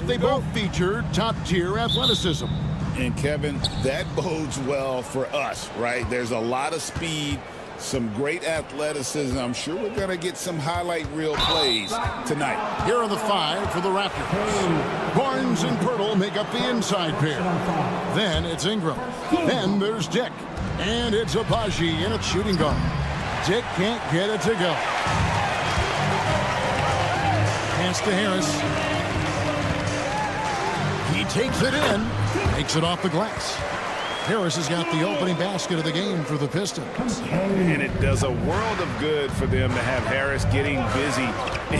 but they both feature top-tier athleticism. And, Kevin, that bodes well for us, right? There's a lot of speed, some great athleticism. I'm sure we're going to get some highlight reel plays tonight. Here are the 5 for the Raptors. Barnes and Pirtle make up the inside pair. Then it's Ingram. Then there's Dick. And it's Abaji in a shooting guard. Dick can't get it to go. Pass to Harris. He takes it in. Makes it off the glass. Harris has got the opening basket of the game for the Pistons. And it does a world of good for them to have Harris getting busy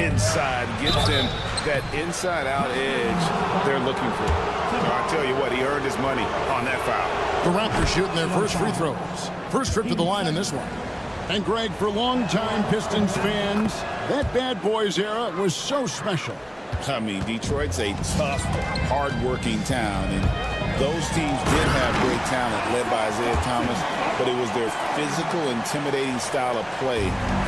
inside. Gives them that inside-out edge they're looking for. So I tell you what, he earned his money on that foul. The Raptors shooting their first free throws. First trip to the line in this one. And Greg, for longtime Pistons fans, that bad boys era was so special. I mean, Detroit's a tough, hard-working town, and those teams did have great talent led by Isaiah Thomas, but it was their physical, intimidating style of play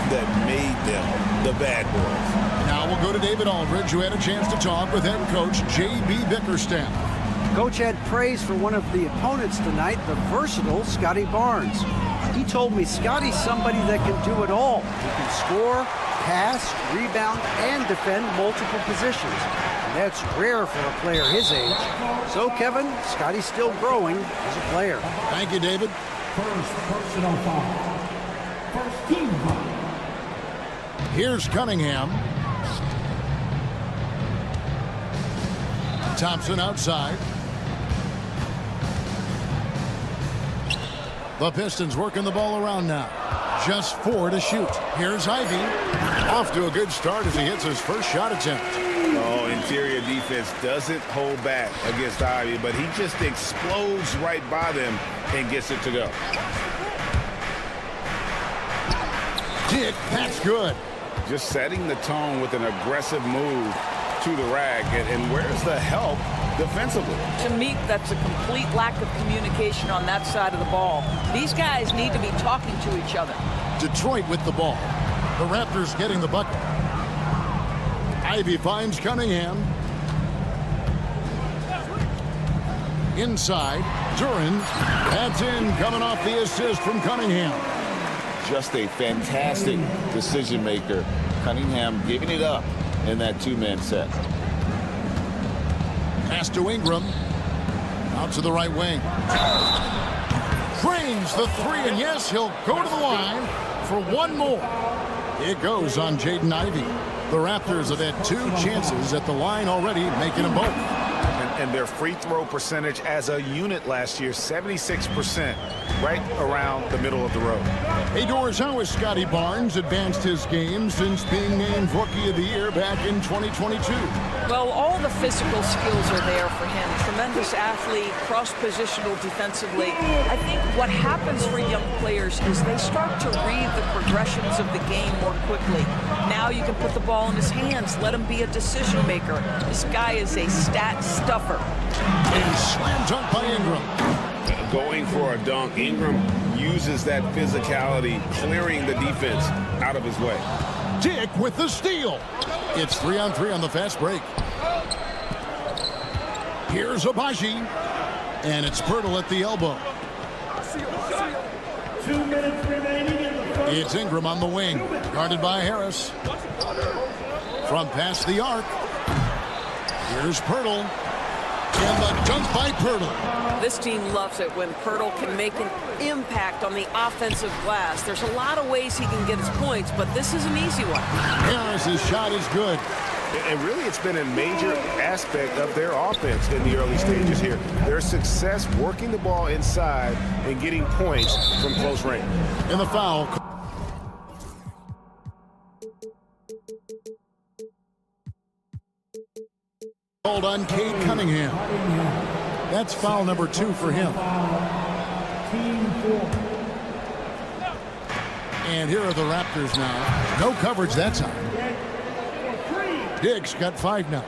that made them the bad boys. Now we'll go to David Aldridge, who had a chance to talk with head coach J.B. Bickerstaff. Coach had praise for one of the opponents tonight, the versatile Scotty Barnes. He told me Scotty's somebody that can do it all. He can score, pass, rebound, and defend multiple positions. And that's rare for a player his age. So, Kevin, Scotty's still growing as a player. Thank you, David. First personal foul. First team foul. Here's Cunningham. Thompson outside. The Pistons working the ball around now. Just 4 to shoot. Here's Ivy. Off to a good start as he hits his first shot attempt. Oh, interior defense doesn't hold back against Ivy, but he just explodes right by them and gets it to go. Dick, that's good. Just setting the tone with an aggressive move to the rack. And where's the help defensively? To me, that's a complete lack of communication on that side of the ball. These guys need to be talking to each other. Detroit with the ball. The Raptors getting the bucket. Ivy finds Cunningham. Inside, Duran. That's in, coming off the assist from Cunningham. Just a fantastic decision maker. Cunningham giving it up in that two-man set. Pass to Ingram. Out to the right wing. Drains the 3, and yes, he'll go to the line for one more. It goes on Jaden Ivey. The Raptors have had 2 chances at the line already, making them both. And their free throw percentage as a unit last year, 76%, right around the middle of the road. Hey, Doors, how has Scotty Barnes advanced his game since being named Rookie of the Year back in 2022? Well, all the physical skills are there for him. Tremendous athlete, cross-positional defensively. I think what happens for young players is they start to read the progressions of the game more quickly. Now you can put the ball in his hands, let him be a decision maker. This guy is a stat stuffer. A slam dunk by Ingram. Going for a dunk, Ingram uses that physicality, clearing the defense out of his way. Dick with the steal. It's 3-on-3 on the fast break. Here's Abaji. And it's Pirtle at the elbow. 2 minutes remaining in the first. It's Ingram on the wing, guarded by Harris. From past the arc. Here's Pirtle. And the dunk by Pirtle. This team loves it when Pirtle can make an impact on the offensive glass. There's a lot of ways he can get his points, but this is an easy one. Harris's shot is good. And really, it's been a major aspect of their offense in the early stages here. Their success working the ball inside and getting points from close range. And the foul. Called on Cade Cunningham. That's foul number 2 for him. Team 4. And here are the Raptors now. No coverage that time. Dick's got 5 now.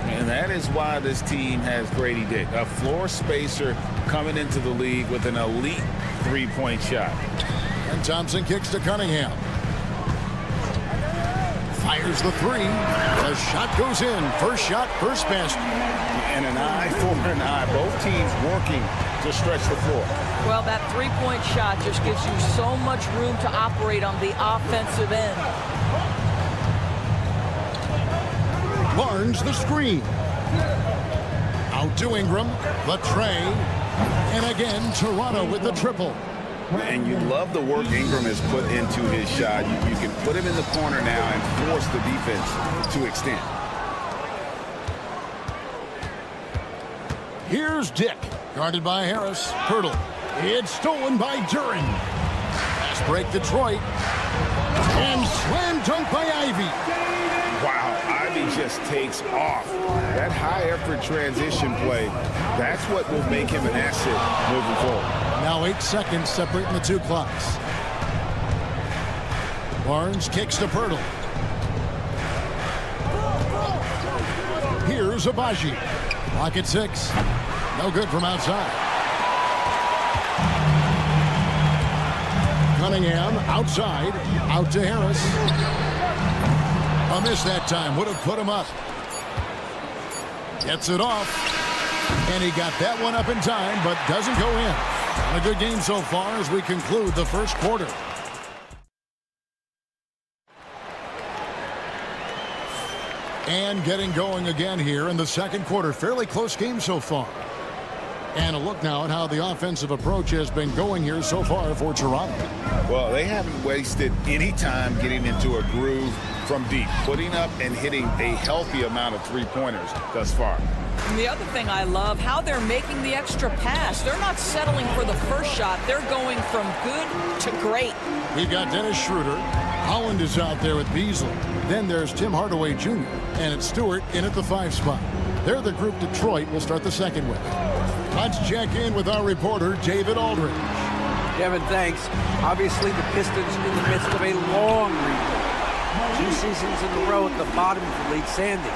And that is why this team has Grady Dick, a floor spacer coming into the league with an elite 3-point shot. And Thompson kicks to Cunningham. Fires the three. The shot goes in. First shot, first basket. And an eye for an eye. Both teams working to stretch the floor. Well, that three-point shot just gives you so much room to operate on the offensive end. Barnes the screen. Out to Ingram. The tray. And again, Toronto with the triple. And you love the work Ingram has put into his shot. You can put him in the corner now and force the defense to extend. Here's Dick, guarded by Harris. Pirtle. It's stolen by Duren. Fast break Detroit. And slam dunk by Ivy. Wow, Ivy just takes off. That high-effort transition play, that's what will make him an asset moving forward. Now 8 seconds separating the two clocks. Barnes kicks to Pirtle. Here's Abaji. Clock at 6. No good from outside. Cunningham outside. Out to Harris. A miss that time. Would have put him up. Gets it off. And he got that one up in time, but doesn't go in. A good game so far as we conclude the first quarter. And getting going again here in the second quarter. Fairly close game so far. And a look now at how the offensive approach has been going here so far for Toronto. Well, they haven't wasted any time getting into a groove from deep, putting up and hitting a healthy amount of three-pointers thus far. And the other thing I love, how they're making the extra pass. They're not settling for the first shot. They're going from good to great. We've got Dennis Schroeder. Holland is out there with Beasley. Then there's Tim Hardaway Jr. And it's Stewart in at the 5 spot. They're the group Detroit will start the second with. Let's check in with our reporter, David Aldridge. Kevin, thanks. Obviously, the Pistons in the midst of a long rebuild. 2 seasons in a row at the bottom of the league standings.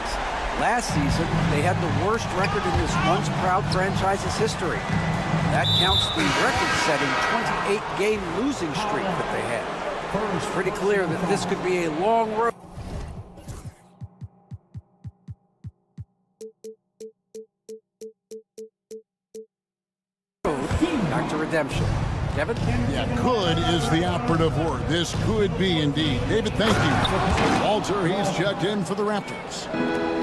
Last season, they had the worst record in this once proud franchise's history. That counts the record-setting 28-game losing streak that they had. It's pretty clear that this could be a long road. Back to redemption. Kevin? Yeah, could is the operative word. This could be indeed. David, thank you. Walter, he's checked in for the Raptors.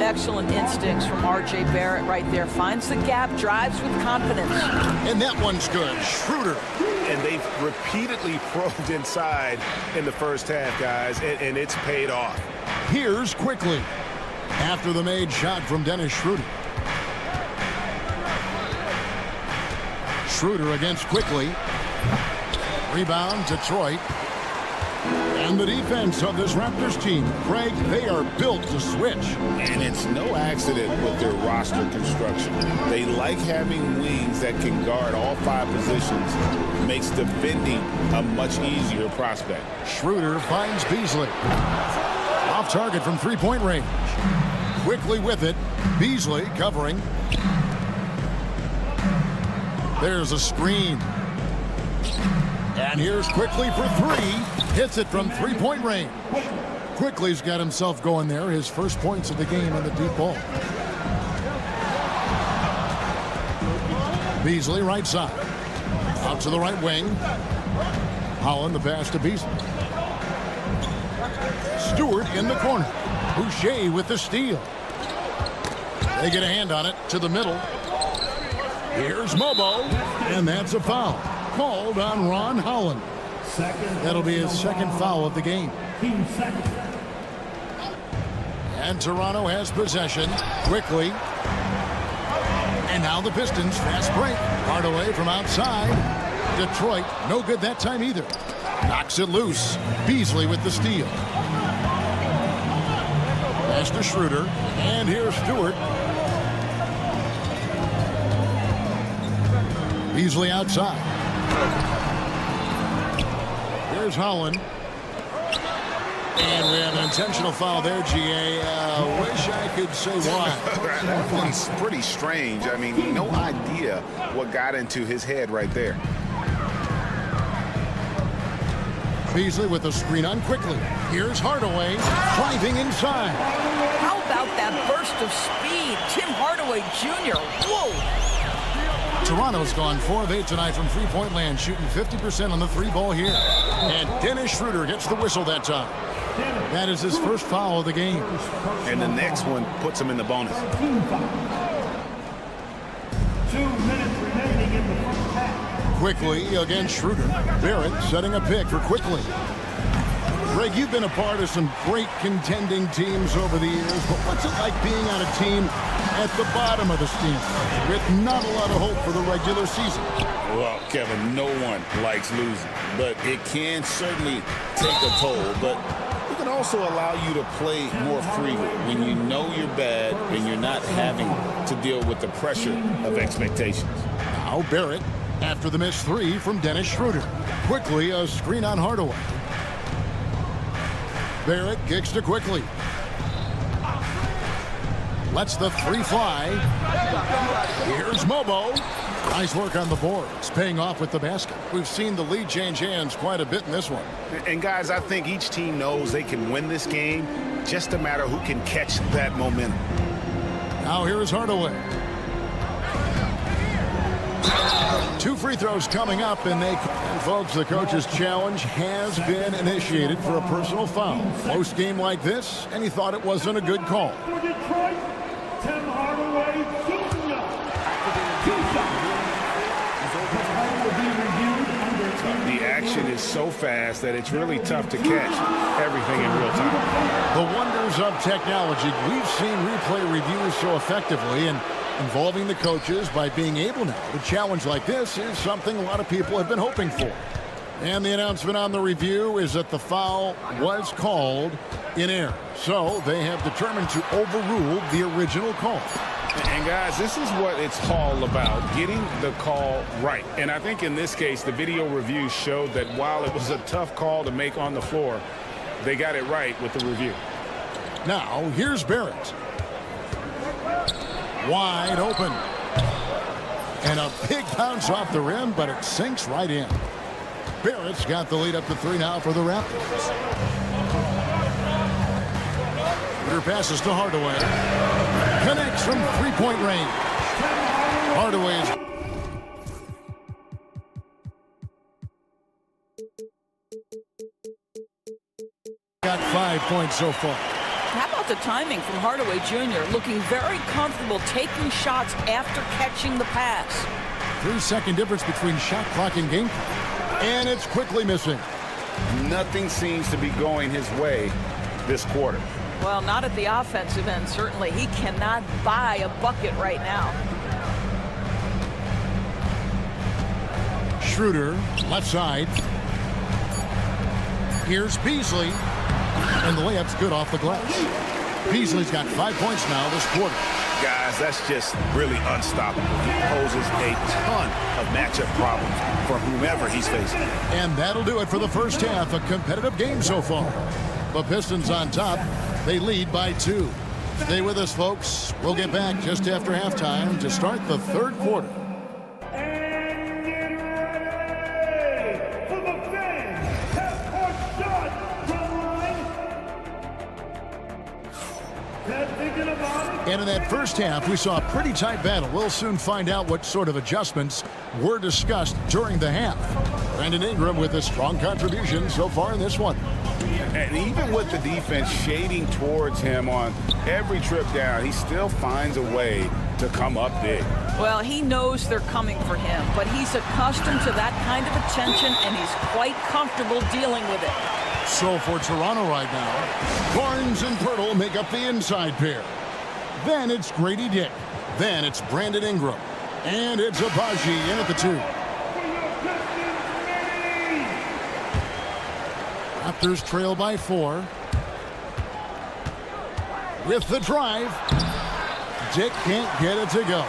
Excellent instincts from R.J. Barrett right there. Finds the gap, drives with confidence. And that one's good. Schroeder. And they've repeatedly probed inside in the first half, guys, and it's paid off. Here's Quickly. After the made shot from Dennis Schroeder. Schroeder against Quickly. Rebound, Detroit. And the defense of this Raptors team. Craig, they are built to switch. And it's no accident with their roster construction. They like having wings that can guard all 5 positions. Makes defending a much easier prospect. Schroeder finds Beasley. Off target from 3-point range. Quickly with it. Beasley covering. There's a screen. And here's Quickly for 3. Hits it from 3-point range. Quickly's got himself going there. His first points of the game on the deep ball. Beasley right side. Out to the right wing. Holland the pass to Beasley. Stewart in the corner. Boucher with the steal. They get a hand on it to the middle. Here's Mobo. And that's a foul. Called on Ron Holland. That'll be his second foul of the game. And Toronto has possession. Quickly. And now the Pistons fast break. Hardaway from outside. Detroit, no good that time either. Knocks it loose. Beasley with the steal. Pass to Schroeder. And here's Stewart. Beasley outside. Here's Holland. And we have an intentional foul there, GA. Wish I could say why. That one's pretty strange. I mean, no idea what got into his head right there. Beasley with the screen on quickly. Here's Hardaway driving inside. How about that burst of speed? Tim Hardaway Jr. Whoa! Toronto's gone 4 of 8 tonight from three-point land, shooting 50% on the three ball here. And Dennis Schroeder gets the whistle that time. That is his first foul of the game. And the next one puts him in the bonus. 2 minutes remaining in the first half. Quickly against Schroeder. Barrett setting a pick for Quickly. Greg, you've been a part of some great contending teams over the years, but what's it like being on a team at the bottom of the standings with not a lot of hope for the regular season? Well, Kevin, no one likes losing, but it can certainly take a toll. But it can also allow you to play more freely when you know you're bad and you're not having to deal with the pressure of expectations. Now Barrett after the missed three from Dennis Schroeder. Quickly a screen on Hardaway. Barrett kicks to Quickly. Lets the three fly. Here's Mobo. Nice work on the boards, paying off with the basket. We've seen the lead change hands quite a bit in this one. And guys, I think each team knows they can win this game. Just a matter who can catch that momentum. Now here is Hardaway. 2 free throws coming up, and folks, the coach's challenge has been initiated for a personal foul. Close game like this, and he thought it wasn't a good call. For Detroit, Tim Hardaway Jr. The action is so fast that it's really tough to catch everything in real time. The wonders of technology. We've seen replay reviews so effectively, and involving the coaches by being able now to challenge like this is something a lot of people have been hoping for. And the announcement on the review is that the foul was called in error. So they have determined to overrule the original call. And guys, this is what it's all about, getting the call right. And I think in this case, the video review showed that while it was a tough call to make on the floor, they got it right with the review. Now, here's Barrett. Wide open. And a big bounce off the rim, but it sinks right in. Barrett's got the lead up to 3 now for the Raptors. Schroeder passes to Hardaway. Connects from three-point range. Hardaway's got 5 points so far. How about the timing from Hardaway Jr. looking very comfortable taking shots after catching the pass. 3-second difference between shot clock and game clock. And it's quickly missing. Nothing seems to be going his way this quarter. Well, not at the offensive end, certainly. He cannot buy a bucket right now. Schroeder, left side. Here's Beasley. And the layup's good off the glass. Beasley's got 5 points now this quarter. Guys, that's just really unstoppable. He poses a ton of matchup problems for whomever he's facing. And that'll do it for the first half. A competitive game so far. The Pistons on top. They lead by 2. Stay with us, folks. We'll get back just after halftime to start the third quarter. And get ready for the fans. Half-court shot. Run line. Thinking about it. And in that first half, we saw a pretty tight battle. We'll soon find out what sort of adjustments were discussed during the half. Brandon Ingram with a strong contribution so far in this one. And even with the defense shading towards him on every trip down, he still finds a way to come up big. Well, he knows they're coming for him, but he's accustomed to that kind of attention, and he's quite comfortable dealing with it. So for Toronto right now, Barnes and Pirtle make up the inside pair. Then it's Grady Dick. Then it's Brandon Ingram. And it's Abaji in at the 2. Raptors trail by 4. With the drive, Dick can't get it to go.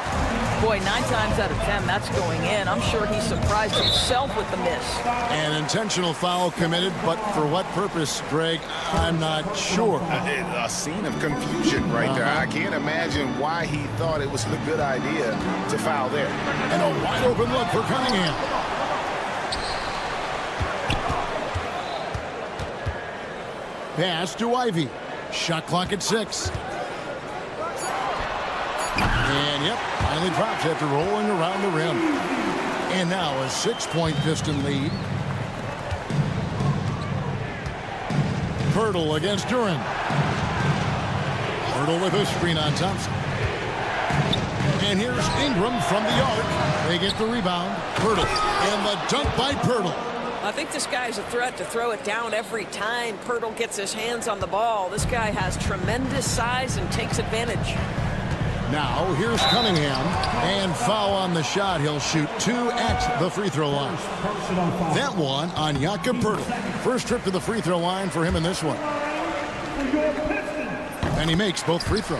Boy, 9 times out of 10, that's going in. I'm sure he surprised himself with the miss. An intentional foul committed, but for what purpose, Greg, I'm not sure. A scene of confusion right there. I can't imagine why he thought it was a good idea to foul there. And a wide open look for Cunningham. pass to Ivy. Shot clock at 6. And, yep, finally drops after rolling around the rim. And now a 6-point Piston lead. Pirtle against Duran. Pirtle with a screen on Thompson. And here's Ingram from the arc. They get the rebound. Pirtle. And the dunk by Pirtle. I think this guy's a threat to throw it down every time Pirtle gets his hands on the ball. This guy has tremendous size and takes advantage. Now, here's Cunningham. And foul on the shot. He'll shoot 2 at the free throw line. That one on Jakob Pirtle. First trip to the free throw line for him in this one. And he makes both free throws.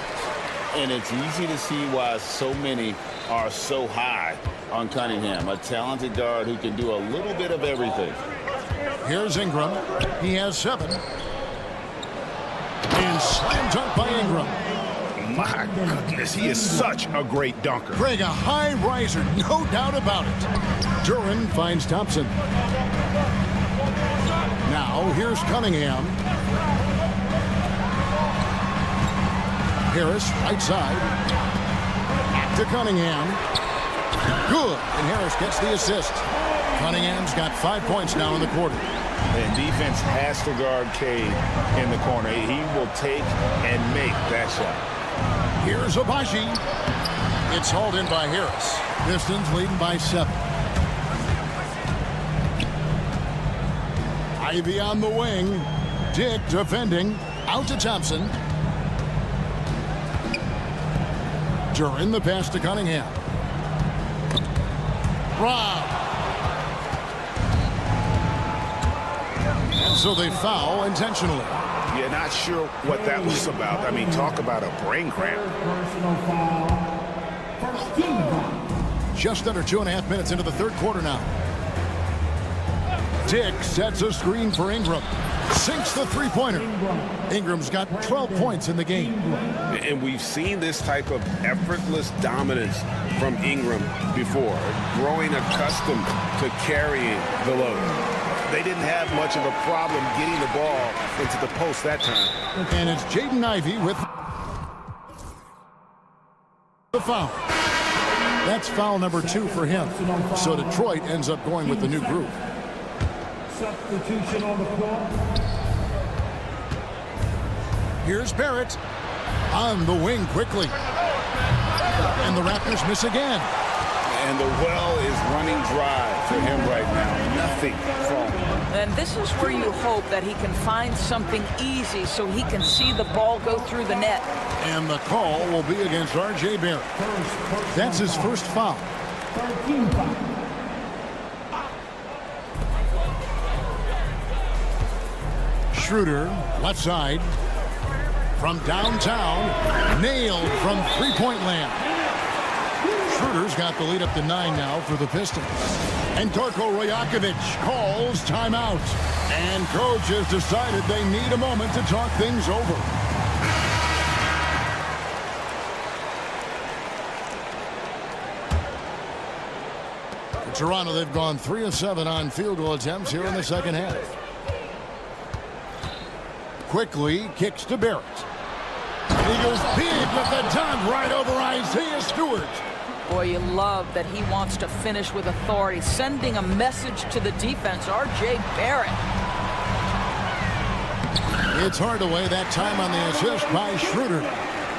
And it's easy to see why so many are so high on Cunningham, a talented guard who can do a little bit of everything. Here's Ingram. He has 7. And slam dunk by Ingram. My goodness, he is such a great dunker. Greg, a high riser, no doubt about it. Duran finds Thompson. Now, here's Cunningham. Harris, right side. Back to Cunningham. Good. And Harris gets the assist. Cunningham's got 5 points now in the quarter. And defense has to guard Cade in the corner. He will take and make that shot. Here's Abaji. It's hauled in by Harris. Pistons leading by 7. Ivy on the wing. Dick defending. Out to Thompson. Duran, the pass to Cunningham. Rob. And so they foul intentionally. Yeah, not sure what that was about. I mean, talk about a brain cramp. Personal foul. First team foul. Just under 2.5 minutes into the third quarter now. Dick sets a screen for Ingram. Sinks the three-pointer. Ingram's got 12 points in the game. And we've seen this type of effortless dominance from Ingram before, growing accustomed to carrying the load. They didn't have much of a problem getting the ball into the post that time. And it's Jaden Ivey with the foul. That's foul number 2 for him. So Detroit ends up going with the new group. Substitution on the floor. Here's Barrett on the wing quickly. And the Raptors miss again. And the well is running dry for him right now. Nothing falling. And this is where you hope that he can find something easy so he can see the ball go through the net. And the call will be against R.J. Barrett. That's his first foul. 13 foul. Schroeder, left side. From downtown, nailed from three-point land. Schroeder's got the lead up to 9 now for the Pistons. And Darko Rajakovic calls timeout. And coach has decided they need a moment to talk things over. For Toronto, they've gone 3 of 7 on field goal attempts here in the second half. Quickly kicks to Barrett. He goes big with the dunk right over Isaiah Stewart. Boy, you love that he wants to finish with authority, sending a message to the defense. R.J. Barrett. It's Hardaway that time on the assist by Schroeder.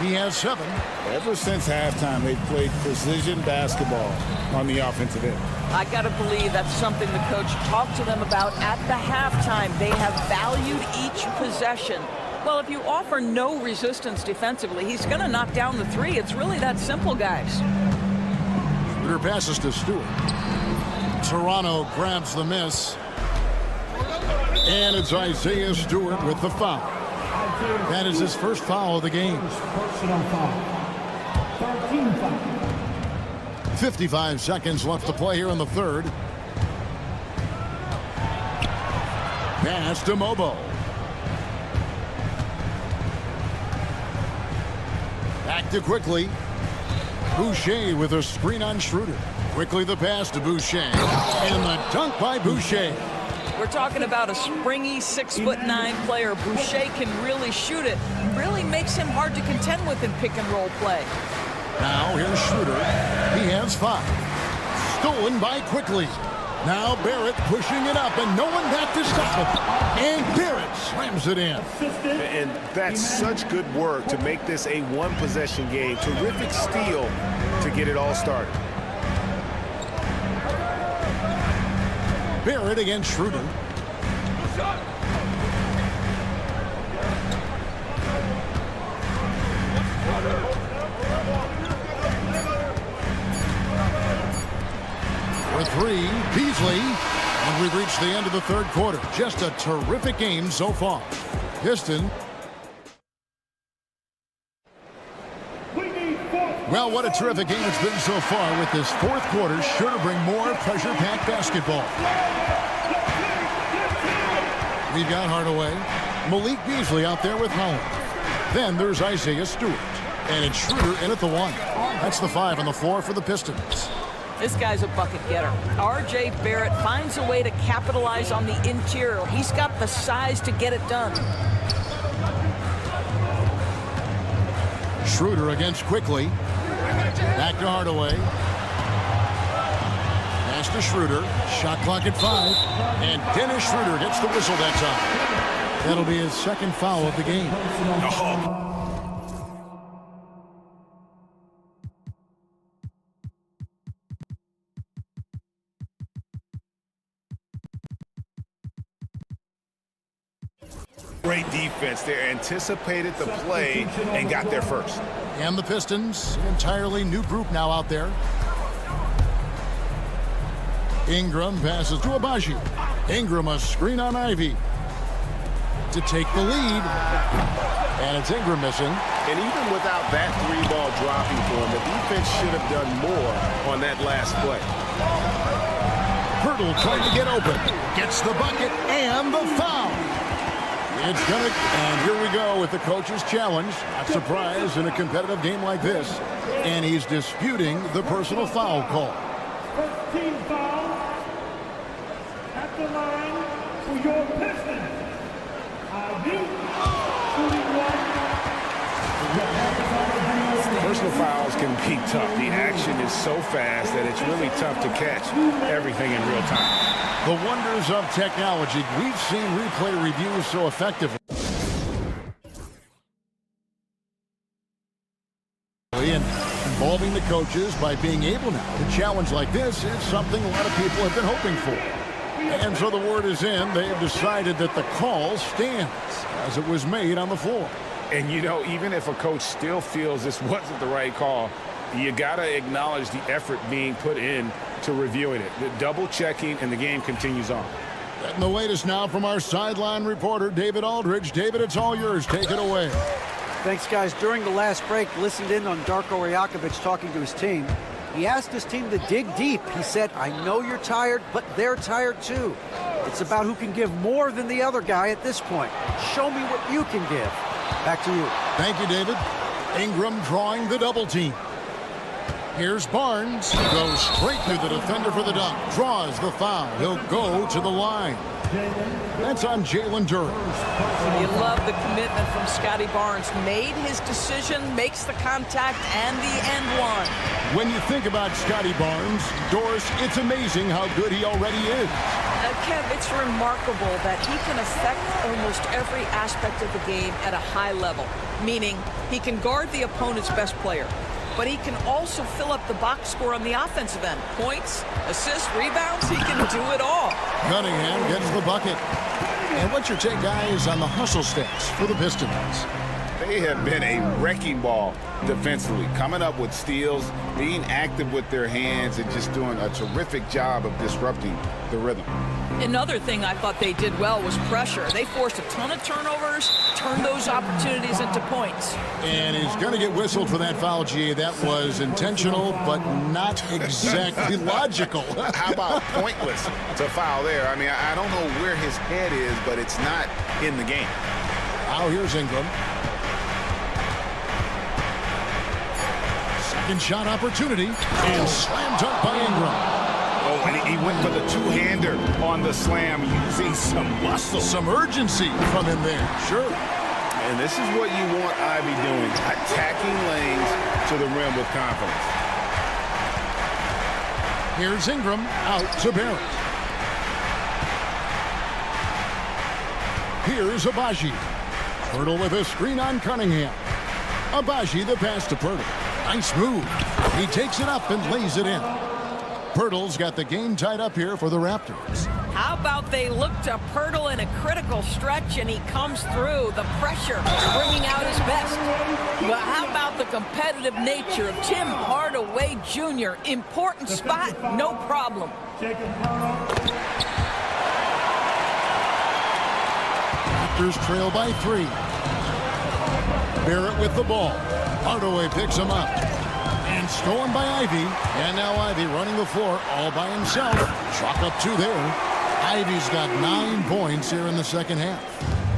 He has 7. Ever since halftime, they've played precision basketball on the offensive end. I got to believe that's something the coach talked to them about at the halftime. They have valued each possession. Well, if you offer no resistance defensively, he's going to knock down the 3. It's really that simple, guys. Schroeder passes to Stewart. Toronto grabs the miss. And it's Isaiah Stewart with the foul. That is his first foul of the game. Personal foul. 13 foul. 55 seconds left to play here in the third. Pass to Mobo. Back to Quickly. Boucher with a screen on Schroeder. Quickly the pass to Boucher. And the dunk by Boucher. We're talking about a springy 6'9" player. Boucher can really shoot it. Really makes him hard to contend with in pick-and-roll play. Now here's Schroeder. He has 5. Stolen by Quickly. Now Barrett pushing it up, and no one back to stop it. And Barrett slams it in. And that's such good work to make this a one-possession game. Terrific steal to get it all started. Barrett against Schroeder. For 3, Beasley. And we've reached the end of the third quarter. Just a terrific game so far. Piston. Well, what a terrific game it's been so far, with this fourth quarter sure to bring more pressure-packed basketball. We've got Hardaway. Malik Beasley out there with Holland. Then there's Isaiah Stewart. And it's Schroeder in at the 1. That's the 5 on the floor for the Pistons. This guy's a bucket getter. R.J. Barrett finds a way to capitalize on the interior. He's got the size to get it done. Schroeder against Quickly. Back to Hardaway. Pass to Schroeder. Shot clock at 5. And Dennis Schroeder gets the whistle that time. That'll be his second foul of the game. Great defense there. Anticipated the play and got there first. And the Pistons, an entirely new group now out there. Ingram passes to Abaji. Ingram a screen on Ivy to take the lead. And it's Ingram missing. And even without that 3-ball dropping for him, the defense should have done more on that last play. Pirtle trying to get open. Gets the bucket and the foul. It's gonna, and here we go with the coach's challenge. Not surprised in a competitive game like this. And he's disputing the personal foul call. First team foul at the line for your Pistons. Personal fouls can be tough. The action is so fast that it's really tough to catch everything in real time. The wonders of technology. We've seen replay reviews so effectively. And involving the coaches by being able now to challenge like this is something a lot of people have been hoping for. And so the word is in. They have decided that the call stands as it was made on the floor. And, you know, even if a coach still feels this wasn't the right call, you got to acknowledge the effort being put in to reviewing it. The double checking, and the game continues on. And the latest now from our sideline reporter, David Aldridge. David, it's all yours. Take it away. Thanks, guys. During the last break, listened in on Darko Rajakovic talking to his team. He asked his team to dig deep. He said, I know you're tired, but they're tired too. It's about who can give more than the other guy at this point. Show me what you can give. Back to you. Thank you, David. Ingram drawing the double team. Here's Barnes. Goes straight through the defender for the dunk. Draws the foul. He'll go to the line. That's on Jalen Duren. You love the commitment from Scotty Barnes. Made his decision, makes the contact, and the end one. When you think about Scotty Barnes, Doris, it's amazing how good he already is. Kev, it's remarkable that he can affect almost every aspect of the game at a high level, meaning he can guard the opponent's best player, but he can also fill up the box score on the offensive end. Points, assists, rebounds, he can do it all. Cunningham gets the bucket. And what's your take, guys, on the hustle stats for the Pistons? They have been a wrecking ball defensively, coming up with steals, being active with their hands, and just doing a terrific job of disrupting the rhythm. Another thing I thought they did well was pressure. They forced a ton of turnovers, turned those opportunities into points. And he's going to get whistled for that foul, G. That was intentional, but not exactly logical. How about pointless to foul there? I mean, I don't know where his head is, but it's not in the game. Now here's Ingram. Second shot opportunity, and slam dunk by Ingram. Oh, and he went for the two-hander on the slam, using some muscle. Some urgency from him there. Sure. And this is what you want Ivy doing, attacking lanes to the rim with confidence. Here's Ingram out to Barrett. Here's Abaji. Pirtle with a screen on Cunningham. Abaji the pass to Pirtle. Nice move. He takes it up and lays it in. Pirtle's got the game tied up here for the Raptors. How about they look to Pirtle in a critical stretch and he comes through, the pressure bringing out his best. But how about the competitive nature of Tim Hardaway Jr.? Important spot, no problem. Raptors trail by 3. Barrett with the ball. Hardaway picks him up. And stolen by Ivy. And now Ivy running the floor all by himself. Chalk up 2 there. Ivy's got 9 points here in the second half.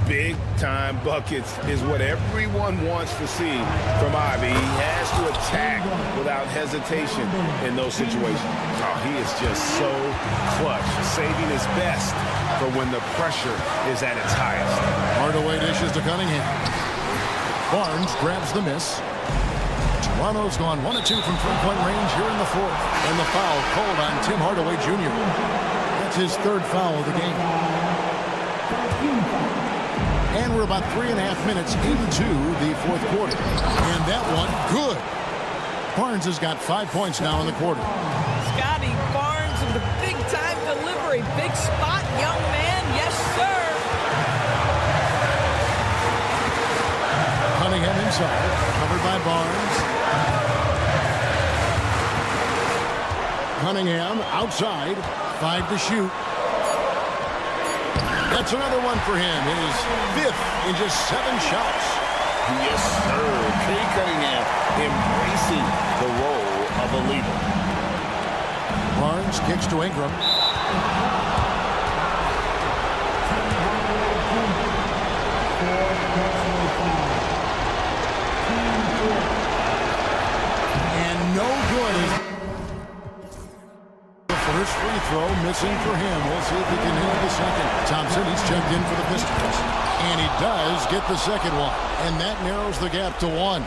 Big-time buckets is what everyone wants to see from Ivy. He has to attack without hesitation in those situations. Oh, he is just so clutch, saving his best for when the pressure is at its highest. Hardaway dishes to Cunningham. Barnes grabs the miss. Toronto's gone 1 of 2 from three-point range here in the fourth. And the foul called on Tim Hardaway Jr. That's his 3rd foul of the game. And we're about 3.5 minutes into the 4th quarter. And that one, good. Barnes has got 5 points now in the quarter. Scotty Barnes with the big-time delivery. Big spot, young man. Yes, sir. Cunningham inside, covered by Barnes. Cunningham outside, 5 to shoot. That's another one for him. His 5th in just 7 shots. Yes, sir. Kay Cunningham embracing the role of a leader. Barnes kicks to Ingram. And no good. The first free throw missing for him. We'll see if he can hit the second. Thompson, he's checked in for the Pistons. And he does get the second one. And that narrows the gap to 1.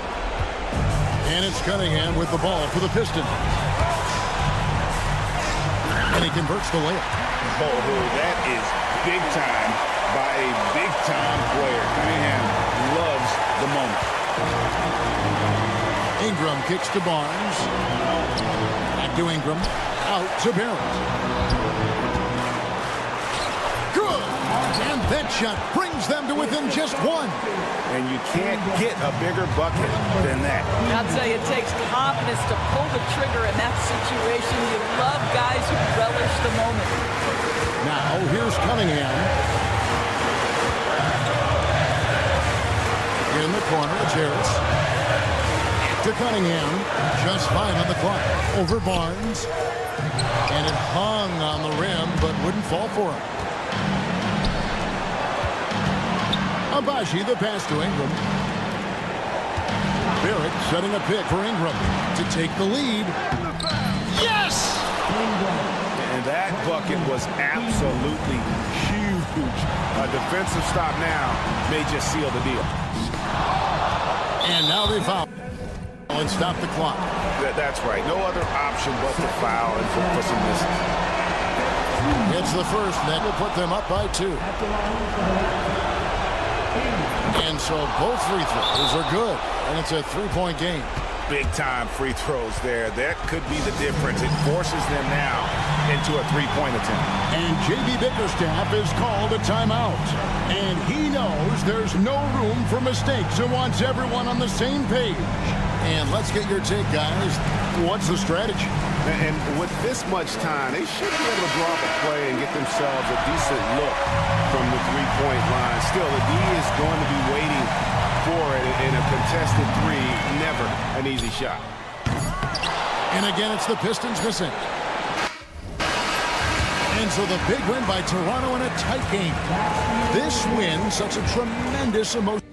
And it's Cunningham with the ball for the Pistons. And he converts the layup. Oh, that is big time by a big-time player. Cunningham loves the moment. Ingram kicks to Barnes. Back to Ingram. Out to Barrett. Good! And that shot brings them to within just 1. And you can't get a bigger bucket than that. I'd say it takes confidence to pull the trigger in that situation. You love guys who relish the moment. Now, here's Cunningham. In the corner, it's Harris. To Cunningham. Just 5 on the clock. Over Barnes. And it hung on the rim, but wouldn't fall for him. Abaji, the pass to Ingram. Barrett setting a pick for Ingram to take the lead. Yes! And that bucket was absolutely huge. A defensive stop now may just seal the deal. And now they foul and stop the clock. That's right. No other option but to foul and for some misses. It's the first, and that will put them up by 2. And so both free throws are good, and it's a 3-point game. Big-time free throws there. That could be the difference. It forces them now into a 3-point attempt. And J.B. Bickerstaff is called a timeout. And he knows there's no room for mistakes and wants everyone on the same page. And let's get your take, guys. What's the strategy? And with this much time, they should be able to draw up a play and get themselves a decent look from the three-point line. Still, the D is going to be waiting for it in a contested 3. Never an easy shot. And again, it's the Pistons missing. And so the big win by Toronto in a tight game. This win, such a tremendous emotion.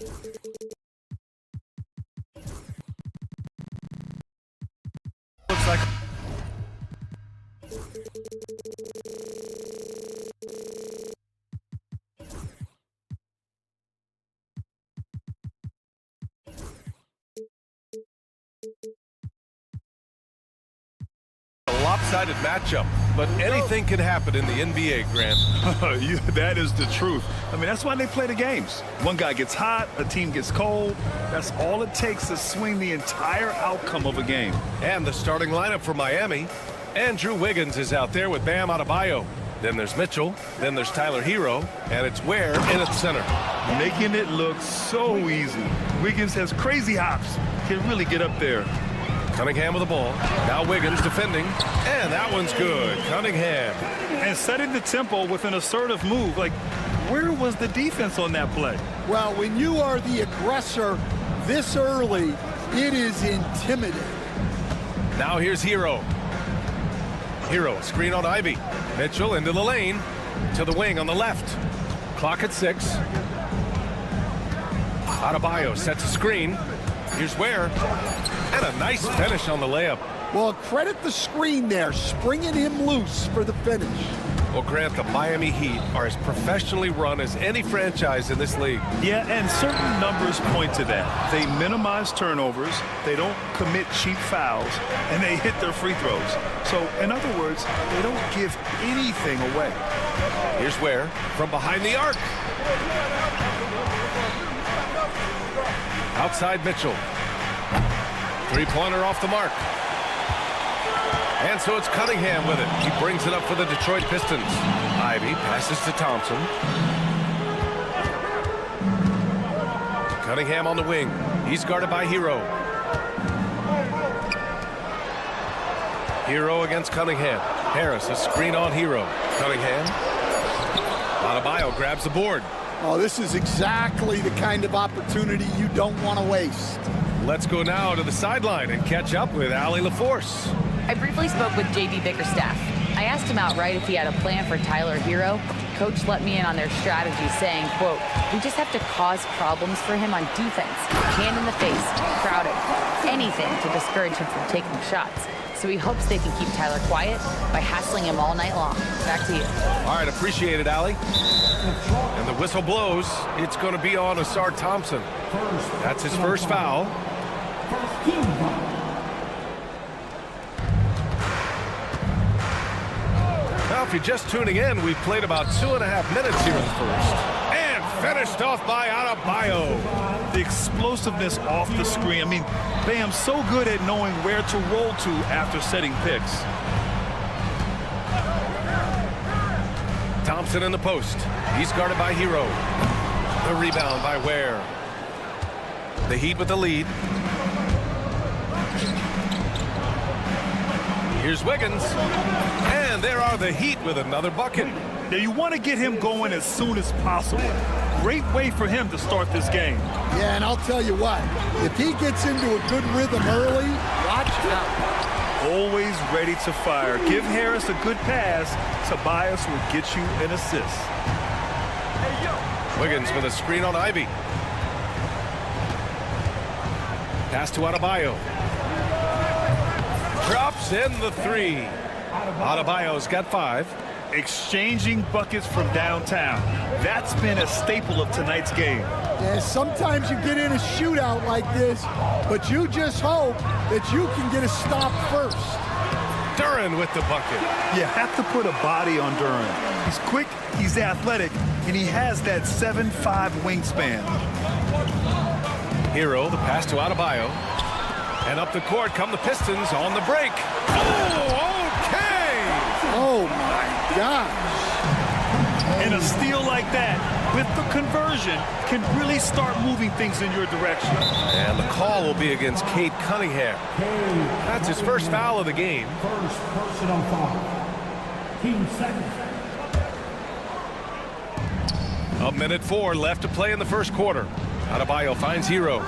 Looks like a lopsided matchup, but anything can happen in the NBA, Grant. That is the truth. I mean, that's why they play the games. One guy gets hot, a team gets cold. That's all it takes to swing the entire outcome of a game. And the starting lineup for Miami. Andrew Wiggins is out there with Bam Adebayo. Then there's Mitchell. Then there's Tyler Hero. And it's Ware in at center. Making it look so easy. Wiggins has crazy hops. Can really get up there. Cunningham with the ball. Now Wiggins defending. And that one's good. Cunningham. And setting the tempo with an assertive move. Like, where was the defense on that play? Well, when you are the aggressor this early, it is intimidating. Now here's Hero. Hero, screen on Ivy. Mitchell into the lane. To the wing on the left. Clock at 6. Adebayo sets a screen. Here's Ware. And a nice finish on the layup. Well, credit the screen there, springing him loose for the finish. Well, Grant, the Miami Heat are as professionally run as any franchise in this league. Yeah, and certain numbers point to that. They minimize turnovers, they don't commit cheap fouls, and they hit their free throws. So, in other words, they don't give anything away. Here's Ware from behind the arc. Outside Mitchell. Three-pointer off the mark. And so it's Cunningham with it. He brings it up for the Detroit Pistons. Ivy passes to Thompson. Cunningham on the wing. He's guarded by Hero. Hero against Cunningham. Harris, a screen on Hero. Cunningham. Adebayo grabs the board. Oh, this is exactly the kind of opportunity you don't want to waste. Let's go now to the sideline and catch up with Allie LaForce. I briefly spoke with J.D. Bickerstaff. I asked him outright if he had a plan for Tyler Hero. Coach let me in on their strategy, saying, quote, "We just have to cause problems for him on defense. Hand in the face, crowded, anything to discourage him from taking shots. So he hopes they can keep Tyler quiet by hassling him all night long." Back to you. All right, appreciate it, Allie. And the whistle blows. It's going to be on Asar Thompson. That's his first foul. Now, if you're just tuning in, we've played about 2.5 minutes here in the first. And finished off by Adebayo. The explosiveness off the screen. I mean, Bam's so good at knowing where to roll to after setting picks. Thompson in the post. He's guarded by Hero. The rebound by Ware. The Heat with the lead. Here's Wiggins. And there are the Heat with another bucket. Now, you want to get him going as soon as possible. Great way for him to start this game. Yeah, and I'll tell you what, if he gets into a good rhythm early, watch out. Always ready to fire. Give Harris a good pass. Tobias will get you an assist. Wiggins with a screen on Ivy. Pass to Adebayo. Drops in the three. Adebayo's got 5. Exchanging buckets from downtown. That's been a staple of tonight's game. Yeah, sometimes you get in a shootout like this, but you just hope that you can get a stop first. Duren with the bucket. You have to put a body on Duren. He's quick, he's athletic, and he has that 7'5" wingspan. Hero, the pass to Adebayo. And up the court come the Pistons on the break. Oh, okay! Oh, my gosh. And a steal like that, with the conversion, can really start moving things in your direction. And the call will be against Cade Cunningham. That's his first foul of the game. First personal foul. Team seconds. 1:04 left to play in the first quarter. Adebayo finds Hero.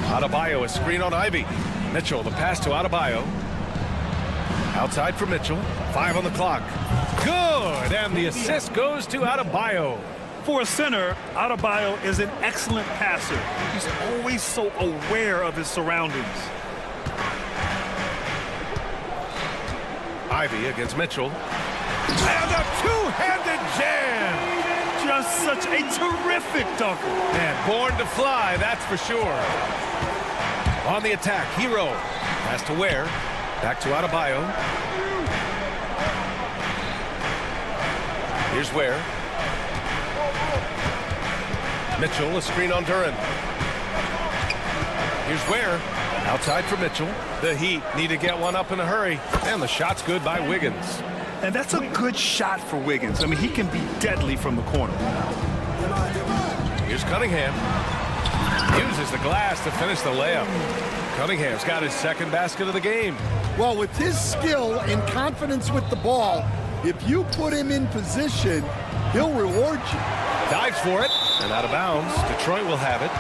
Adebayo, a screen on Ivy. Mitchell, the pass to Adebayo. Outside for Mitchell. 5 on the clock. Good, and the assist goes to Adebayo. For a center, Adebayo is an excellent passer. He's always so aware of his surroundings. Ivy against Mitchell. And a two-handed jam! Just such a terrific dunker. And born to fly, that's for sure. On the attack, Hero. Pass to Ware. Back to Adebayo. Here's Ware. Mitchell, a screen on Duran. Here's Ware. Outside for Mitchell. The Heat need to get one up in a hurry. And the shot's good by Wiggins. And that's a good shot for Wiggins. I mean, he can be deadly from the corner. Here's Cunningham. Uses the glass to finish the layup. Cunningham's got his second basket of the game. Well, with his skill and confidence with the ball, if you put him in position, he'll reward you. Dives for it, and out of bounds. Detroit will have it.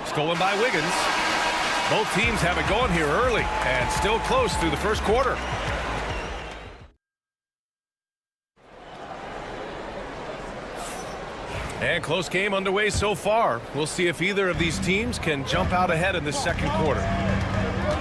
Stolen by Wiggins. Both teams have it going here early, and still close through the first quarter. And close game underway so far. We'll see if either of these teams can jump out ahead in the second quarter.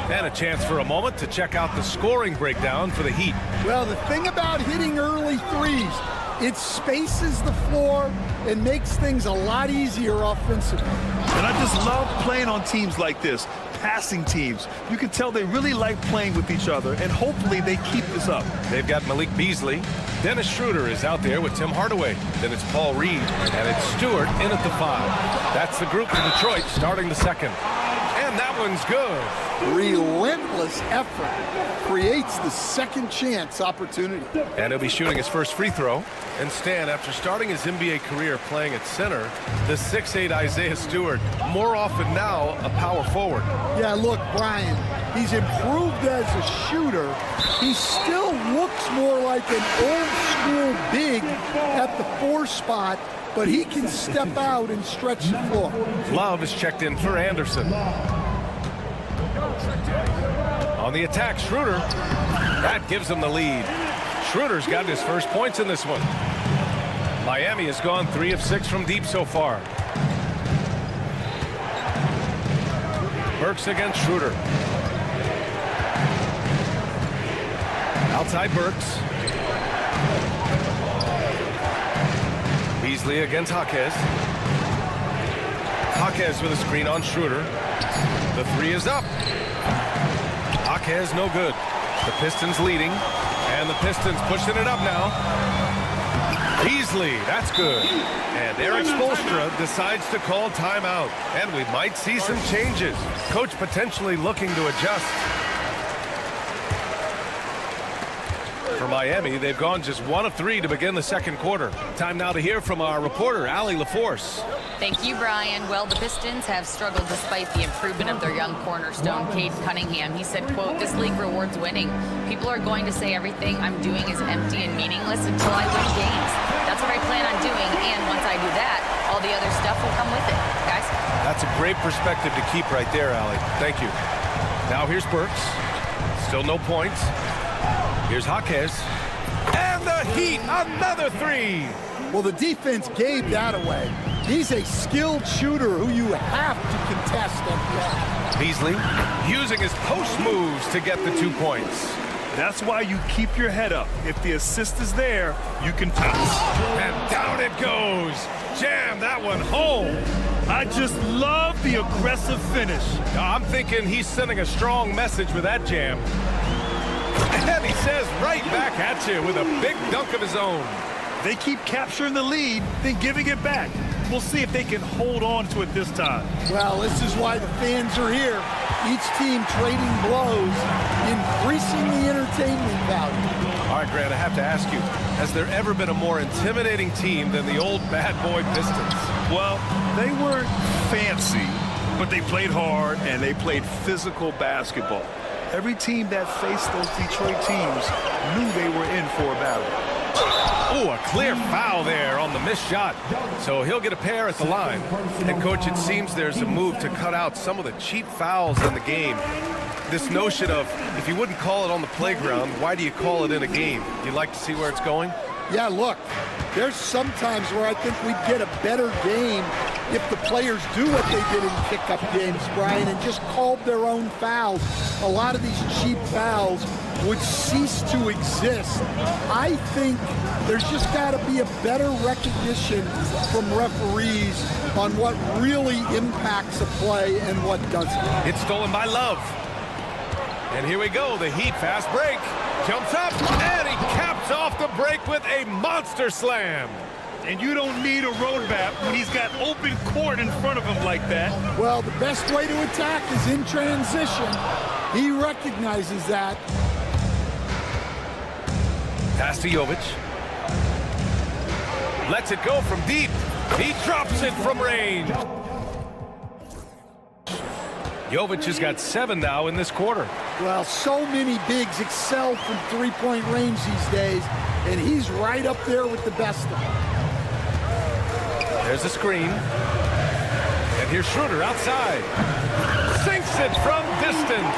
And a chance for a moment to check out the scoring breakdown for the Heat. Well, the thing about hitting early threes, it spaces the floor and makes things a lot easier offensively. And I just love playing on teams like this, passing teams. You can tell they really like playing with each other, and hopefully they keep this up. They've got Malik Beasley. Dennis Schroeder is out there with Tim Hardaway. Then it's Paul Reed, and it's Stewart in at the 5. That's the group for Detroit starting the second. And that one's good. Relentless effort creates the second chance opportunity. And he'll be shooting his first free throw. And Stan, after starting his NBA career playing at center, the 6'8" Isaiah Stewart, more often now a power forward. Yeah, look, Brian, he's improved as a shooter. He still looks more like an old-school big at the 4 spot, but he can step out and stretch the floor. Love is checked in for Anderson. On the attack, Schroeder. That gives him the lead. Schroeder's got his first points in this one. Miami has gone 3 of 6 from deep so far. Burks against Schroeder. Outside Burks. Beasley against Jaquez. Jaquez with a screen on Schroeder. The 3 is up. Jaquez no good. The Pistons leading. And the Pistons pushing it up now. Beasley, that's good. And Eric Spoelstra decides to call timeout. And we might see some changes. Coach potentially looking to adjust. For Miami, they've gone just 1 of 3 to begin the second quarter. Time now to hear from our reporter, Allie LaForce. Thank you, Brian. Well, the Pistons have struggled despite the improvement of their young cornerstone, Cade Cunningham. He said, quote, "This league rewards winning. People are going to say everything I'm doing is empty and meaningless until I win games. That's what I plan on doing, and once I do that, all the other stuff will come with it." Guys? That's a great perspective to keep right there, Allie. Thank you. Now here's Burks. Still no points. Here's Jaquez. And the Heat, another 3. Well, the defense gave that away. He's a skilled shooter who you have to contest at the end. Beasley using his post moves to get the 2 points. That's why you keep your head up. If the assist is there, you can pass. And down it goes. Jam that one home. I just love the aggressive finish. I'm thinking he's sending a strong message with that jam. And he says right back at you with a big dunk of his own. They keep capturing the lead, then giving it back. We'll see if they can hold on to it this time. Well, this is why the fans are here. Each team trading blows, increasing the entertainment value. All right, Grant, I have to ask you, has there ever been a more intimidating team than the old bad boy Pistons? Well, they weren't fancy, but they played hard and they played physical basketball. Every team that faced those Detroit teams knew they were in for a battle. Oh, a clear foul there on the missed shot. So he'll get a pair at the line. And, Coach, it seems there's a move to cut out some of the cheap fouls in the game. This notion of, if you wouldn't call it on the playground, why do you call it in a game? You'd like to see where it's going? Yeah, look, there's sometimes where I think we'd get a better game if the players do what they did in pickup games, Brian, and just called their own fouls. A lot of these cheap fouls would cease to exist. I think there's just got to be a better recognition from referees on what really impacts a play and what doesn't. It's stolen by Love. And here we go, the Heat fast break. Jumps up, and he caps off the break with a monster slam. And you don't need a roadmap when he's got open court in front of him like that. Well, the best way to attack is in transition. He recognizes that. Pass to Jovic. Lets it go from deep. He drops it from range. Jovic has got 7 now in this quarter. Well, so many bigs excel from three-point range these days, and he's right up there with the best of them. There's a screen. And here's Schroeder outside. Sinks it from distance.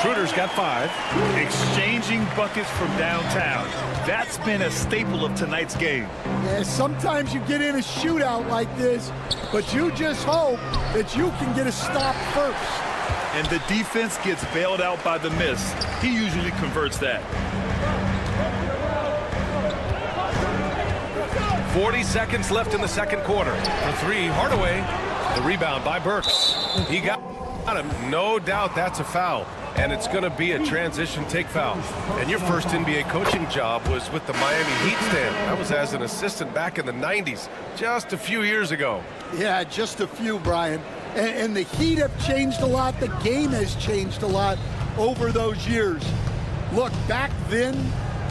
Schroeder's got 5. Exchanging buckets from downtown. That's been a staple of tonight's game. Yeah, sometimes you get in a shootout like this, but you just hope that you can get a stop first. And the defense gets bailed out by the miss. He usually converts that. 40 seconds left in the second quarter. For 3, Hardaway. The rebound by Burks. He got him. No doubt that's a foul. And it's going to be a transition take foul. And your first NBA coaching job was with the Miami Heat stand. That was as an assistant back in the 90s, just a few years ago. Yeah, just a few, Brian. And the Heat have changed a lot. The game has changed a lot over those years. Look, back then,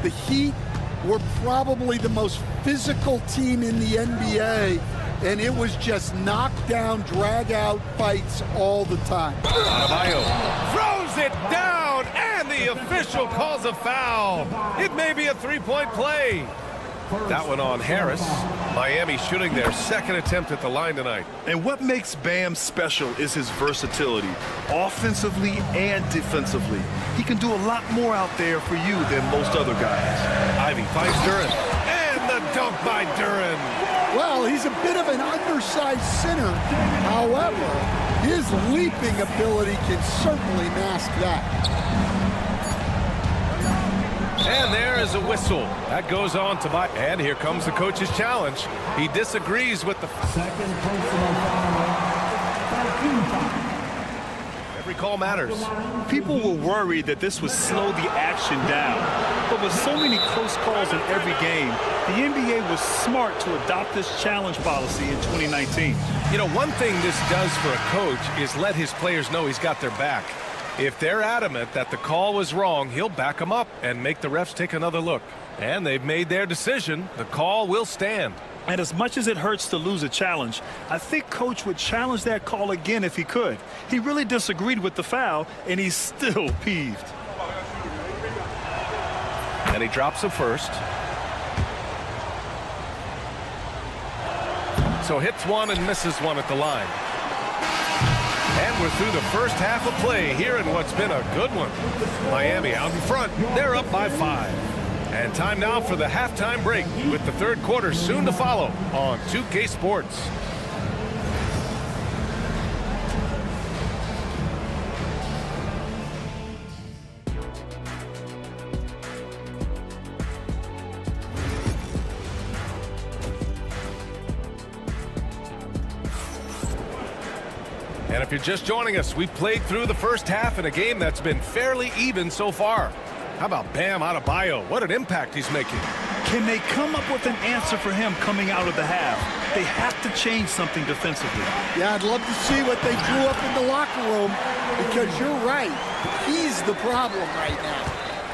the Heat were probably the most physical team in the NBA, and it was just knockdown, drag-out fights all the time. Adebayo throws it down, and the official calls a foul. It may be a 3-point play. That one on Harris. Miami shooting their second attempt at the line tonight. And what makes Bam special is his versatility, offensively and defensively. He can do a lot more out there for you than most other guys. Ivy finds Duren, and the dunk by Duren. Well, he's a bit of an undersized center. However, his leaping ability can certainly mask that. And there is a whistle. That goes on to buy. And here comes the coach's challenge. He disagrees with the Second personal foul. Every call matters. People were worried that this would slow the action down. But with so many close calls in every game, the NBA was smart to adopt this challenge policy in 2019. You know, one thing this does for a coach is let his players know he's got their back. If they're adamant that the call was wrong, he'll back them up and make the refs take another look. And they've made their decision. The call will stand. And as much as it hurts to lose a challenge, I think Coach would challenge that call again if he could. He really disagreed with the foul, and he's still peeved. And he drops the first. So hits one and misses one at the line. And we're through the first half of play here in what's been a good one. Miami out in front. They're up by 5. And time now for the halftime break with the third quarter soon to follow on 2K Sports. And if you're just joining us, we've played through the first half in a game that's been fairly even so far. How about Bam Adebayo? What an impact he's making. Can they come up with an answer for him coming out of the half? They have to change something defensively. Yeah, I'd love to see what they drew up in the locker room, because you're right. He's the problem right now.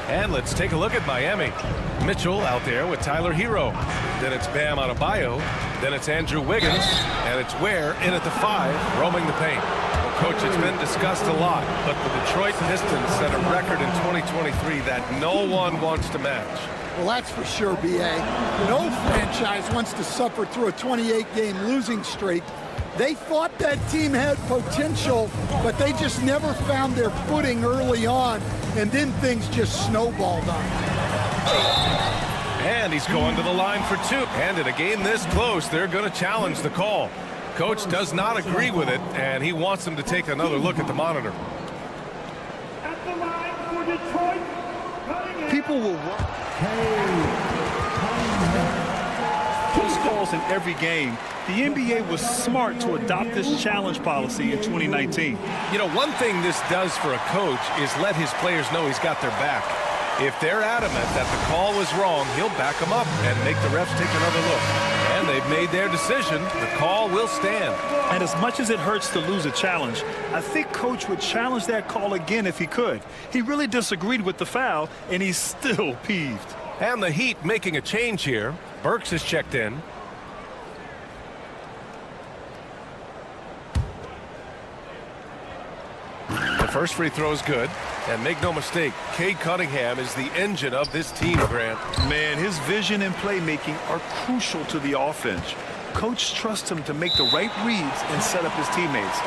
And let's take a look at Miami. Mitchell out there with Tyler Hero. Then it's Bam Adebayo. Then it's Andrew Wiggins. And it's Ware in at the 5, roaming the paint. Coach, it's been discussed a lot, but the Detroit Pistons set a record in 2023 that no one wants to match. Well, that's for sure, B.A. No franchise wants to suffer through a 28-game losing streak. They thought that team had potential, but they just never found their footing early on, and then things just snowballed on them. And he's going to the line for two. And in a game this close, they're going to challenge the call. Coach does not agree with it, and he wants them to take another look at the monitor. At the line for Detroit, People will close calls in every game. The NBA was smart to adopt this challenge policy in 2019. You know, one thing this does for a coach is let his players know he's got their back. If they're adamant that the call was wrong, he'll back them up and make the refs take another look. And they've made their decision. The call will stand. And as much as it hurts to lose a challenge, I think Coach would challenge that call again if he could. He really disagreed with the foul, and he's still peeved. And the Heat making a change here. Burks is checked in. The first free throw is good. And make no mistake, Cade Cunningham is the engine of this team, Grant. Man, his vision and playmaking are crucial to the offense. Coach trusts him to make the right reads and set up his teammates.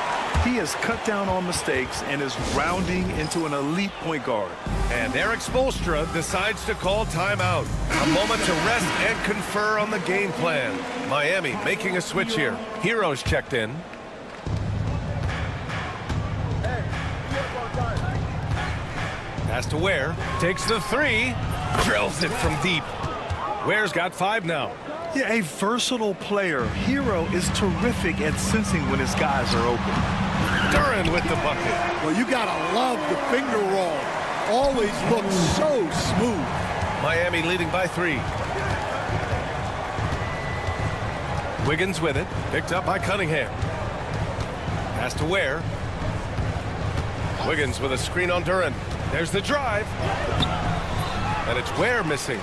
He has cut down on mistakes and is rounding into an elite point guard. And Eric Spoelstra decides to call timeout. A moment to rest and confer on the game plan. Miami making a switch here. Hero's checked in. Pass to Ware. Takes the three. Drills it from deep. Ware's got 5 now. Yeah, a versatile player. Hero is terrific at sensing when his guys are open. Duren with the bucket. Well, you got to love the finger roll. Always looks so smooth. Miami leading by 3. Wiggins with it. Picked up by Cunningham. Pass to Ware. Wiggins with a screen on Duren. There's the drive. And it's Ware missing.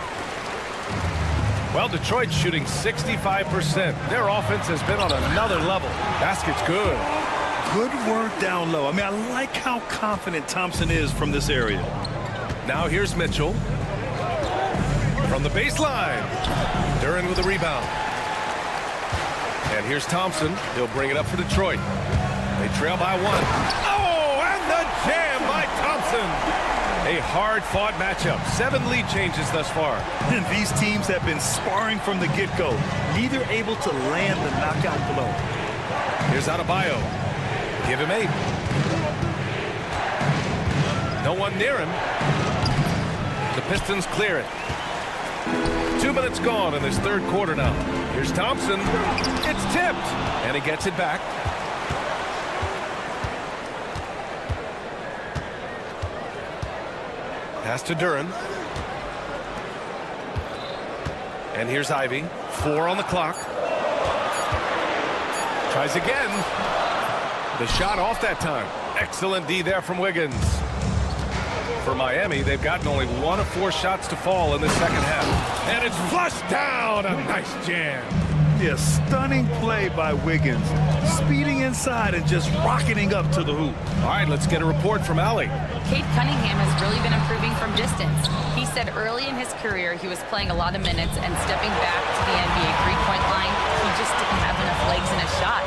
Well, Detroit's shooting 65%. Their offense has been on another level. Basket's good. Good work down low. I mean, I like how confident Thompson is from this area. Now here's Mitchell. From the baseline. Duren with a rebound. And here's Thompson. He'll bring it up for Detroit. They trail by 1. Oh, and the jam by Thompson. A hard-fought matchup. 7 lead changes thus far. And these teams have been sparring from the get-go. Neither able to land the knockout blow. Here's Adebayo. Give him 8. No one near him. The Pistons clear it. 2 minutes gone in this third quarter now. Here's Thompson. It's tipped. And he gets it back. Pass to Duren. And here's Ivy. 4 on the clock. Tries again. The shot off that time. Excellent D there from Wiggins. For Miami, they've gotten only 1 of 4 shots to fall in the second half. And it's flushed down. A nice jam. Yeah, stunning play by Wiggins. Speeding inside and just rocketing up to the hoop. All right, let's get a report from Allie. Cade Cunningham has really been improving from distance. He said early in his career he was playing a lot of minutes and stepping back to the NBA three-point line, he just didn't have enough legs in his shot.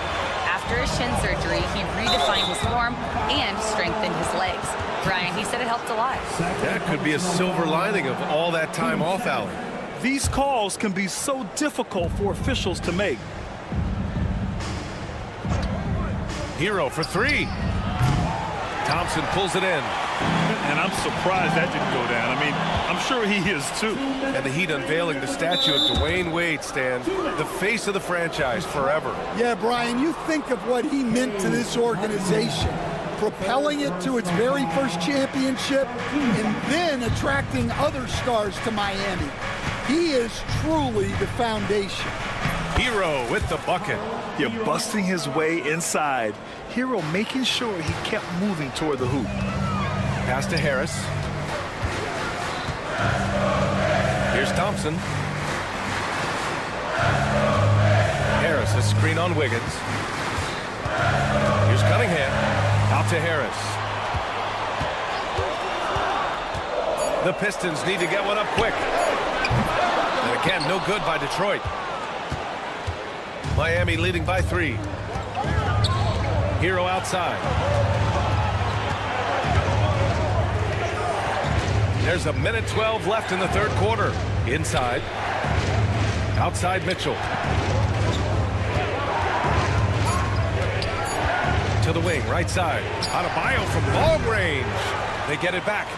After his shin surgery, he redefined his form and strengthened his legs. Brian, he said it helped a lot. That could be a silver lining of all that time off, Allie. These calls can be so difficult for officials to make. Hero for 3. Thompson pulls it in. And I'm surprised that didn't go down. I mean, I'm sure he is too. And the Heat unveiling the statue of Dwayne Wade, Stan, the face of the franchise forever. Yeah, Brian, you think of what he meant to this organization, propelling it to its very first championship and then attracting other stars to Miami. He is truly the foundation. Hero with the bucket. Yeah, busting his way inside. Hero making sure he kept moving toward the hoop. Pass to Harris. Here's Thompson. Harris, a screen on Wiggins. Here's Cunningham. Out to Harris. The Pistons need to get one up quick. And again, no good by Detroit. Miami leading by 3. Hero outside. There's a minute 12 left in the third quarter. Inside. Outside Mitchell. To the wing, right side. Adebayo from long range. They get it back.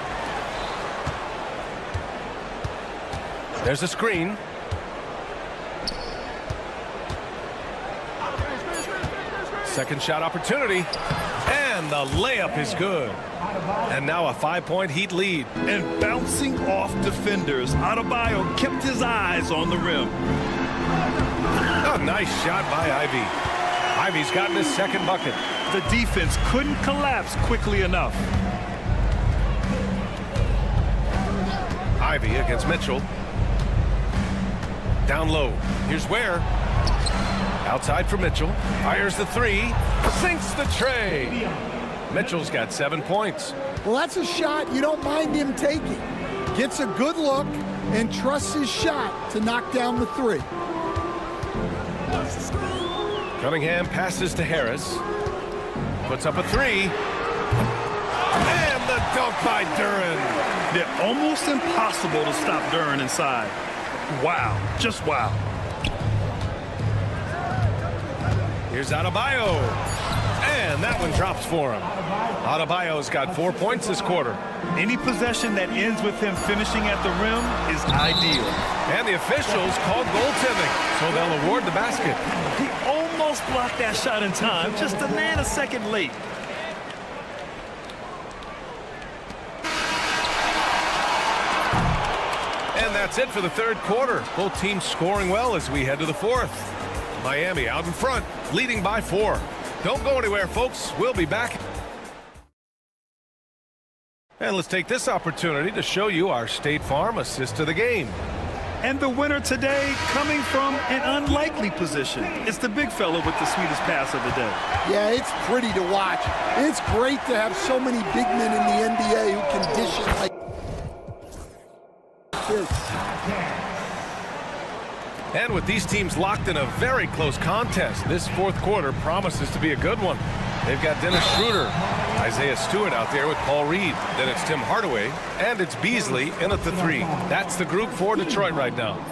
There's a screen. Second shot opportunity. And the layup is good. And now a 5-point Heat lead. And bouncing off defenders, Adebayo kept his eyes on the rim. A nice shot by Ivy. Ivy's gotten his second bucket. The defense couldn't collapse quickly enough. Ivy against Mitchell. Down low. Here's Ware. Outside for Mitchell. Fires the 3. Sinks the tray. Mitchell's got 7 points. Well, that's a shot you don't mind him taking. Gets a good look and trusts his shot to knock down the 3. Cunningham passes to Harris. Puts up a 3. And the dunk by Duren. They're almost impossible to stop Duren inside. Wow. Just wow. Here's Adebayo. And that one drops for him. Adebayo's got 4 points this quarter. Any possession that ends with him finishing at the rim is ideal. And the officials called goaltending, so they'll award the basket. He almost blocked that shot in time, just a nanosecond late. And that's it for the third quarter. Both teams scoring well as we head to the fourth. Miami out in front, leading by 4. Don't go anywhere, folks. We'll be back. And let's take this opportunity to show you our State Farm assist of the game. And the winner today coming from an unlikely position. It's the big fella with the sweetest pass of the day. Yeah, it's pretty to watch. It's great to have so many big men in the NBA who can dish it like this. And with these teams locked in a very close contest, this fourth quarter promises to be a good one. They've got Dennis Schroeder, Isaiah Stewart out there with Paul Reed. Then it's Tim Hardaway, and it's Beasley in at the 3. That's the group for Detroit right now.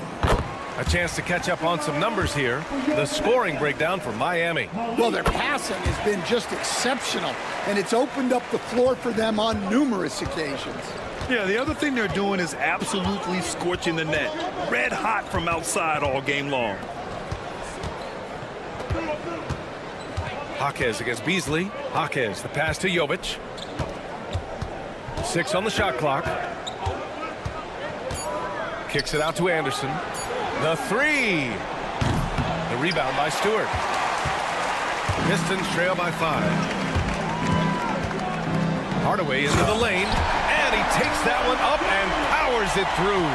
A chance to catch up on some numbers here. The scoring breakdown for Miami. Well, their passing has been just exceptional, and it's opened up the floor for them on numerous occasions. Yeah, the other thing they're doing is absolutely scorching the net. Red hot from outside all game long. Jaquez against Beasley. Jaquez, the pass to Jovic. 6 on the shot clock. Kicks it out to Anderson. The 3. The rebound by Stewart. Pistons trail by 5. Hardaway into the lane. And he takes that one up and powers it through.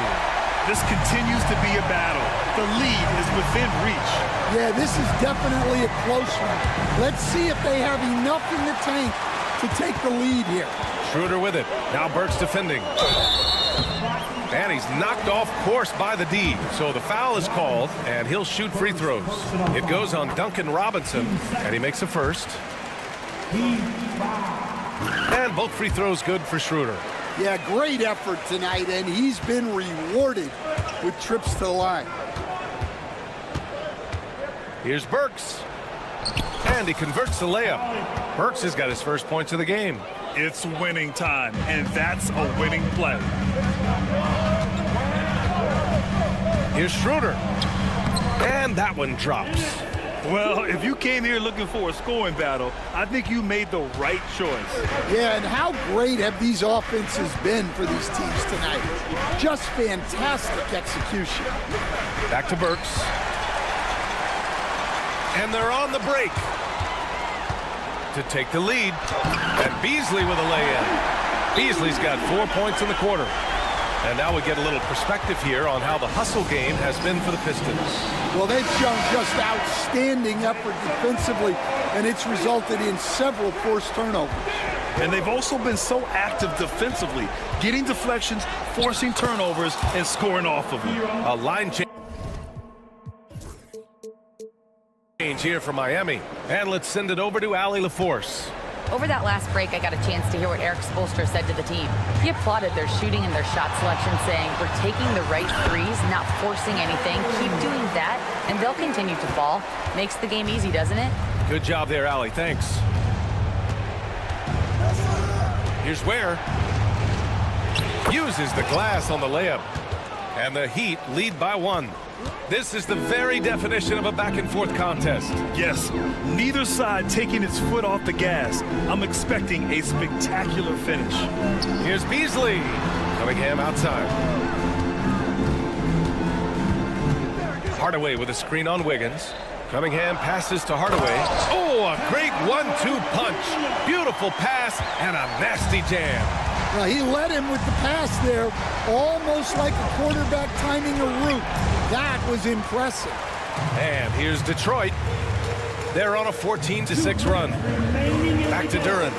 This continues to be a battle. The lead is within reach. Yeah, this is definitely a close one. Let's see if they have enough in the tank to take the lead here. Schroeder with it. Now Burks defending. And he's knocked off course by the D. So the foul is called, and he'll shoot free throws. It goes on Duncan Robinson, and he makes a first. And both free throws good for Schroeder. Yeah, great effort tonight, and he's been rewarded with trips to the line. Here's Burks. And he converts the layup. Burks has got his first points of the game. It's winning time, and that's a winning play. Here's Schroeder. And that one drops. Well, if you came here looking for a scoring battle, I think you made the right choice. Yeah, and how great have these offenses been for these teams tonight? Just fantastic execution. Back to Burks. And they're on the break to take the lead. And Beasley with a lay-in. Beasley's got 4 points in the quarter. And now we get a little perspective here on how the hustle game has been for the Pistons. Well, they've shown just outstanding effort defensively, and it's resulted in several forced turnovers. And they've also been so active defensively, getting deflections, forcing turnovers, and scoring off of them. A line change here for Miami. And let's send it over to Allie LaForce. Over that last break, I got a chance to hear what Eric Spoelstra said to the team. He applauded their shooting and their shot selection, saying, "We're taking the right threes, not forcing anything. Keep doing that, and they'll continue to fall." Makes the game easy, doesn't it? Good job there, Allie. Thanks. Here's Ware. Uses the glass on the layup. And the Heat lead by 1. This is the very definition of a back-and-forth contest. Yes, neither side taking its foot off the gas. I'm expecting a spectacular finish. Here's Beasley. Cunningham outside. Hardaway with a screen on Wiggins. Cunningham passes to Hardaway. Oh, a great 1-2 punch. Beautiful pass and a nasty jam. Now, he led him with the pass there, almost like a quarterback timing a route. That was impressive. And here's Detroit. They're on a 14-6 run. Back to Duran.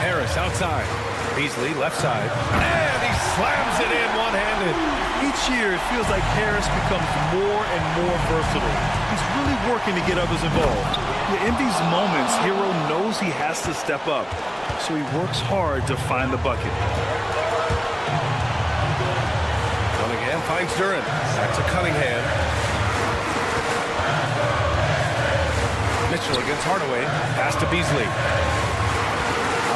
Harris outside. Beasley left side. And he slams it in one-handed. Each year, it feels like Harris becomes more and more versatile. He's really working to get others involved. In these moments, Hero knows he has to step up, so he works hard to find the bucket. Cunningham finds Duran. Back to Cunningham. Mitchell against Hardaway. Pass to Beasley.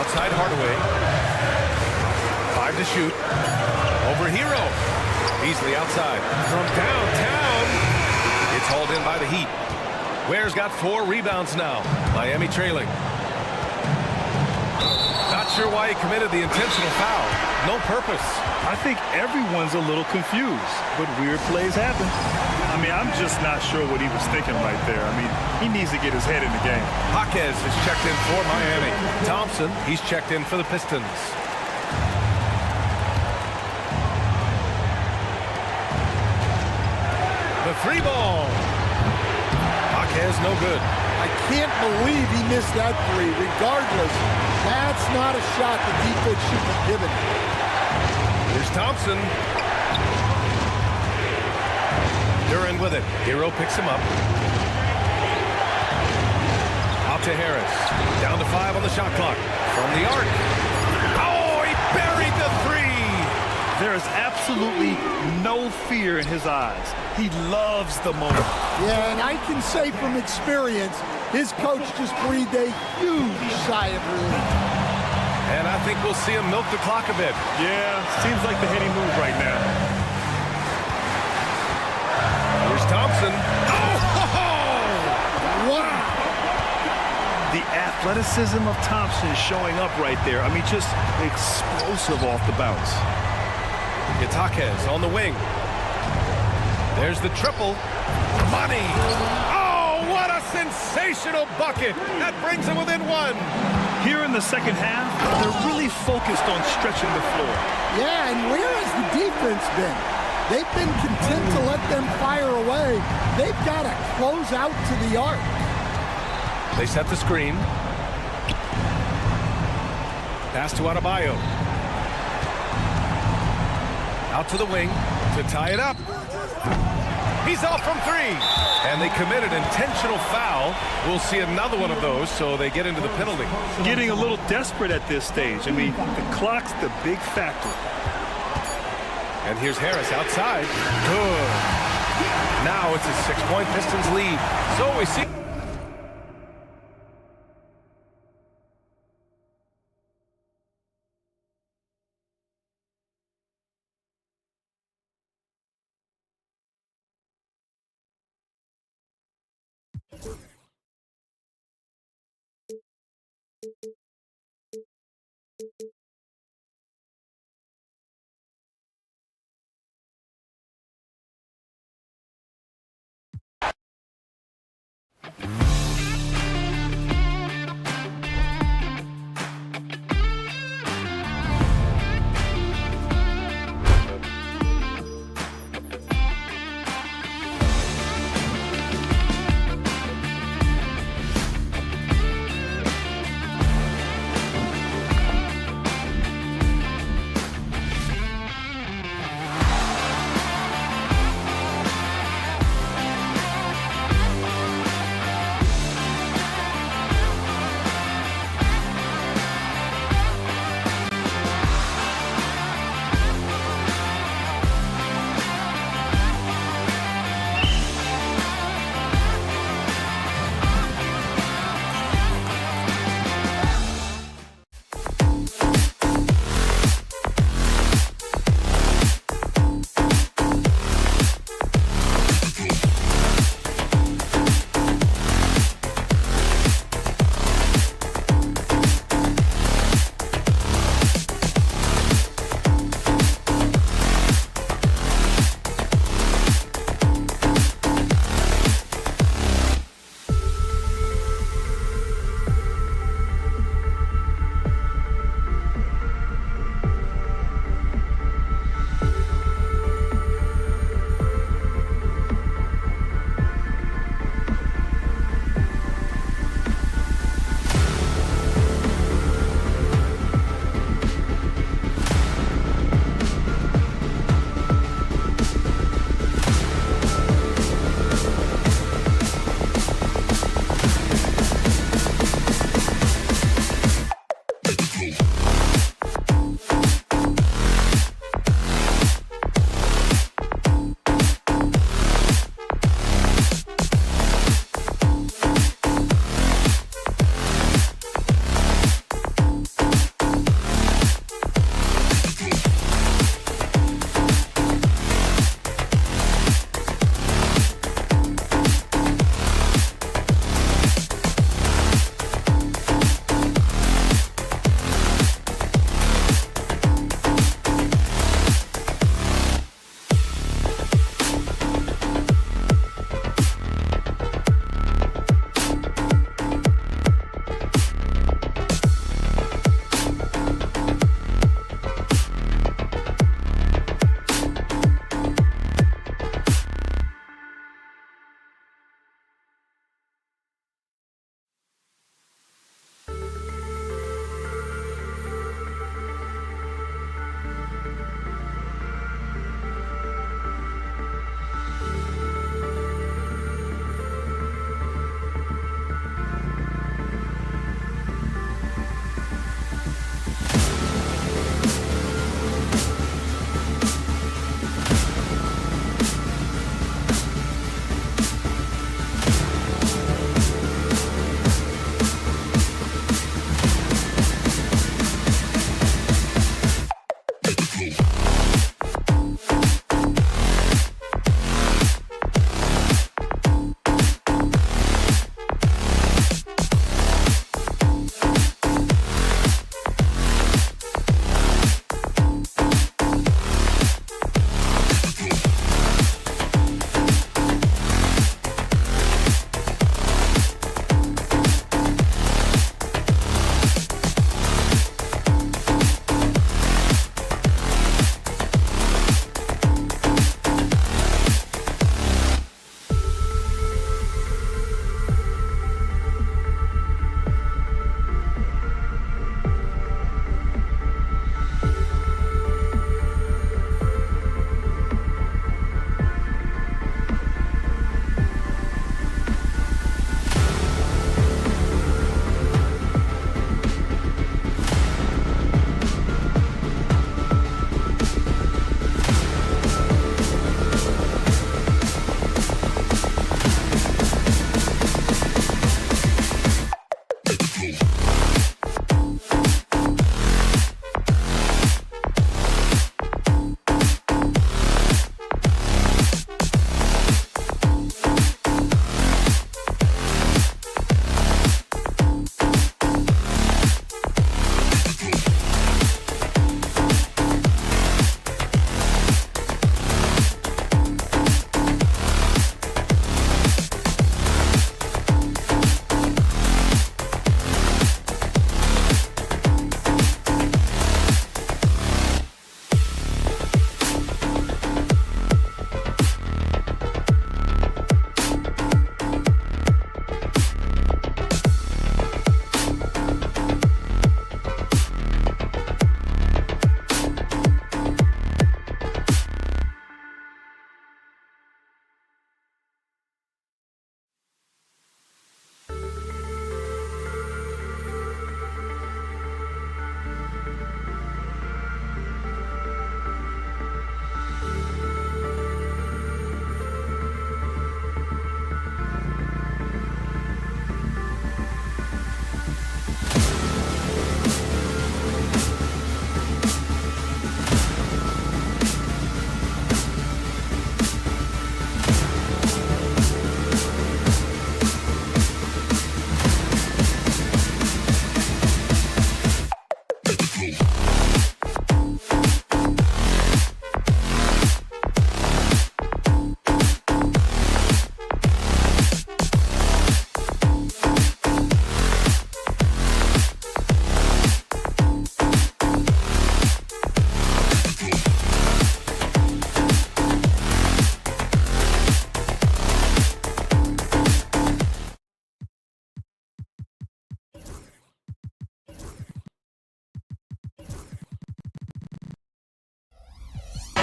Outside Hardaway. 5 to shoot. Over Hero. Beasley outside. From downtown. It's hauled in by the Heat. Ware's got 4 rebounds now. Miami trailing. Not sure why he committed the intentional foul. No purpose. I think everyone's a little confused, but weird plays happen. I mean, I'm just not sure what he was thinking right there. I mean, he needs to get his head in the game. Jaquez is checked in for Miami. Thompson, he's checked in for the Pistons. The 3 ball. Jaquez no good. I can't believe he missed that 3. Regardless, that's not a shot the defense should be given. Here's Thompson. Duran with it. Hero picks him up. Out to Harris. Down to 5 on the shot clock. From the arc. Oh, he buried the 3. There is absolutely no fear in his eyes. He loves the moment. Yeah, and I can say from experience, his coach just breathed a huge sigh of relief. And I think we'll see him milk the clock a bit. Yeah, seems like the heady move right now. Here's Thompson. Oh! Wow! The athleticism of Thompson is showing up right there. I mean, just explosive off the bounce. Jaquez on the wing. There's the triple. Money. Oh, what a sensational bucket. That brings him within 1. Here in the second half, they're really focused on stretching the floor. Yeah, and where has the defense been? They've been content to let them fire away. They've got to close out to the arc. They set the screen. Pass to Adebayo. Out to the wing to tie it up. He's off from 3. And they committed intentional foul. We'll see another one of those, so they get into the penalty. Getting a little desperate at this stage. I mean, the clock's the big factor. And here's Harris outside. Good. Now it's a 6-point Pistons lead. So we see...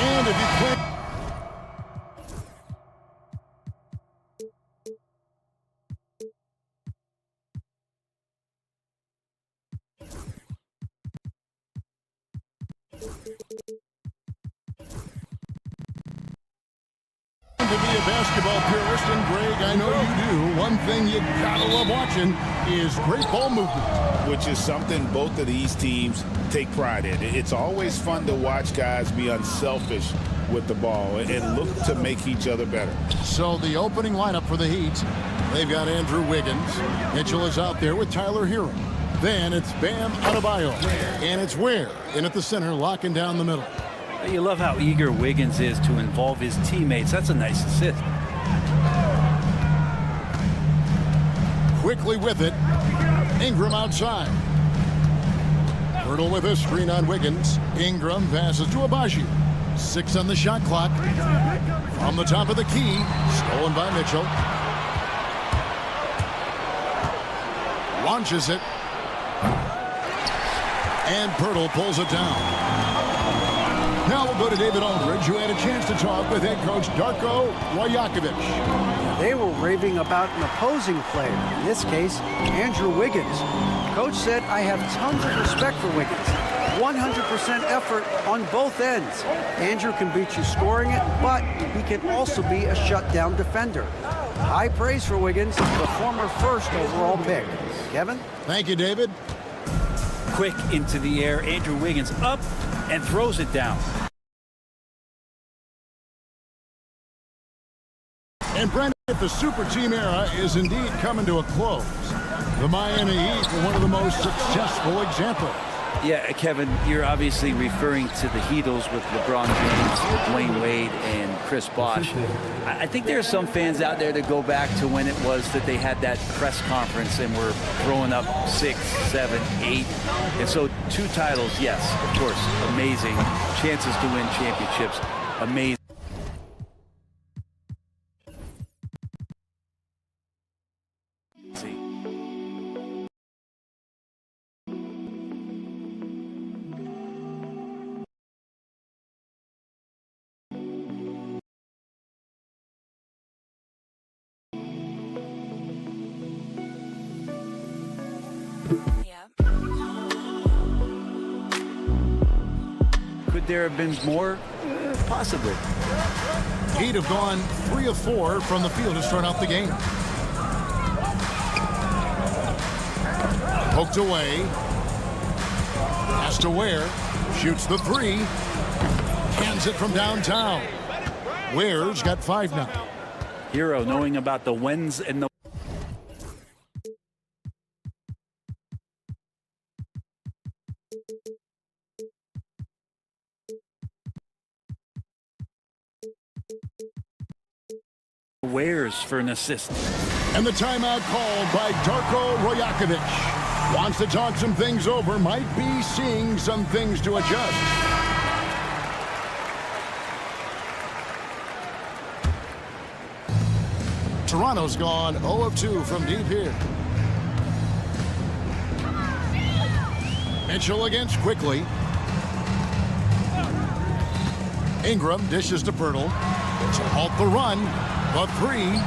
And if you play... To be a basketball purist, and Greg, I know you do, one thing you gotta love watching is great ball movement. Which is something both of these teams take pride in. It's always fun to watch guys be unselfish with the ball and look to make each other better. So the opening lineup for the Heat, they've got Andrew Wiggins. Mitchell is out there with Tyler Hero. Then it's Bam Adebayo. And it's Ware in at the center, locking down the middle. You love how eager Wiggins is to involve his teammates. That's a nice assist. Quickly with it. Ingram outside. Hurdle with a screen on Wiggins. Ingram passes to Abaji. 6 on the shot clock. From the top of the key. Stolen by Mitchell. Launches it. And Pirtle pulls it down. Now we'll go to David Aldridge, who had a chance to talk with head coach Darko Rajakovic. They were raving about an opposing player, in this case, Andrew Wiggins. Coach said, I have tons of respect for Wiggins. 100% effort on both ends. Andrew can beat you scoring it, but he can also be a shutdown defender. High praise for Wiggins, the former first overall pick. Kevin? Thank you, David. Quick into the air, Andrew Wiggins up and throws it down. And Brandon, the super team era is indeed coming to a close. The Miami Heat were one of the most successful examples. Yeah, Kevin, you're obviously referring to the Heatles with LeBron James, Dwayne Wade, and Chris Bosh. I think there are some fans out there that go back to when it was that they had that press conference and were throwing up 6, 7, 8. And so 2 titles, yes, of course, amazing. Chances to win championships, amazing. Could there have been more? Possibly. Heat have gone 3 of 4 from the field to start out the game. Poked away. Pass to Ware. Shoots the three. Hands it from downtown. Ware's got 5 now. Hero knowing about the whens and the Wares for an assist. And the timeout called by Darko Rojakovic. Wants to talk some things over. Might be seeing some things to adjust. Toronto's gone 0 of 2 from deep here. Mitchell against Quickly. Ingram dishes to Pirtle to halt the run. The three.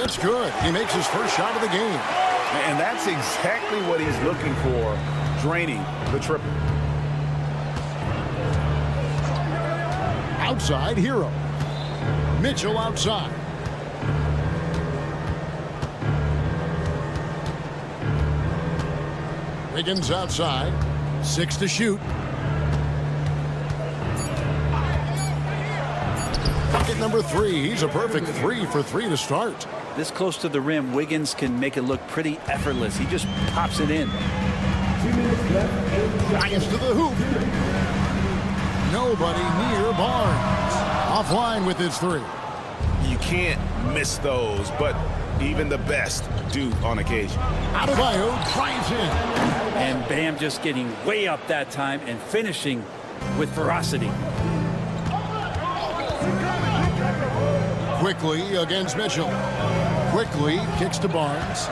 It's good. He makes his first shot of the game. And that's exactly what he's looking for, draining the triple. Outside, Hero. Mitchell outside. Wiggins outside. 6 to shoot. Bucket number 3. He's a perfect 3 for 3 to start. This close to the rim, Wiggins can make it look pretty effortless. He just pops it in. Giants to the hoop. Nobody near Barnes. Offline with his 3. You can't miss those, but even the best do on occasion. Adebayo drives in. And Bam just getting way up that time and finishing with ferocity. Quickly against Mitchell. Quickly kicks to Barnes.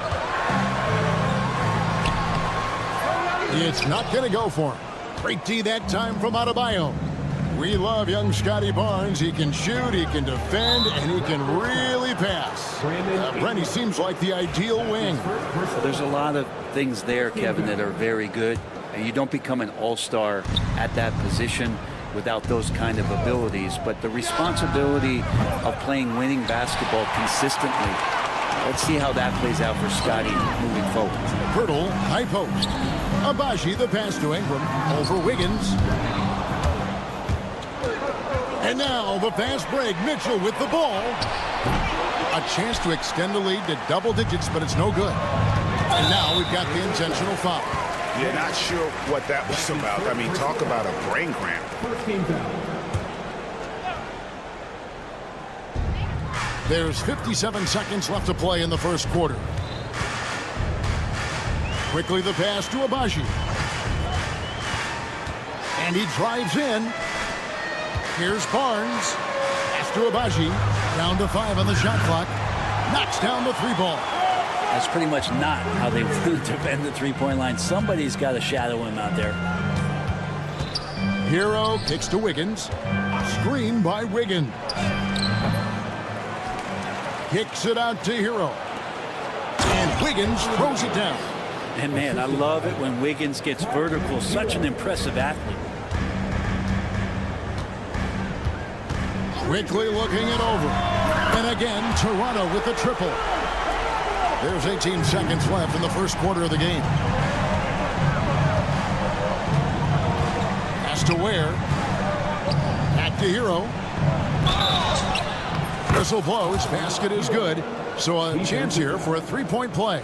It's not going to go for him. Great D that time from Adebayo. We love young Scotty Barnes. He can shoot, he can defend, and he can really pass. Brent, he seems like the ideal wing. There's a lot of things there, Kevin, that are very good. And you don't become an all-star at that position without those kind of abilities. But the responsibility of playing winning basketball consistently, let's see how that plays out for Scotty moving forward. Pirtle, high post. Abaji, the pass to Ingram. Over Wiggins. And now the fast break. Mitchell with the ball. A chance to extend the lead to double digits, but it's no good. And now we've got the intentional foul. Yeah, not sure what that was about. I mean, talk about a brain cramp. There's 57 seconds left to play in the first quarter. Quickly the pass to Abaji. And he drives in. Here's Barnes. Pass to Abaji. Down to 5 on the shot clock. Knocks down the 3-ball. That's pretty much not how they want to defend the 3-point line. Somebody's got to shadow him out there. Hero kicks to Wiggins. Screen by Wiggins. Kicks it out to Hero. And Wiggins throws it down. And man, I love it when Wiggins gets vertical. Such an impressive athlete. Quickly looking it over. And again, Toronto with the triple. There's 18 seconds left in the first quarter of the game. Pass to Ware. Back to Hero. Whistle blows. Basket is good. So a chance here for a 3-point play.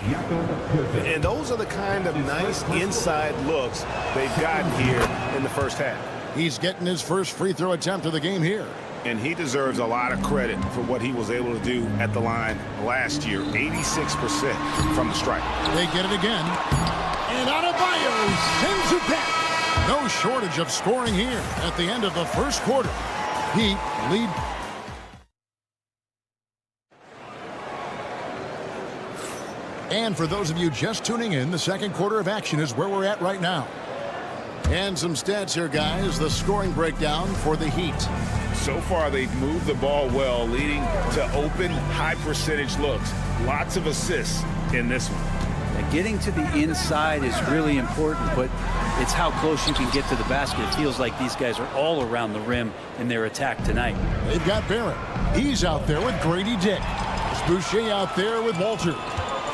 And those are the kind of nice inside looks they've gotten here in the first half. He's getting his first free throw attempt of the game here. And he deserves a lot of credit for what he was able to do at the line last year. 86% from the stripe. They get it again. And Adebayo sends it back. No shortage of scoring here at the end of the first quarter. Heat lead. And for those of you just tuning in, the second quarter of action is where we're at right now. And some stats here, guys. The scoring breakdown for the Heat. So far, they've moved the ball well, leading to open, high-percentage looks. Lots of assists in this one. And getting to the inside is really important, but it's how close you can get to the basket. It feels like these guys are all around the rim in their attack tonight. They've got Barrett. He's out there with Grady Dick. There's Boucher out there with Walter.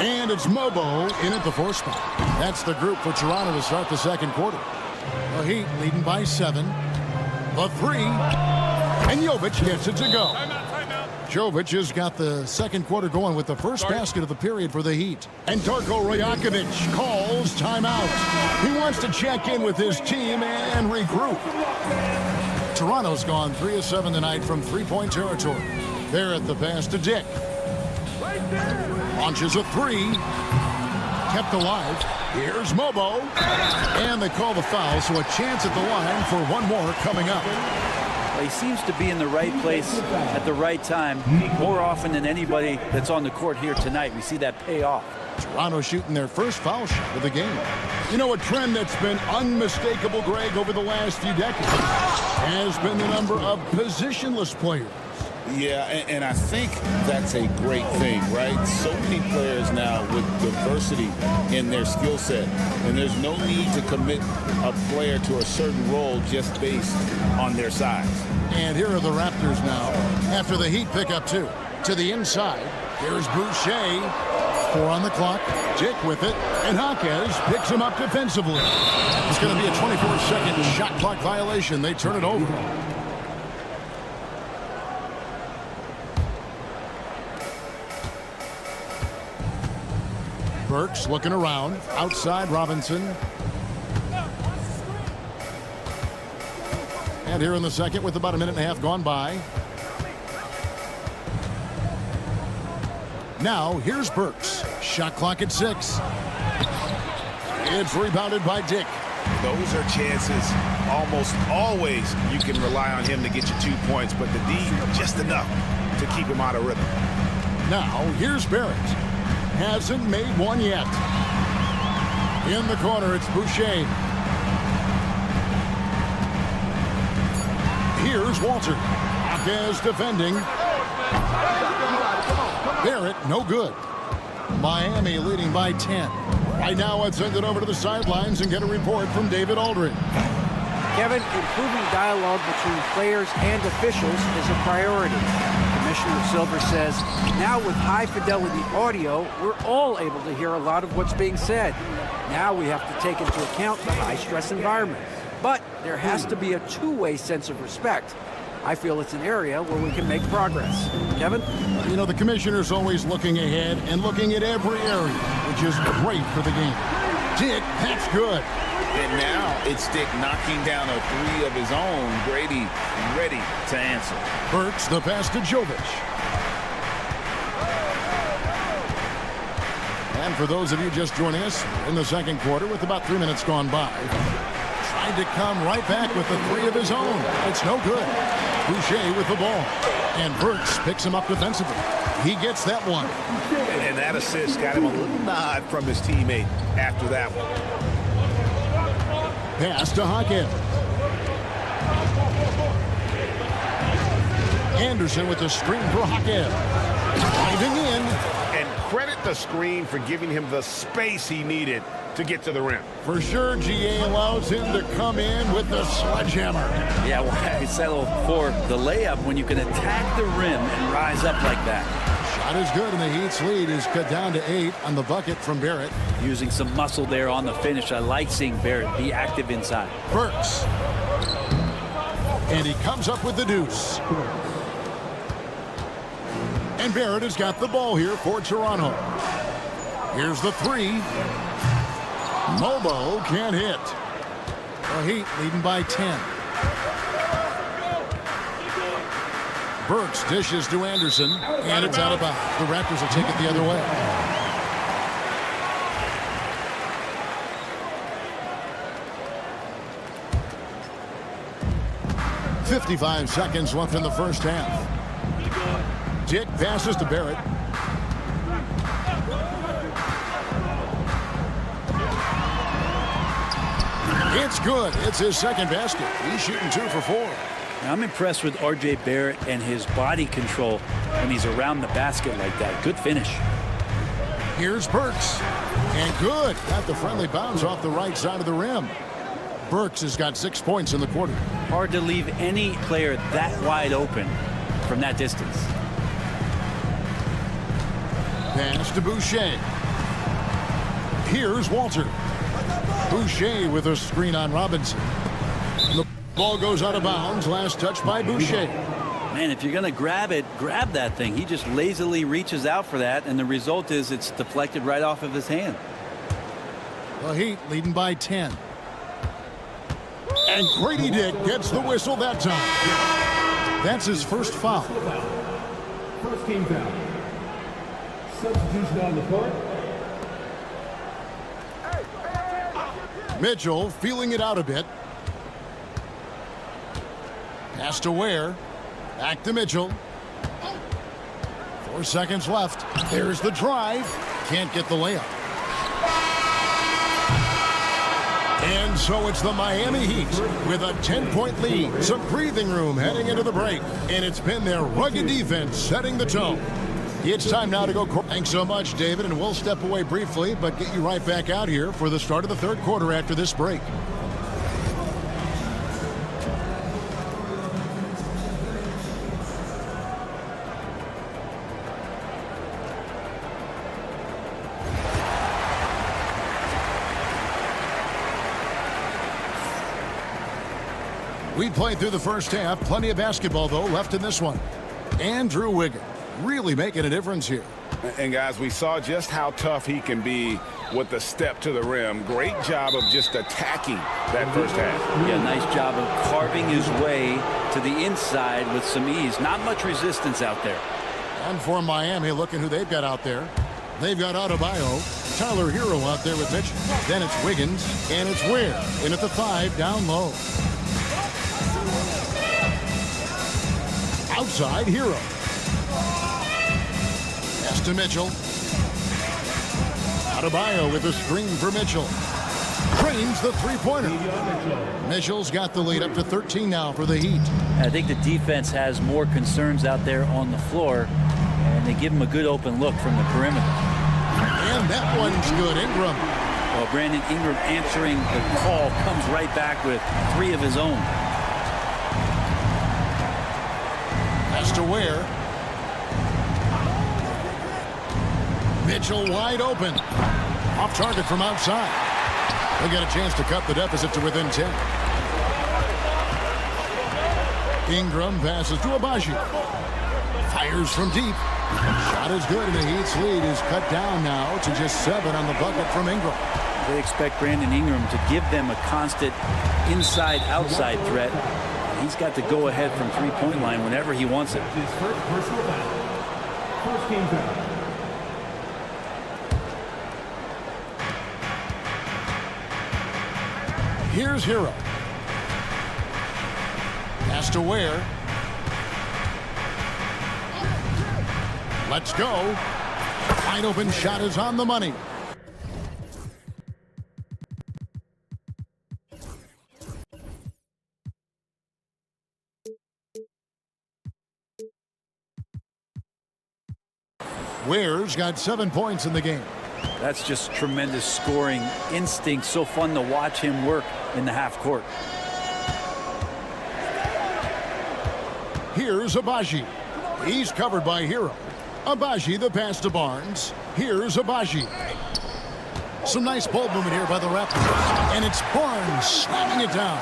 And it's Mobo in at the 4 spot. That's the group for Toronto to start the second quarter. The Heat leading by 7. The 3. And Jovic gets it to go. Jovic has got the second quarter going with the first basket of the period for the Heat. And Darko Rajakovic calls timeout. He wants to check in with his team and regroup. Toronto's gone 3 of 7 tonight from three-point territory. They're at the pass to Dick. Launches a 3. Kept alive. Here's Mobo. And they call the foul, so a chance at the line for one more coming up. Well, he seems to be in the right place at the right time more often than anybody that's on the court here tonight. We see that pay off. Toronto shooting their first foul shot of the game. You know, a trend that's been unmistakable, Greg, over the last few decades has been the number of positionless players. Yeah, and I think that's a great thing, right? So many players now with diversity in their skill set, and there's no need to commit a player to a certain role just based on their size. And here are the Raptors now after the Heat pick up 2. To the inside, here's Boucher. 4 on the clock. Dick with it, and Jaquez picks him up defensively. It's going to be a 24-second shot clock violation. They turn it over. Burks looking around. Outside Robinson. And here in the second with about a minute and a half gone by. Now here's Burks. Shot clock at 6. It's rebounded by Dick. Those are chances almost always you can rely on him to get you 2 points, but the D just enough to keep him out of rhythm. Now here's Barrett. Hasn't made one yet. In the corner, it's Boucher. Here's Walter. Jaquez defending. Barrett, no good. Miami leading by 10. Right now, let's send it over to the sidelines and get a report from David Aldridge. Kevin, improving dialogue between players and officials is a priority. Commissioner Silver says, now with high-fidelity audio, we're all able to hear a lot of what's being said. Now we have to take into account the high-stress environment. But there has to be a two-way sense of respect. I feel it's an area where we can make progress. Kevin? You know, the commissioner's always looking ahead and looking at every area, which is great for the game. Dick, that's good. And now it's Dick knocking down a 3 of his own. Brady ready to answer. Burks the pass to Jovic. And for those of you just joining us in the second quarter with about 3 minutes gone by, tried to come right back with the 3 of his own. It's no good. Boucher with the ball. And Burks picks him up defensively. He gets that one. And that assist got him a little nod from his teammate after that one. Pass to Jaquez. Anderson with the screen for Jaquez. Driving in. And credit the screen for giving him the space he needed to get to the rim. For sure, GA allows him to come in with the sledgehammer. Yeah, why settle for the layup when you can attack the rim and rise up like that? Shot is good, and the Heat's lead is cut down to 8 on the bucket from Barrett. Using some muscle there on the finish. I like seeing Barrett be active inside. Burks. And he comes up with the deuce. And Barrett has got the ball here for Toronto. Here's the 3. Mobo can't hit. The Heat leading by 10. Burks dishes to Anderson, and it's out of bounds. The Raptors will take it the other way. .55 seconds left in the first half. Dick passes to Barrett. It's good. It's his second basket. He's shooting 2 for 4. Now, I'm impressed with R.J. Barrett and his body control when he's around the basket like that. Good finish. Here's Burks. And good. Got the friendly bounce off the right side of the rim. Burks has got 6 points in the quarter. Hard to leave any player that wide open from that distance. Pass to Boucher. Here's Walter. Boucher with a screen on Robinson. The ball goes out of bounds. Last touch by Boucher. Man, if you're going to grab it, grab that thing. He just lazily reaches out for that, and the result is it's deflected right off of his hand. The Heat leading by 10. And Grady Dick gets the whistle that time. That's his first foul. First team foul. Substitution on the court. Mitchell feeling it out a bit. Pass to Ware. Back to Mitchell. 4 seconds left. There's the drive. Can't get the layup. And so it's the Miami Heat with a 10-point lead. Some breathing room heading into the break. And it's been their rugged defense setting the tone. It's time now to go. Thanks so much, David. And we'll step away briefly, but get you right back out here for the start of the third quarter after this break. We played through the first half. Plenty of basketball, though, left in this one. Andrew Wiggins really making a difference here. And, guys, we saw just how tough he can be with the step to the rim. Great job of just attacking that first half. Yeah, nice job of carving his way to the inside with some ease. Not much resistance out there. And for Miami, looking who they've got out there. They've got Adebayo, Tyler Hero out there with Mitchell. Then it's Wiggins, and it's Ware in at the 5 down low. Outside, Hero. Pass to Mitchell. Adebayo with a screen for Mitchell. Drains the three-pointer. Mitchell's got the lead up to 13 now for the Heat. I think the defense has more concerns out there on the floor, and they give him a good open look from the perimeter. And that one's good. Ingram. Well, Brandon Ingram answering the call comes right back with 3 of his own. Pass to Ware. Mitchell wide open. Off target from outside. They'll get a chance to cut the deficit to within 10. Ingram passes to Abaji. Fires from deep. Shot is good, and the Heat's lead is cut down now to just 7 on the bucket from Ingram. They expect Brandon Ingram to give them a constant inside-outside threat. He's got to go ahead from three-point line whenever he wants it. His first personal foul. First team foul. Here's Hero. Pass to Ware. Let's go. Wide open shot is on the money. Ware's got 7 points in the game. That's just tremendous scoring instinct. So fun to watch him work in the half court. Here's Abaji. He's covered by Hero. Abaji, the pass to Barnes. Here's Abaji. Some nice ball movement here by the Raptors. And it's Barnes slamming it down.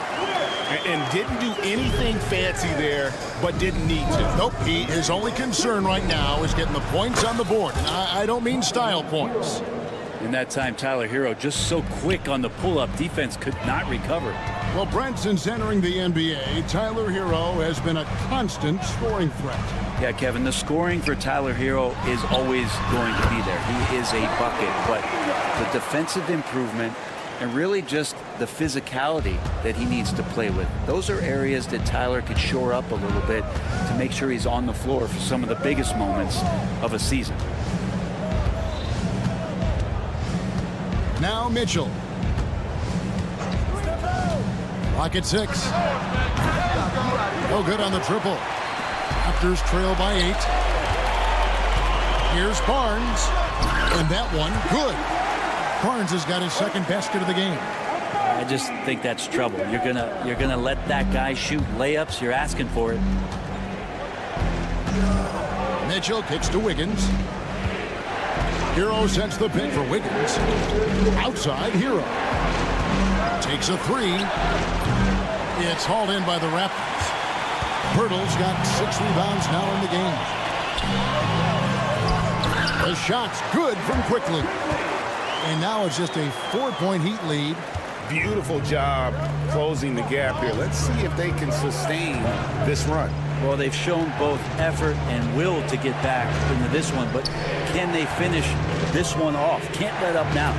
And didn't do anything fancy there, but didn't need to. Nope, his only concern right now is getting the points on the board. And I don't mean style points. In that time, Tyler Hero just so quick on the pull-up. Defense could not recover. Well, Brent, since entering the NBA, Tyler Hero has been a constant scoring threat. Yeah, Kevin, the scoring for Tyler Hero is always going to be there. He is a bucket, but the defensive improvement and really just the physicality that he needs to play with. Those are areas that Tyler could shore up a little bit to make sure he's on the floor for some of the biggest moments of a season. Now Mitchell. Clock at 6. No good on the triple. Raptors trail by 8. Here's Barnes. And that one, good. Barnes has got his second basket of the game. I just think that's trouble. You're gonna let that guy shoot layups. You're asking for it. Mitchell kicks to Wiggins. Hero sets the pick for Wiggins. Outside, Hero. Takes a three. It's hauled in by the Raptors. Pirtle's got 6 rebounds now in the game. The shot's good from Quickly. And now it's just a 4-point Heat lead. Beautiful job closing the gap here. Let's see if they can sustain this run. Well, they've shown both effort and will to get back into this one, but can they finish this one off? Can't let up now.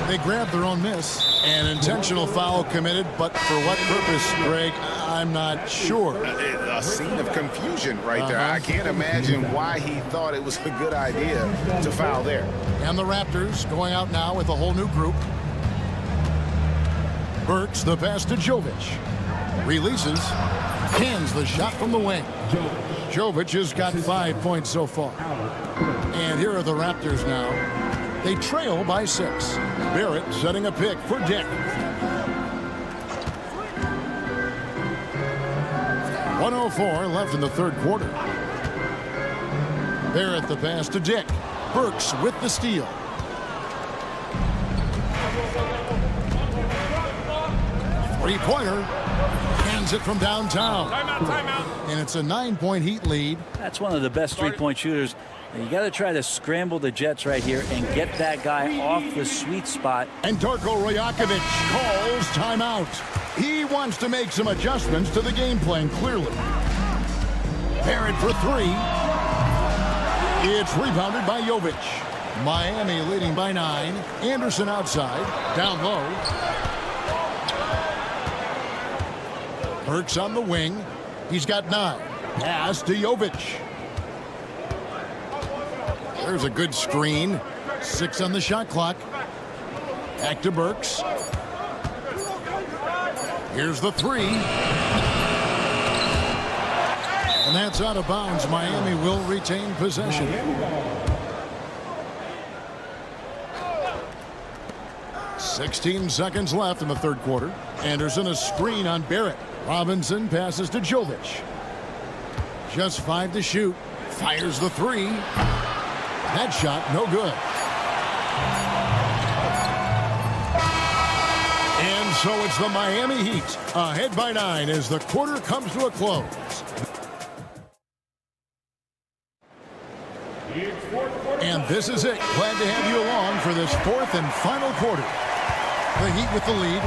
They grabbed their own miss. An intentional foul committed, but for what purpose, Greg, I'm not sure. A scene of confusion right there. I can't imagine why he thought it was a good idea to foul there. And the Raptors going out now with a whole new group. Burks the pass to Jovic. Releases. Hands the shot from the wing. Jovic has got 5 points so far. And here are the Raptors now. They trail by 6. Barrett setting a pick for Dick. 1:04 left in the third quarter. Barrett the pass to Dick. Burks with the steal. Three-pointer. Hands it from downtown. Timeout. And it's a 9-point Heat lead. That's one of the best three-point shooters. You got to try to scramble the Jets right here and get that guy off the sweet spot. And Darko Rajakovic calls timeout. He wants to make some adjustments to the game plan, clearly. Barrett for 3. It's rebounded by Jovic. Miami leading by 9. Anderson outside. Down low. Burks on the wing. He's got 9. Pass to Jovic. There's a good screen. 6 on the shot clock. Back to Burks. Here's the 3. And that's out of bounds. Miami will retain possession. "16 seconds left in the third quarter. Anderson a screen on Barrett. Robinson passes to Jovic. Just 5 to shoot. Fires the 3. That shot no good. And so it's the Miami Heat ahead by 9 as the quarter comes to a close. And this is it. Glad to have you along for this 4th and final quarter. The Heat with the lead.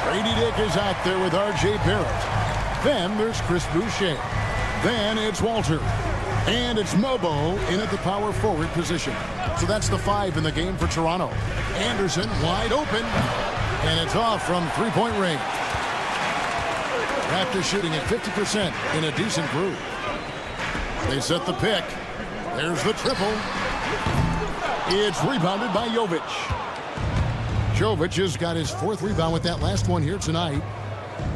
Grady Dick is out there with R.J. Barrett. Then there's Chris Boucher. Then it's Walter. And it's Mobo in at the power forward position. So that's the 5 in the game for Toronto. Anderson wide open. And it's off from three-point range. Raptors shooting at 50% in a decent groove. They set the pick. There's the triple. It's rebounded by Jovic. Jovic has got his 4th rebound with that last one here tonight.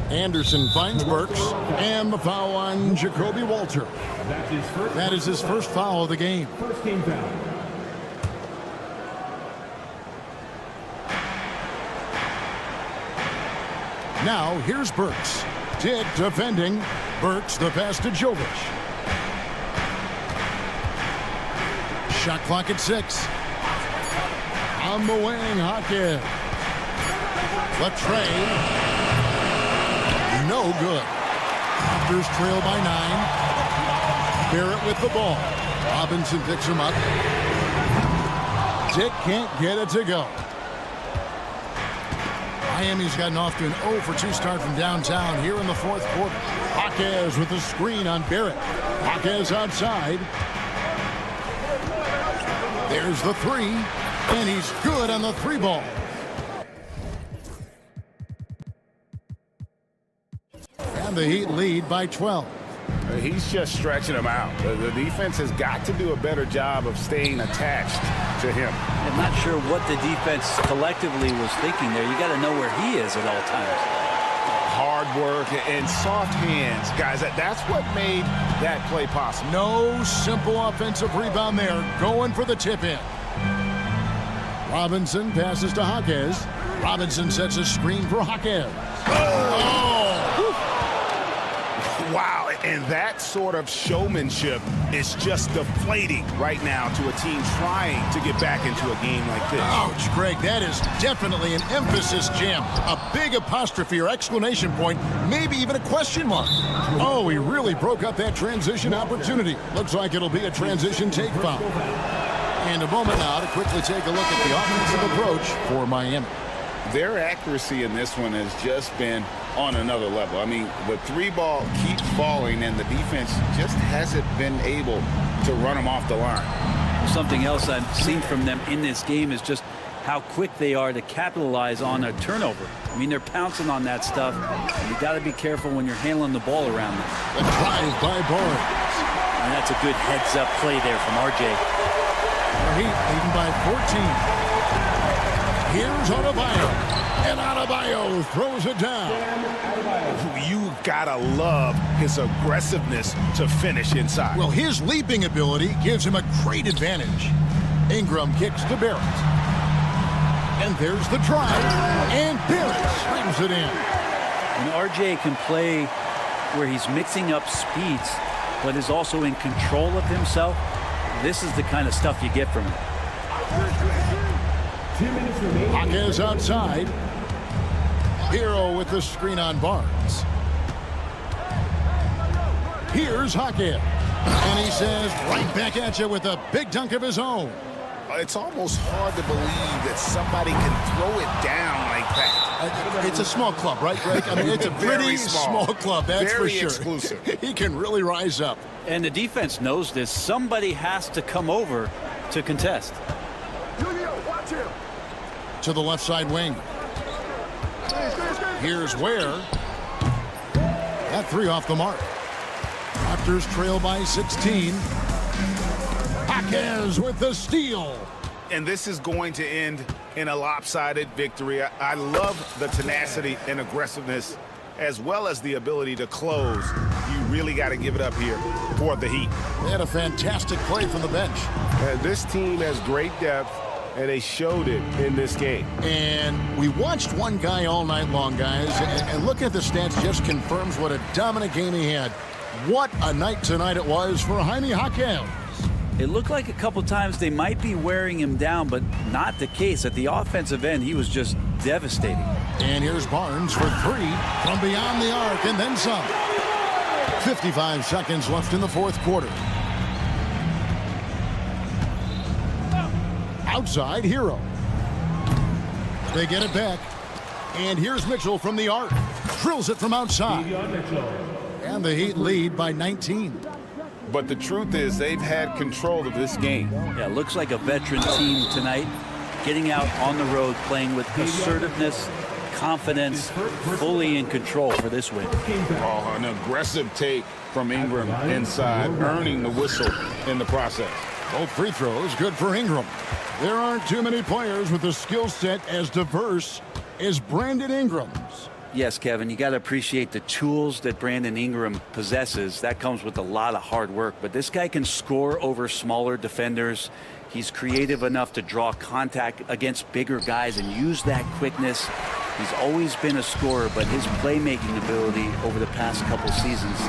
Anderson finds Burks. And the foul on Jacoby Walter. That is his first foul of the game. First team foul. Now here's Burks. Dick defending. Burks the pass to Jovic. Shot clock at 6. On the wing, Hawkins. Latre. No good. Raptors trail by 9. Barrett with the ball. Robinson picks him up. Dick can't get it to go. Miami's gotten off to an 0 for 2 start from downtown here in the 4th quarter. Hawkins with a screen on Barrett. Hawkins outside. There's the 3, and he's good on the 3 ball. And the Heat lead by 12. He's just stretching them out. The defense has got to do a better job of staying attached to him. I'm not sure what the defense collectively was thinking there. You got to know where he is at all times. Hard work and soft hands. Guys, that's what made that play possible. No simple offensive rebound there. Going for the tip-in. Robinson passes to Hawkins. Robinson sets a screen for Hawkins. Oh! Wow. And that sort of showmanship is just deflating right now to a team trying to get back into a game like this. Ouch, Greg, that is definitely an emphasis jam. A big apostrophe or exclamation point, maybe even a question mark. Oh, he really broke up that transition opportunity. Looks like it'll be a transition take foul. And a moment now to quickly take a look at the offensive approach for Miami. Their accuracy in this one has just been on another level. I mean, the three ball keeps falling, and the defense just hasn't been able to run them off the line. Something else I've seen from them in this game is just how quick they are to capitalize on a turnover. I mean, they're pouncing on that stuff. You got to be careful when you're handling the ball around them. A drive by Barnes. And that's a good heads-up play there from RJ. Heat leading by 14. Here's Adebayo, and Adebayo throws it down. You've got to love his aggressiveness to finish inside. Well, his leaping ability gives him a great advantage. Ingram kicks to Barrett. And there's the drive, and Barrett slams it in. And RJ can play where he's mixing up speeds, but is also in control of himself. This is the kind of stuff you get from him. 2 minutes remaining. Jaquez outside. Hero with the screen on Barnes. Here's Jaquez. And he says right back at you with a big dunk of his own. It's almost hard to believe that somebody can throw it down like that. It's a small club, right, Greg? I mean, it's a pretty small club, that's for sure. Very exclusive. He can really rise up. And the defense knows this. Somebody has to come over to contest. To the left side wing. Here's Ware. That three off the mark. Raptors trail by 16. Jaquez with the steal. And this is going to end in a lopsided victory. I love the tenacity and aggressiveness as well as the ability to close. You really got to give it up here for the Heat. They had a fantastic play from the bench. And this team has great depth, and they showed it in this game. And we watched one guy all night long, guys, and looking at the stats just confirms what a dominant game he had. What a night tonight it was for Jaime Jaquez. It looked like a couple times they might be wearing him down, but not the case. At the offensive end, he was just devastating. And here's Barnes for three from beyond the arc and then some. 55 seconds left in the fourth quarter. Outside, Hero. They get it back. And here's Mitchell from the arc. Drills it from outside. And the Heat lead by 19. But the truth is they've had control of this game. Yeah, looks like a veteran team tonight. Getting out on the road, playing with assertiveness, confidence, fully in control for this win. Oh, an aggressive take from Ingram inside, earning the whistle in the process. Both free throws good for Ingram. There aren't too many players with a skill set as diverse as Brandon Ingram's. Yes, Kevin, you got to appreciate the tools that Brandon Ingram possesses. That comes with a lot of hard work. But this guy can score over smaller defenders. He's creative enough to draw contact against bigger guys and use that quickness. He's always been a scorer, but his playmaking ability over the past couple seasons,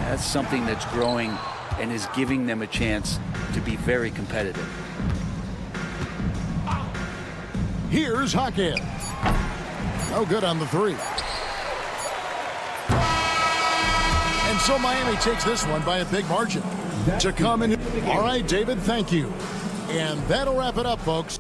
that's something that's growing and is giving them a chance to be very competitive. Here's Jaquez. No good on the three. And so Miami takes this one by a big margin to come in. All right, David, thank you. And that'll wrap it up, folks.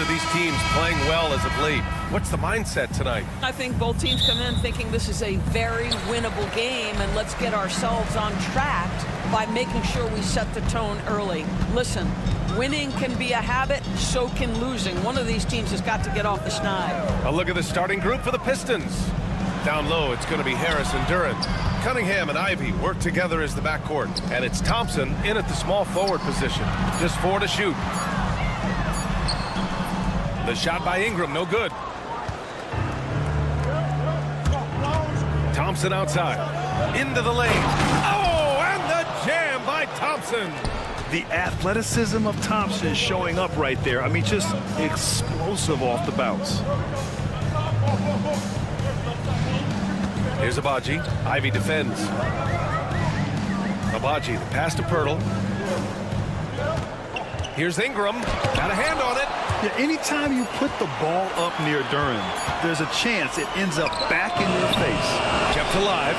These teams playing well as of late. What's the mindset tonight? I think both teams come in thinking this is a very winnable game, and let's get ourselves on track by making sure we set the tone early. Listen, winning can be a habit, so can losing. One of these teams has got to get off the schneid. A look at the starting group for the Pistons. Down low, it's going to be Harris and Duran. Cunningham and Ivy work together as the backcourt. And it's Thompson in at the small forward position. Just 4 to shoot. The shot by Ingram, no good. Thompson outside. Into the lane. Oh, and the jam by Thompson. The athleticism of Thompson showing up right there. I mean, just explosive off the bounce. Here's Abaji. Ivy defends. Abaji, the pass to Pirtle. Here's Ingram. Got a hand on it. Yeah, anytime you put the ball up near Duran, there's a chance it ends up back in your face. Kept alive.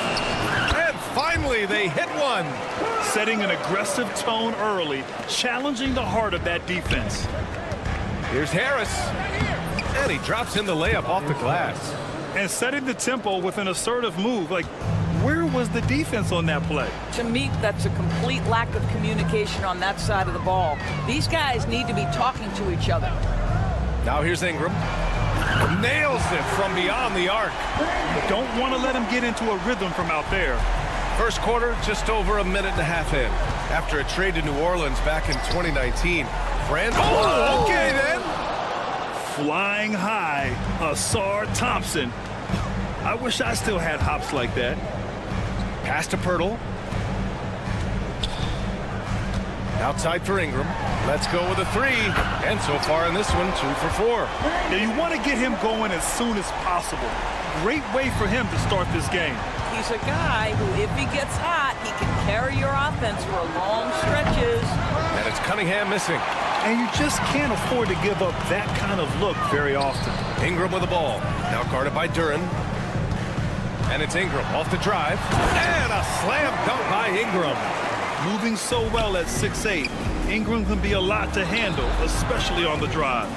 And finally, they hit one. Setting an aggressive tone early, challenging the heart of that defense. Here's Harris. And he drops in the layup off the glass. And setting the tempo with an assertive move. Like, where was the defense on that play? To me, that's a complete lack of communication on that side of the ball. These guys need to be talking to each other. Now here's Ingram. Nails it from beyond the arc. You don't want to let him get into a rhythm from out there. First quarter, just over a minute and a half in. After a trade to New Orleans back in 2019, Brandon. Oh, okay then. Flying high, Asar Thompson. I wish I still had hops like that. Pass to Pirtle. Outside for Ingram. Let's go with a 3. And so far in this one, 2 for 4. Yeah, you want to get him going as soon as possible. Great way for him to start this game. He's a guy who, if he gets hot, he can carry your offense for long stretches. And it's Cunningham missing. And you just can't afford to give up that kind of look very often. Ingram with the ball. Now guarded by Duran. And it's Ingram off the drive. And a slam dunk by Ingram. Moving so well at 6'8", Ingram can be a lot to handle, especially on the drive.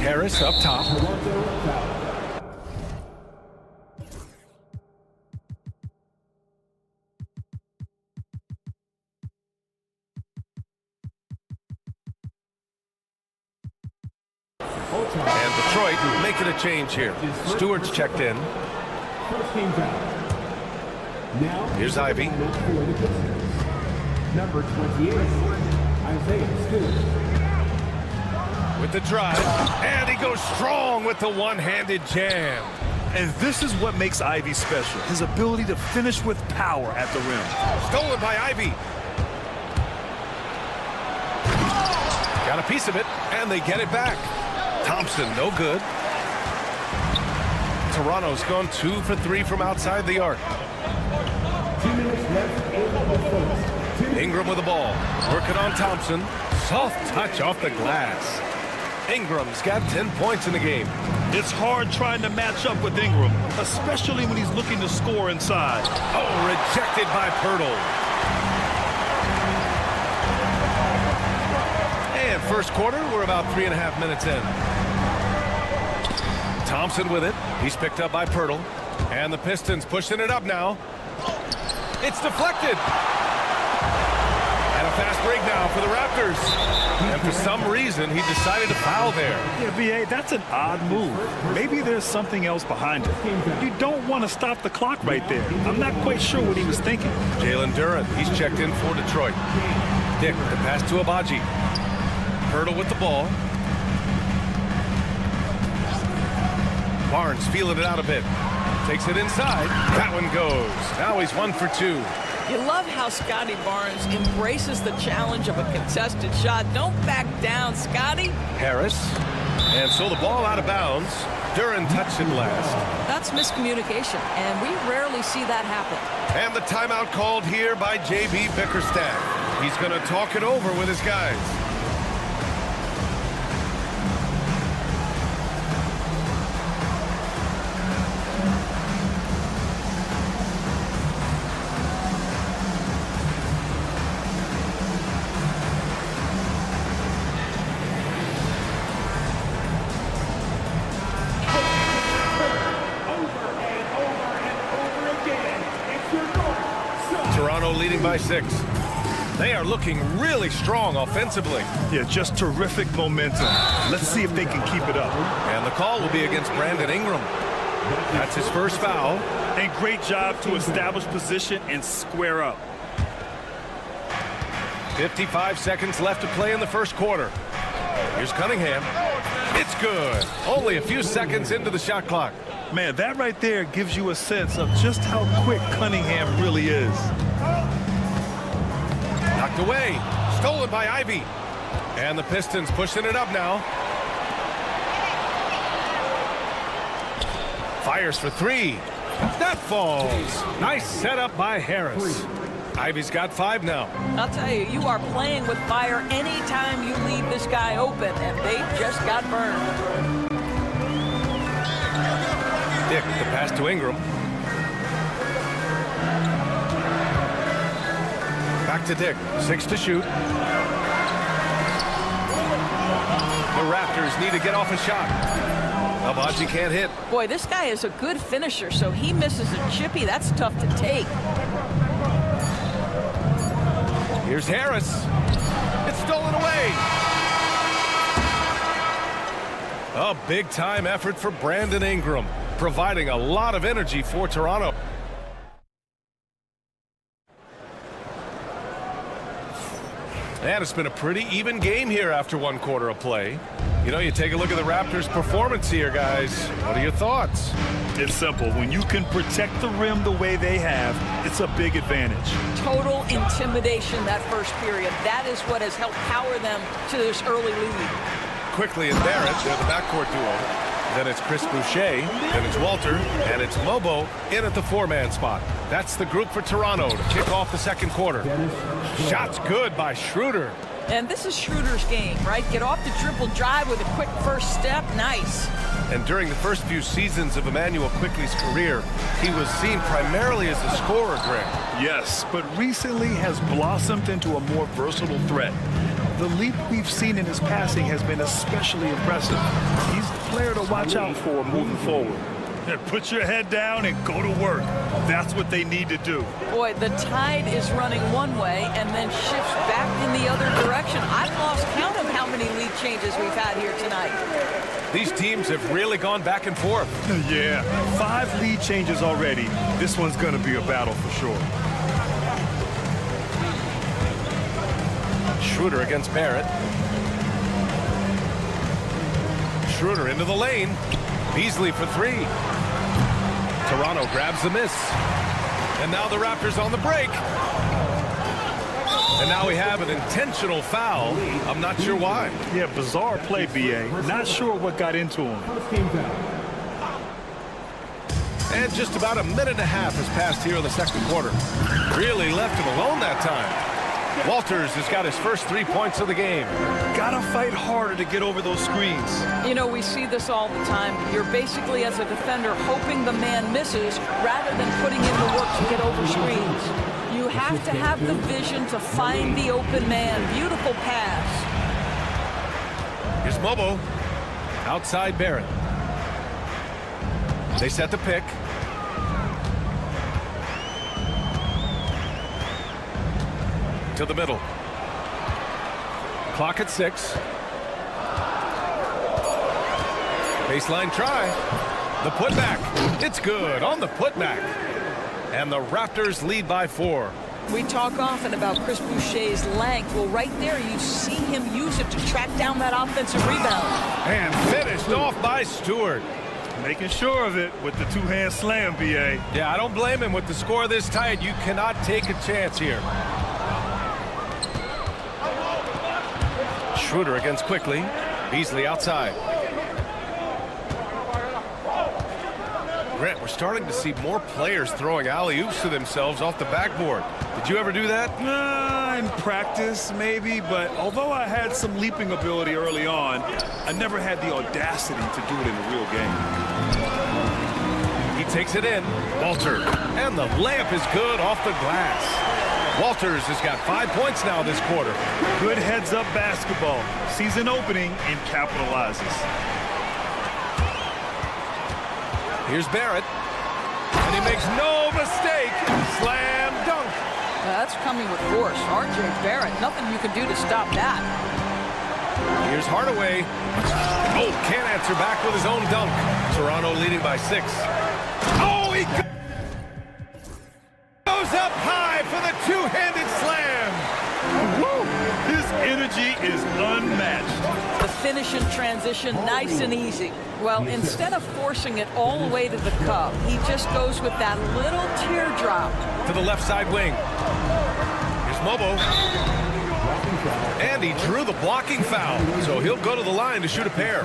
Harris up top. And Detroit making a change here. Stewart's checked in. Here's Ivy. Number 28, Isaiah Stewart. With the drive. And he goes strong with the one-handed jam. And this is what makes Ivy special. His ability to finish with power at the rim. Stolen by Ivy. Got a piece of it, and they get it back. Thompson, no good. Toronto's gone 2 for 3 from outside the arc. 2 minutes left in the first. Ingram with the ball. Working on Thompson. Soft touch off the glass. Ingram's got 10 points in the game. It's hard trying to match up with Ingram, especially when he's looking to score inside. Oh, rejected by Pirtle. And first quarter, we're about 3.5 minutes in. Thompson with it. He's picked up by Pirtle. And the Pistons pushing it up now. It's deflected. And a fast break now for the Raptors. And for some reason, he decided to foul there. Yeah, B.A., that's an odd move. Maybe there's something else behind it. You don't want to stop the clock right there. I'm not quite sure what he was thinking. Jalen Duran, he's checked in for Detroit. Dick, the pass to Abaji. Pirtle with the ball. Barnes feeling it out a bit. Takes it inside. That one goes. Now he's 1 for 2. You love how Scotty Barnes embraces the challenge of a contested shot. Don't back down, Scotty. Harris. And so the ball out of bounds. Duran touched it last. That's miscommunication, and we rarely see that happen. And the timeout called here by J.B. Bickerstaff. He's going to talk it over with his guys. Toronto leading by 6. They are looking really strong offensively. Yeah, just terrific momentum. Let's see if they can keep it up. And the call will be against Brandon Ingram. That's his first foul. And great job to establish position and square up. 55 seconds left to play in the first quarter. Here's Cunningham. It's good. Only a few seconds into the shot clock. Man, that right there gives you a sense of just how quick Cunningham really is. Knocked away. Stolen by Ivy. And the Pistons pushing it up now. Fires for 3. That falls. Nice setup by Harris. Ivy's got 5 now. I'll tell you, you are playing with fire anytime you leave this guy open, and they just got burned. Dick, the pass to Ingram. Back to Dick. 6 to shoot. The Raptors need to get off a shot. Abaji can't hit. Boy, this guy is a good finisher, so he misses a chippy. That's tough to take. Here's Harris. It's stolen away. A big-time effort for Brandon Ingram, providing a lot of energy for Toronto. And it's been a pretty even game here after 1 quarter of play. You know, you take a look at the Raptors' performance here, guys. What are your thoughts? It's simple. When you can protect the rim the way they have, it's a big advantage. Total intimidation that first period. That is what has helped power them to this early lead. Quickly and Barrett, they're the backcourt duo. Then it's Chris Boucher, then it's Walter, and it's Mobo in at the 4-man spot. That's the group for Toronto to kick off the second quarter. Shots good by Schroeder. And this is Schroeder's game, right? Get off the dribble drive with a quick first step. Nice. And during the first few seasons of Emmanuel Quickley's career, he was seen primarily as a scorer, Greg. Yes, but recently has blossomed into a more versatile threat. The leap we've seen in his passing has been especially impressive. He's the player to watch out for moving forward. Put your head down and go to work. That's what they need to do. Boy, the tide is running one way and then shifts back in the other direction. I've lost count of how many lead changes we've had here tonight. These teams have really gone back and forth. Yeah, 5 lead changes already. This one's going to be a battle for sure. Schroeder against Barrett. Schroeder into the lane. Beasley for 3. Toronto grabs the miss. And now the Raptors on the break. And now we have an intentional foul. I'm not sure why. Yeah, bizarre play, B.A. Not sure what got into him. And just about a minute and a half has passed here in the second quarter. Really left him alone that time. Walters has got his first 3 points of the game. Gotta fight harder to get over those screens. You know, we see this all the time. You're basically, as a defender, hoping the man misses rather than putting in the work to get over screens. You have to have the vision to find the open man. Beautiful pass. Here's Mobo. Outside Barrett. They set the pick. To the middle. Clock at 6. Baseline try. The putback. It's good on the putback. And the Raptors lead by 4. We talk often about Chris Boucher's length. Well, right there, you see him use it to track down that offensive rebound. And finished off by Stewart. Making sure of it with the 2-hand slam, B.A. Yeah, I don't blame him. With the score this tight, you cannot take a chance here. Schroeder against Quickley. Beasley outside. Grant, we're starting to see more players throwing alley-oops to themselves off the backboard. Did you ever do that? In practice, maybe, but although I had some leaping ability early on, I never had the audacity to do it in a real game. He takes it in. Walter. And the layup is good off the glass. Walters has got 5 points now this quarter. Good heads-up basketball. Season opening and capitalizes. Here's Barrett. And he makes no mistake. Slam dunk. That's coming with force. R.J. Barrett, nothing you can do to stop that. Here's Hardaway. Oh, can't answer back with his own dunk. Toronto leading by 6. Oh, he goes up high for the two-handed slam. Woo! His energy is unmatched. The finish in transition, nice and easy. Well, instead of forcing it all the way to the cup, he just goes with that little teardrop. To the left side wing. Here's Mobo. And he drew the blocking foul, so he'll go to the line to shoot a pair.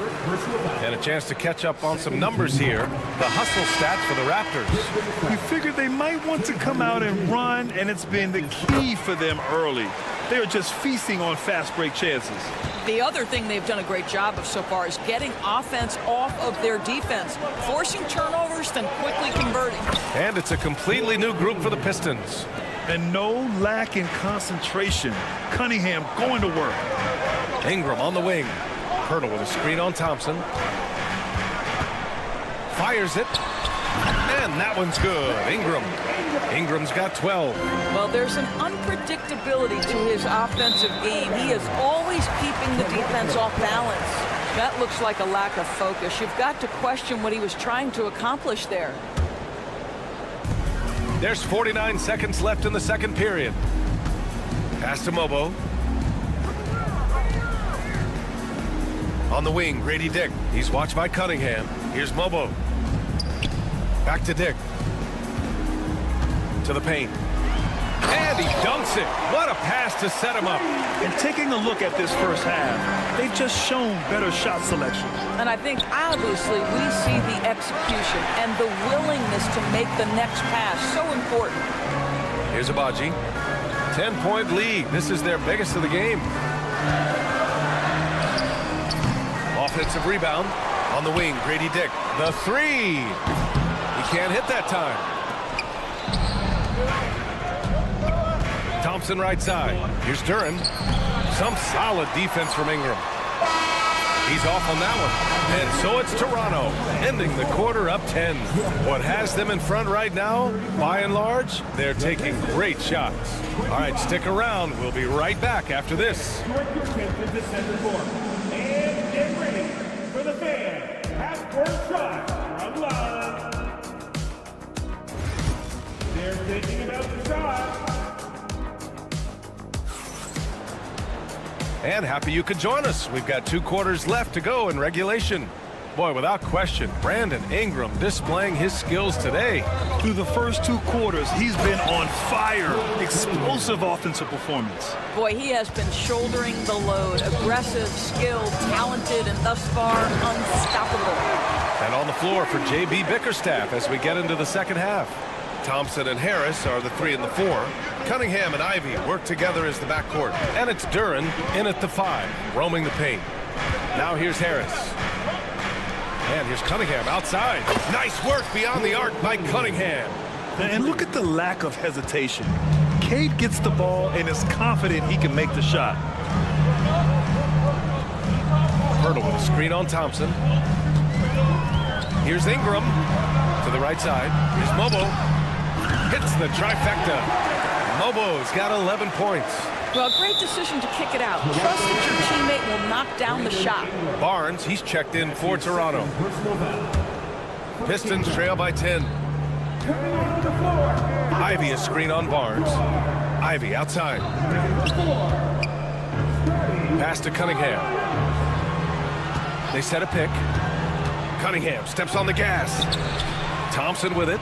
And a chance to catch up on some numbers here. The hustle stats for the Raptors. We figured they might want to come out and run, and it's been the key for them early. They are just feasting on fast break chances. The other thing they've done a great job of so far is getting offense off of their defense, forcing turnovers, then quickly converting. And it's a completely new group for the Pistons. And no lack in concentration. Cunningham going to work. Ingram on the wing. Pirtle with a screen on Thompson. Fires it. And that one's good. Ingram's got 12. Well, there's an unpredictability to his offensive game. He is always keeping the defense off balance. That looks like a lack of focus. You've got to question what he was trying to accomplish there. There's 49 seconds left in the second period. Pass to Mobo. On the wing, Grady Dick. He's watched by Cunningham. Here's Mobo. Back to Dick. To the paint. And he dunks it. What a pass to set him up. And taking a look at this first half, they've just shown better shot selection. And I think obviously we see the execution and the willingness to make the next pass so important. Here's Abaji. 10-point lead. This is their biggest of the game. Offensive rebound. On the wing, Grady Dick. The three. He can't hit that time. Thompson right side. Here's Duran. Some solid defense from Ingram. He's off on that one. And so it's Toronto, ending the quarter up 10. What has them in front right now, by and large, they're taking great shots. All right, stick around. We'll be right back after this. And get ready for the fan. Half-court shot from line. They're thinking about the shot. And happy you could join us. We've got 2 quarters left to go in regulation. Boy, without question, Brandon Ingram displaying his skills today. Through the first 2 quarters, he's been on fire. Explosive offensive performance. Boy, he has been shouldering the load. Aggressive, skilled, talented, and thus far unstoppable. And on the floor for J.B. Bickerstaff as we get into the second half. Thompson and Harris are the 3 and the 4. Cunningham and Ivy work together as the backcourt. And it's Duran in at the 5, roaming the paint. Now here's Harris. And here's Cunningham outside. Nice work beyond the arc by Cunningham. And look at the lack of hesitation. Cade gets the ball and is confident he can make the shot. Pirtle with a screen on Thompson. Here's Ingram to the right side. Here's Mobo. Hits the trifecta. Mobo's got 11 points. Well, great decision to kick it out. Trust that your teammate will knock down the shot. Barnes, he's checked in for Toronto. Pistons trail by 10. Ivy a screen on Barnes. Ivy outside. Pass to Cunningham. They set a pick. Cunningham steps on the gas. Thompson with it.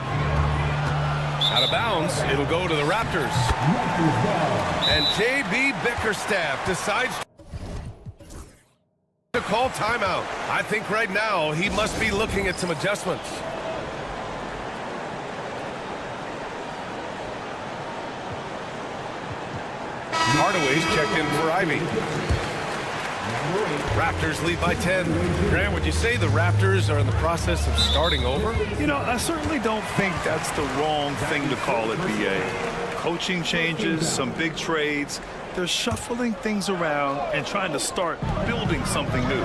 Out of bounds. It'll go to the Raptors. And J.B. Bickerstaff decides to call timeout. I think right now he must be looking at some adjustments. Hardaway's checked in for Ivy. Raptors lead by 10. Grant, would you say the Raptors are in the process of starting over? You know, I certainly don't think that's the wrong thing to call it, BA. Coaching changes, some big trades. They're shuffling things around and trying to start building something new.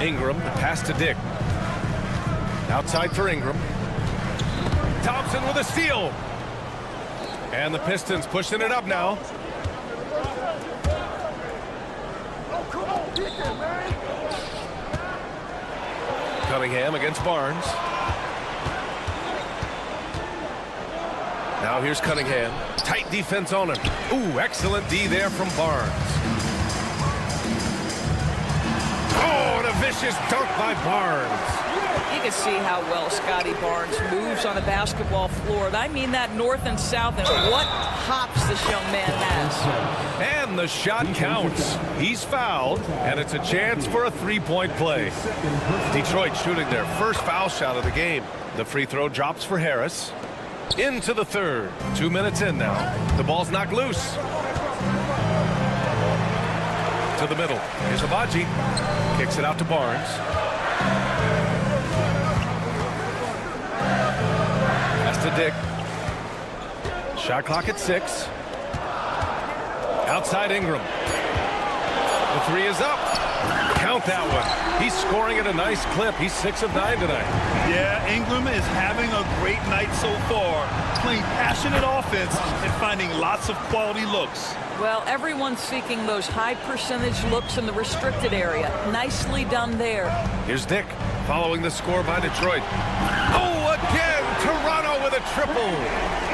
Ingram, the pass to Dick. Outside for Ingram. Thompson with a steal. And the Pistons pushing it up now. Cunningham against Barnes. Now here's Cunningham. Tight defense on him. Ooh, excellent D there from Barnes. Oh, and a vicious dunk by Barnes. You can see how well Scotty Barnes moves on the basketball floor. And I mean that north and south, and what hops this young man has. And the shot counts. He's fouled, and it's a chance for a three-point play. Detroit shooting their first foul shot of the game. The free throw drops for Harris. Into the third. 2 minutes in now. The ball's knocked loose. To the middle. Here's Abaji. Kicks it out to Barnes. Pass to Dick. Shot clock at 6. Outside Ingram. The three is up. Count that one. He's scoring at a nice clip. He's 6 of 9 tonight. Yeah, Ingram is having a great night so far, playing passionate offense and finding lots of quality looks. Well, everyone's seeking those high percentage looks in the restricted area. Nicely done there. Here's Dick following the score by Detroit. Oh, again, Toronto with a triple.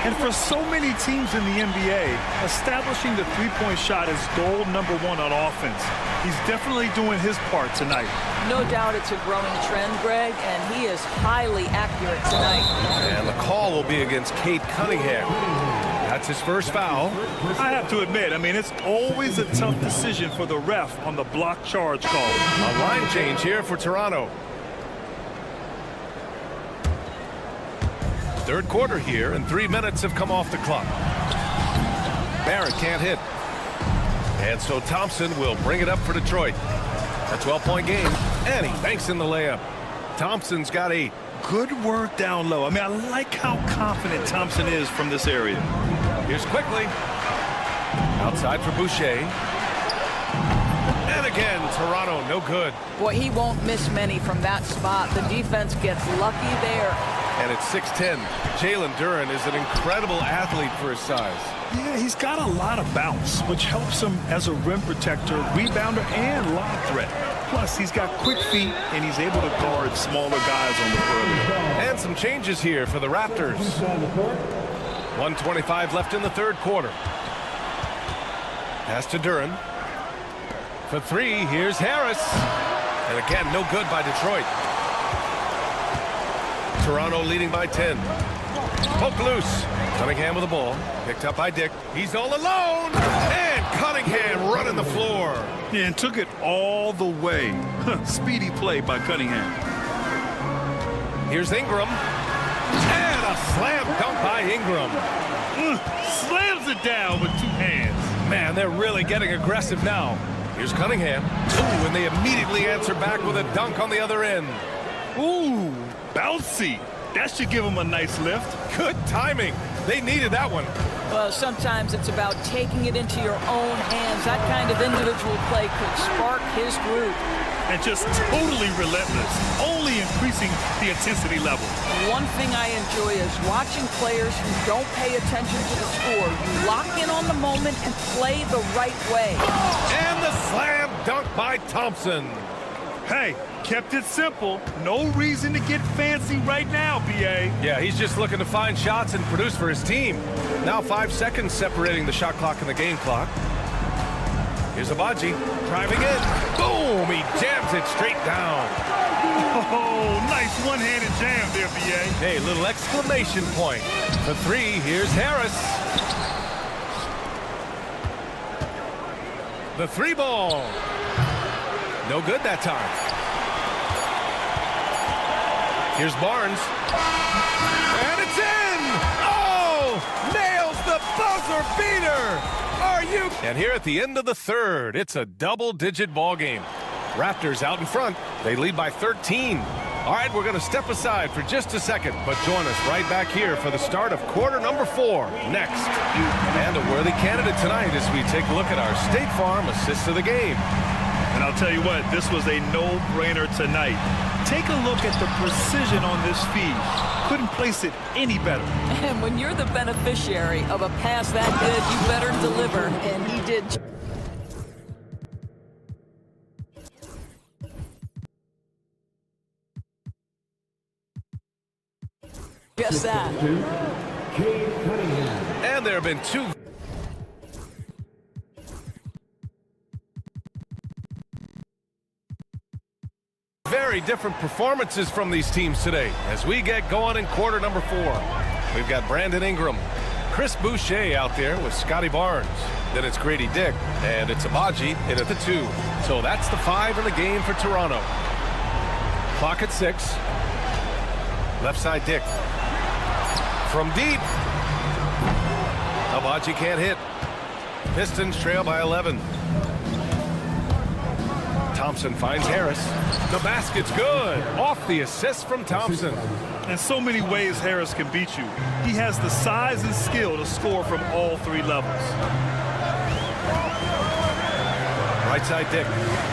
And for so many teams in the NBA, establishing the three-point shot is goal number 1 on offense. He's definitely doing his part tonight. No doubt it's a growing trend, Greg, and he is highly accurate tonight. And the call will be against Cade Cunningham. That's his first foul. I have to admit, I mean, it's always a tough decision for the ref on the block charge call. A line change here for Toronto. Third quarter here, and 3 minutes have come off the clock. Barrett can't hit. And so Thompson will bring it up for Detroit. A 12-point game, and he banks in the layup. Thompson's got a good work down low. I mean, I like how confident Thompson is from this area. Here's quickly. Outside for Boucher. And again, Toronto, no good. Boy, he won't miss many from that spot. The defense gets lucky there. And it's 6'10". Jalen Duren is an incredible athlete for his size. Yeah, he's got a lot of bounce, which helps him as a rim protector, rebounder, and lob threat. Plus, he's got quick feet, and he's able to guard smaller guys on the perimeter. And some changes here for the Raptors. 1:25 left in the third quarter. Pass to Duren. For three, here's Harris. And again, no good by Detroit. Toronto leading by 10. Poke loose. Cunningham with the ball. Picked up by Dick. He's all alone. And Cunningham running the floor. Yeah, and took it all the way. Speedy play by Cunningham. Here's Ingram. And a slam dunk by Ingram. Slams it down with 2 hands. Man, they're really getting aggressive now. Here's Cunningham. Ooh, and they immediately answer back with a dunk on the other end. Ooh, bouncy. That should give him a nice lift. Good timing. They needed that one. Well, sometimes it's about taking it into your own hands. That kind of individual play could spark his group. And just totally relentless, only increasing the intensity level. One thing I enjoy is watching players who don't pay attention to the score. You lock in on the moment and play the right way. And the slam dunk by Thompson. Hey, kept it simple. No reason to get fancy right now, B.A. Yeah, he's just looking to find shots and produce for his team. Now 5 seconds separating the shot clock and the game clock. Here's Abaji driving in. Boom! He jams it straight down. Oh, nice one-handed jam there, B.A. Hey, little exclamation point. For three, here's Harris. The three ball. No good that time. Here's Barnes. And it's in! Oh! Nails the buzzer! buzzer beater! Are you? And here at the end of the third, it's a double-digit ball game. Raptors out in front. They lead by 13. All right, we're going to step aside for just a second, but join us right back here for the start of quarter number 4 next. And a worthy candidate tonight as we take a look at our State Farm assist of the game. And I'll tell you what, this was a no-brainer tonight. Take a look at the precision on this feed. Couldn't place it any better. And when you're the beneficiary of a pass that good, you better deliver, and he did. Just that. And there have been 2 very different performances from these teams today as we get going in quarter number 4. We've got Brandon Ingram, Chris Boucher out there with Scotty Barnes. Then it's Grady Dick, and it's Abaji in at the 2. So that's the 5 in the game for Toronto. Clock at 6. Left side Dick. From deep. Abaji can't hit. Pistons trail by 11. Thompson finds Harris. The basket's good. Off the assist from Thompson. In so many ways, Harris can beat you. He has the size and skill to score from all 3 levels. Right side Dick.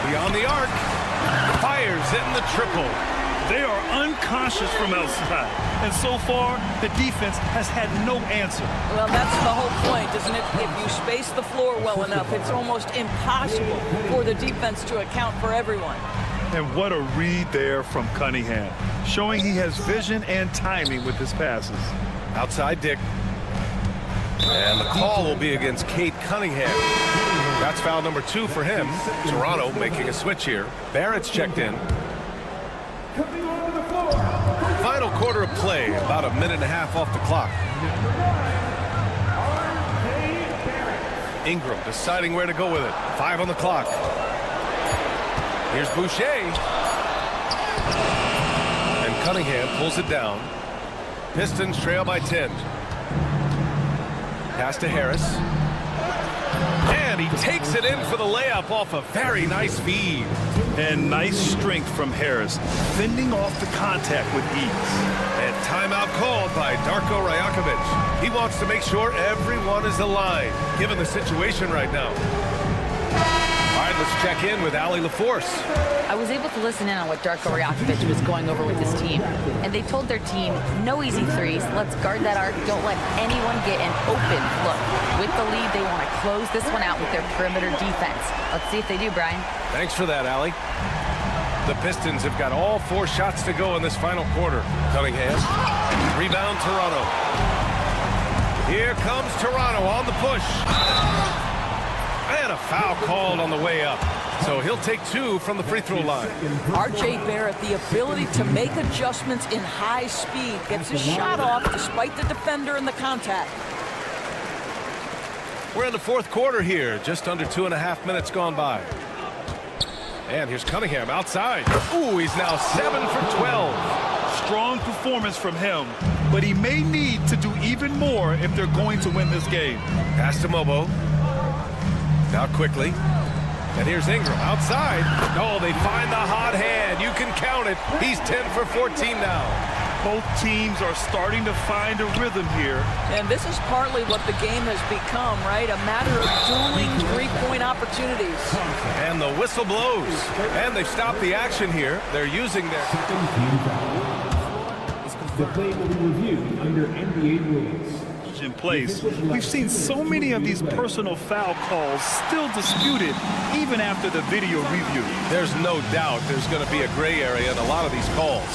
Beyond the arc. Fires in the triple. They are unconscious from outside. And so far, the defense has had no answer. Well, that's the whole point, isn't it? If you space the floor well enough, it's almost impossible for the defense to account for everyone. And what a read there from Cunningham, showing he has vision and timing with his passes. Outside Dick. And the call will be against Cade Cunningham. That's foul number 2 for him. Toronto making a switch here. Barrett's checked in. Final quarter of play, about a minute and a half off the clock. Ingram deciding where to go with it. 5 on the clock. Here's Boucher. And Cunningham pulls it down. Pistons trail by 10. Pass to Harris. And he takes it in for the layup off a very nice feed. And nice strength from Harris, fending off the contact with ease. And timeout called by Darko Rajakovic. He wants to make sure everyone is aligned, given the situation right now. All right, let's check in with Allie LaForce. I was able to listen in on what Darko Rajakovic was going over with his team, and they told their team, no easy threes, let's guard that arc, don't let anyone get an open look. With the lead, they want to close this one out with their perimeter defense. Let's see if they do, Brian. Thanks for that, Allie. The Pistons have got all 4 shots to go in this final quarter. Cunningham, rebound Toronto. Here comes Toronto on the push. And a foul called on the way up. So he'll take 2 from the free throw line. R.J. Barrett, the ability to make adjustments in high speed, gets his shot off despite the defender and the contact. We're in the 4th quarter here, just under 2.5 minutes gone by. And here's Cunningham outside. Ooh, he's now 7 for 12. Strong performance from him, but he may need to do even more if they're going to win this game. Pass to Mobo. Now quickly. And here's Ingram outside. Oh, they find the hot hand. You can count it. He's 10 for 14 now. Both teams are starting to find a rhythm here. And this is partly what the game has become, right? A matter of dueling 3-point opportunities. And the whistle blows. And they've stopped the action here. They're using their... The play will be reviewed under NBA rules. In place. We've seen so many of these personal foul calls still disputed even after the video review. There's no doubt there's going to be a gray area in a lot of these calls.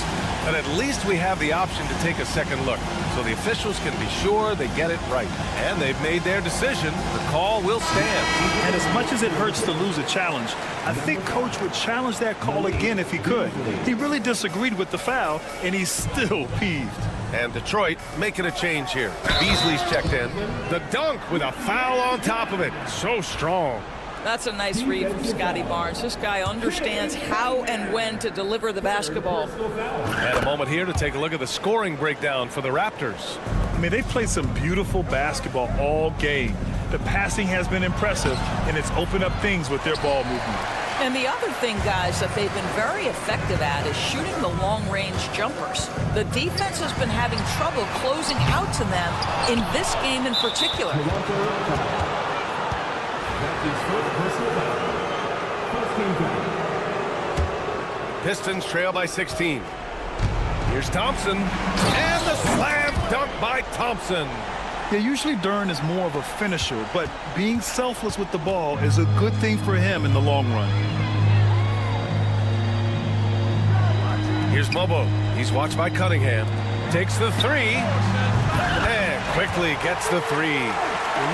But at least we have the option to take a second look, so the officials can be sure they get it right. And they've made their decision. The call will stand. And as much as it hurts to lose a challenge, I think Coach would challenge that call again if he could. He really disagreed with the foul, and he's still peeved. And Detroit making a change here. Beasley's checked in. The dunk with a foul on top of it. So strong. That's a nice read from Scotty Barnes. This guy understands how and when to deliver the basketball. And a moment here to take a look at the scoring breakdown for the Raptors. I mean, they've played some beautiful basketball all game. The passing has been impressive, and it's opened up things with their ball movement. And the other thing, guys, that they've been very effective at is shooting the long-range jumpers. The defense has been having trouble closing out to them in this game in particular. Pistons trail by 16. Here's Thompson, and the slam dunk by Thompson. Yeah, usually Duren is more of a finisher, but being selfless with the ball is a good thing for him in the long run. Here's Mobo. He's watched by Cunningham. Takes the three, and quickly gets the three.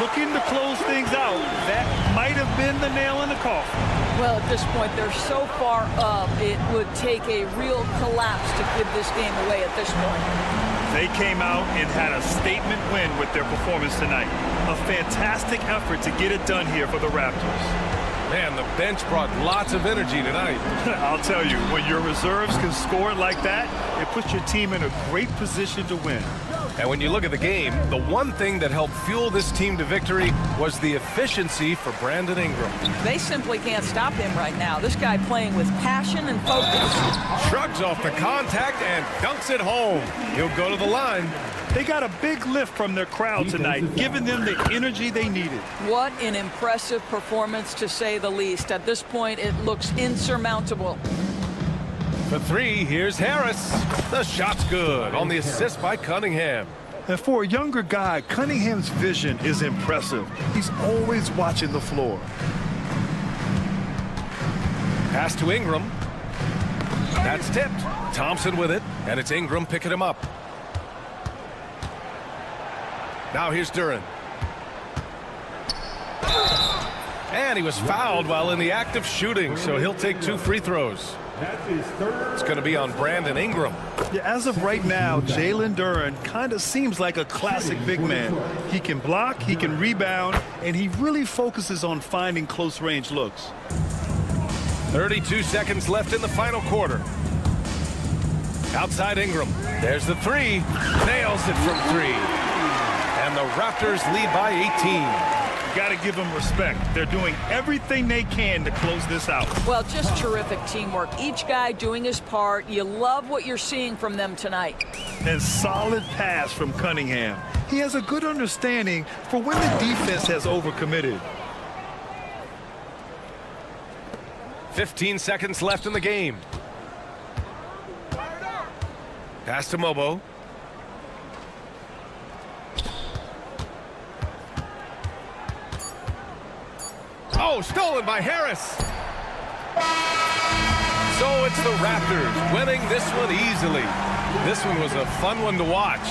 Looking to close things out. That might have been the nail in the coffin. Well, at this point, they're so far up, it would take a real collapse to give this game away at this point. They came out and had a statement win with their performance tonight. A fantastic effort to get it done here for the Raptors. Man, the bench brought lots of energy tonight. I'll tell you, when your reserves can score like that, it puts your team in a great position to win. And when you look at the game, the one thing that helped fuel this team to victory was the efficiency for Brandon Ingram. They simply can't stop him right now. This guy playing with passion and focus. Shrugs off the contact and dunks it home. He'll go to the line. They got a big lift from their crowd tonight, giving them the energy they needed. What an impressive performance, to say the least. At this point, it looks insurmountable. For three, here's Harris. The shot's good on the assist by Cunningham. And for a younger guy, Cunningham's vision is impressive. He's always watching the floor. Pass to Ingram. That's tipped. Thompson with it, and it's Ingram picking him up. Now here's Duren. And he was fouled while in the act of shooting, so he'll take 2 free throws. It's going to be on Brandon Ingram. Yeah, as of right now, Jalen Duren kind of seems like a classic big man. He can block, he can rebound, and he really focuses on finding close-range looks. 32 seconds left in the final quarter. Outside Ingram. There's the three. Nails it from 3. And the Raptors lead by 18. Got to give them respect. They're doing everything they can to close this out. Well, just terrific teamwork. Each guy doing his part. You love what you're seeing from them tonight. And solid pass from Cunningham. He has a good understanding for when the defense has overcommitted. 15 seconds left in the game. Pass to Mobo. Oh, stolen by Harris. So it's the Raptors winning this one easily. This one was a fun one to watch.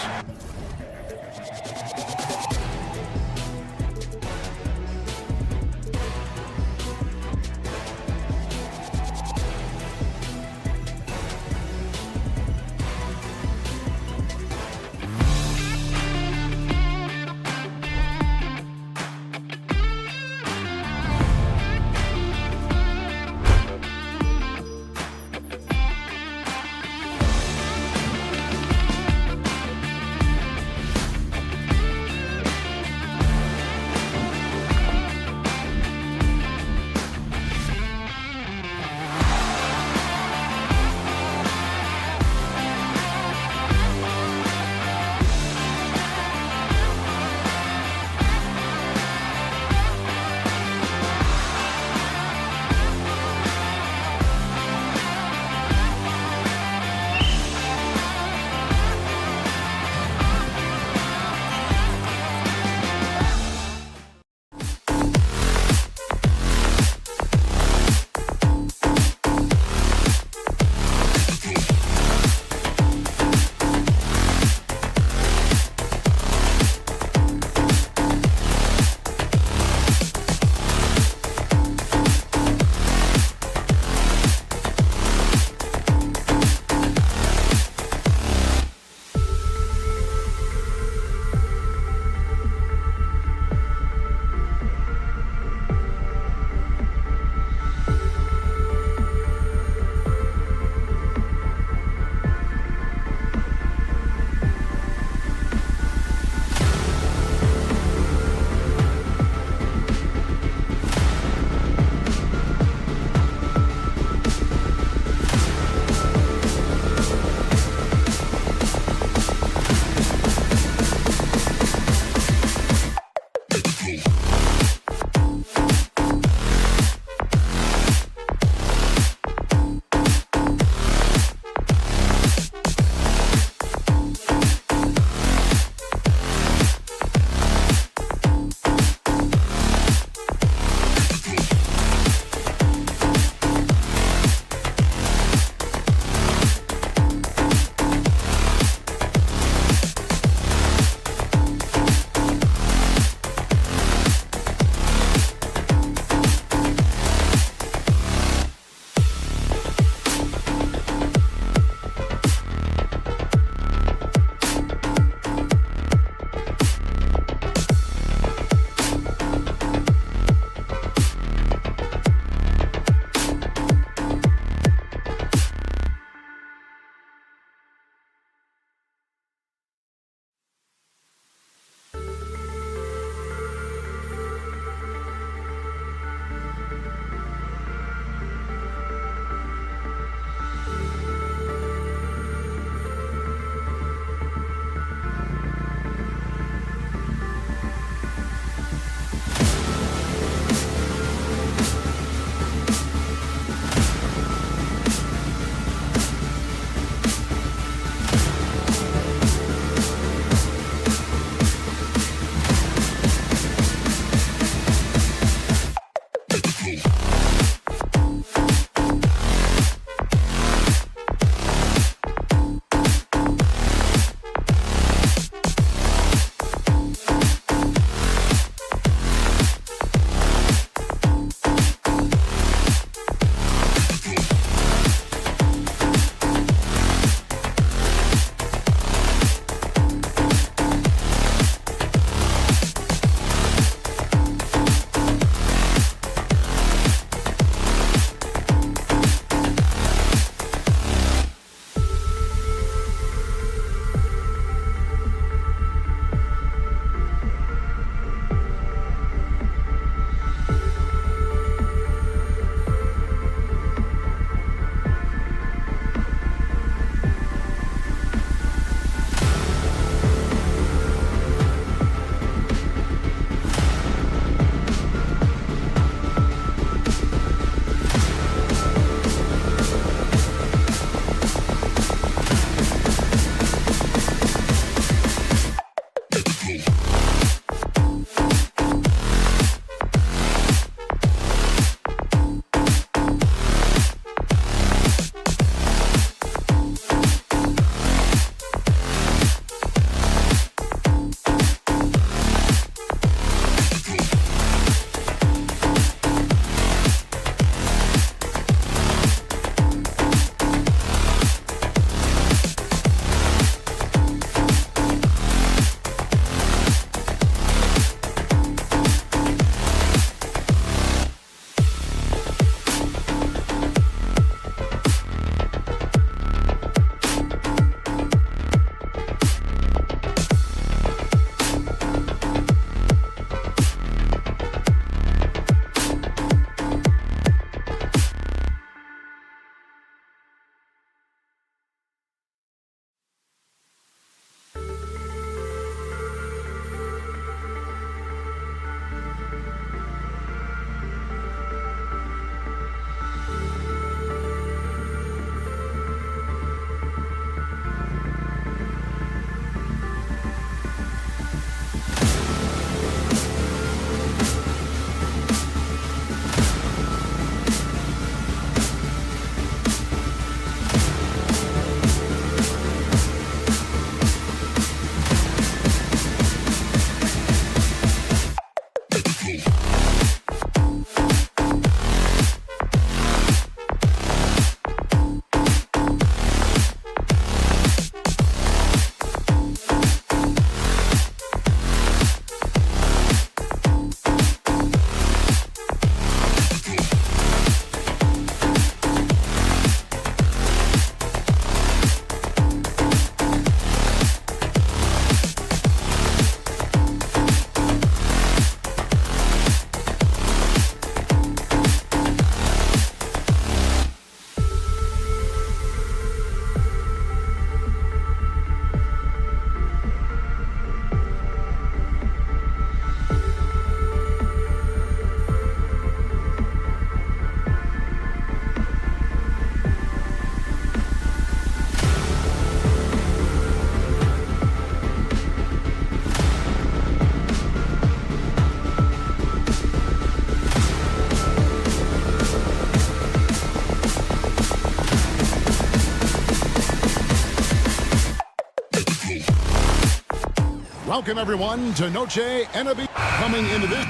Welcome, everyone, to Noche NBA. Coming into this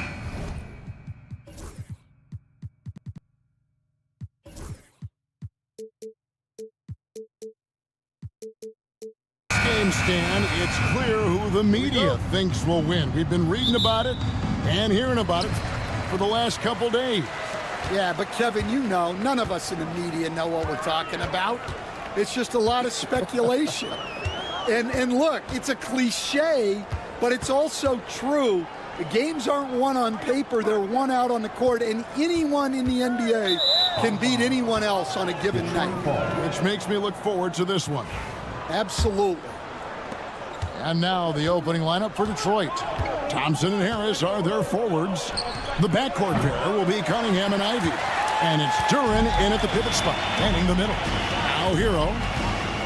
game, Stan, it's clear who the media thinks will win. We've been reading about it and hearing about it for the last couple days. Yeah, but Kevin, you know, none of us in the media know what we're talking about. It's just a lot of speculation. And look, it's a cliche, but it's also true. The games aren't won on paper, they're won out on the court, and anyone in the NBA can beat anyone else on a given night. Which makes me look forward to this one. Absolutely. And now the opening lineup for Detroit. Thompson and Harris are their forwards. The backcourt pair will be Cunningham and Ivy. And it's Duren in at the pivot spot, manning the middle. Now Hero.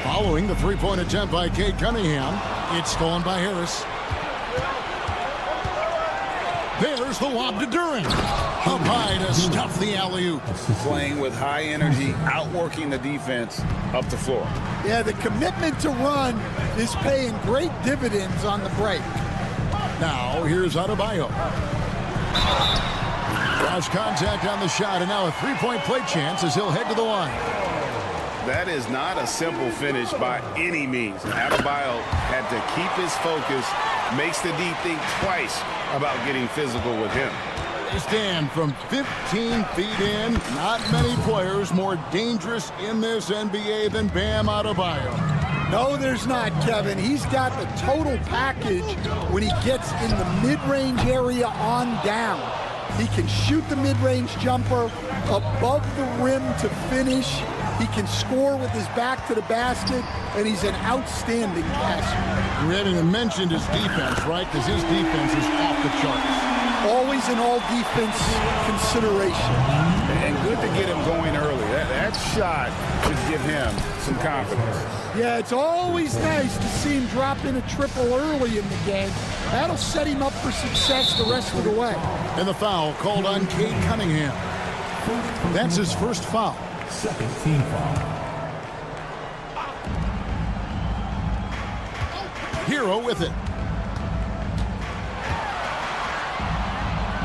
Following the three-point attempt by Cade Cunningham, it's stolen by Harris. There's the lob to Duren. Up high to stuff the alley-oop. Playing with high energy, outworking the defense up the floor. Yeah, the commitment to run is paying great dividends on the break. Now, here's Adebayo. Cross contact on the shot, and now a three-point play chance as he'll head to the line. That is not a simple finish by any means. Adebayo had to keep his focus, makes the D think twice about getting physical with him. They stand from 15 feet in. Not many players more dangerous in this NBA than Bam Adebayo. No, there's not, Kevin. He's got the total package when he gets in the mid-range area on down. He can shoot the mid-range jumper above the rim to finish. He can score with his back to the basket, and he's an outstanding passer. We haven't mentioned his defense, right? Because his defense is off the charts. Always an all-defense consideration. And good to get him going early. That shot should give him some confidence. Yeah, it's always nice to see him drop in a triple early in the game. That'll set him up for success the rest of the way. And the foul called on Cade Cunningham. That's his first foul. Second team foul. Hero with it.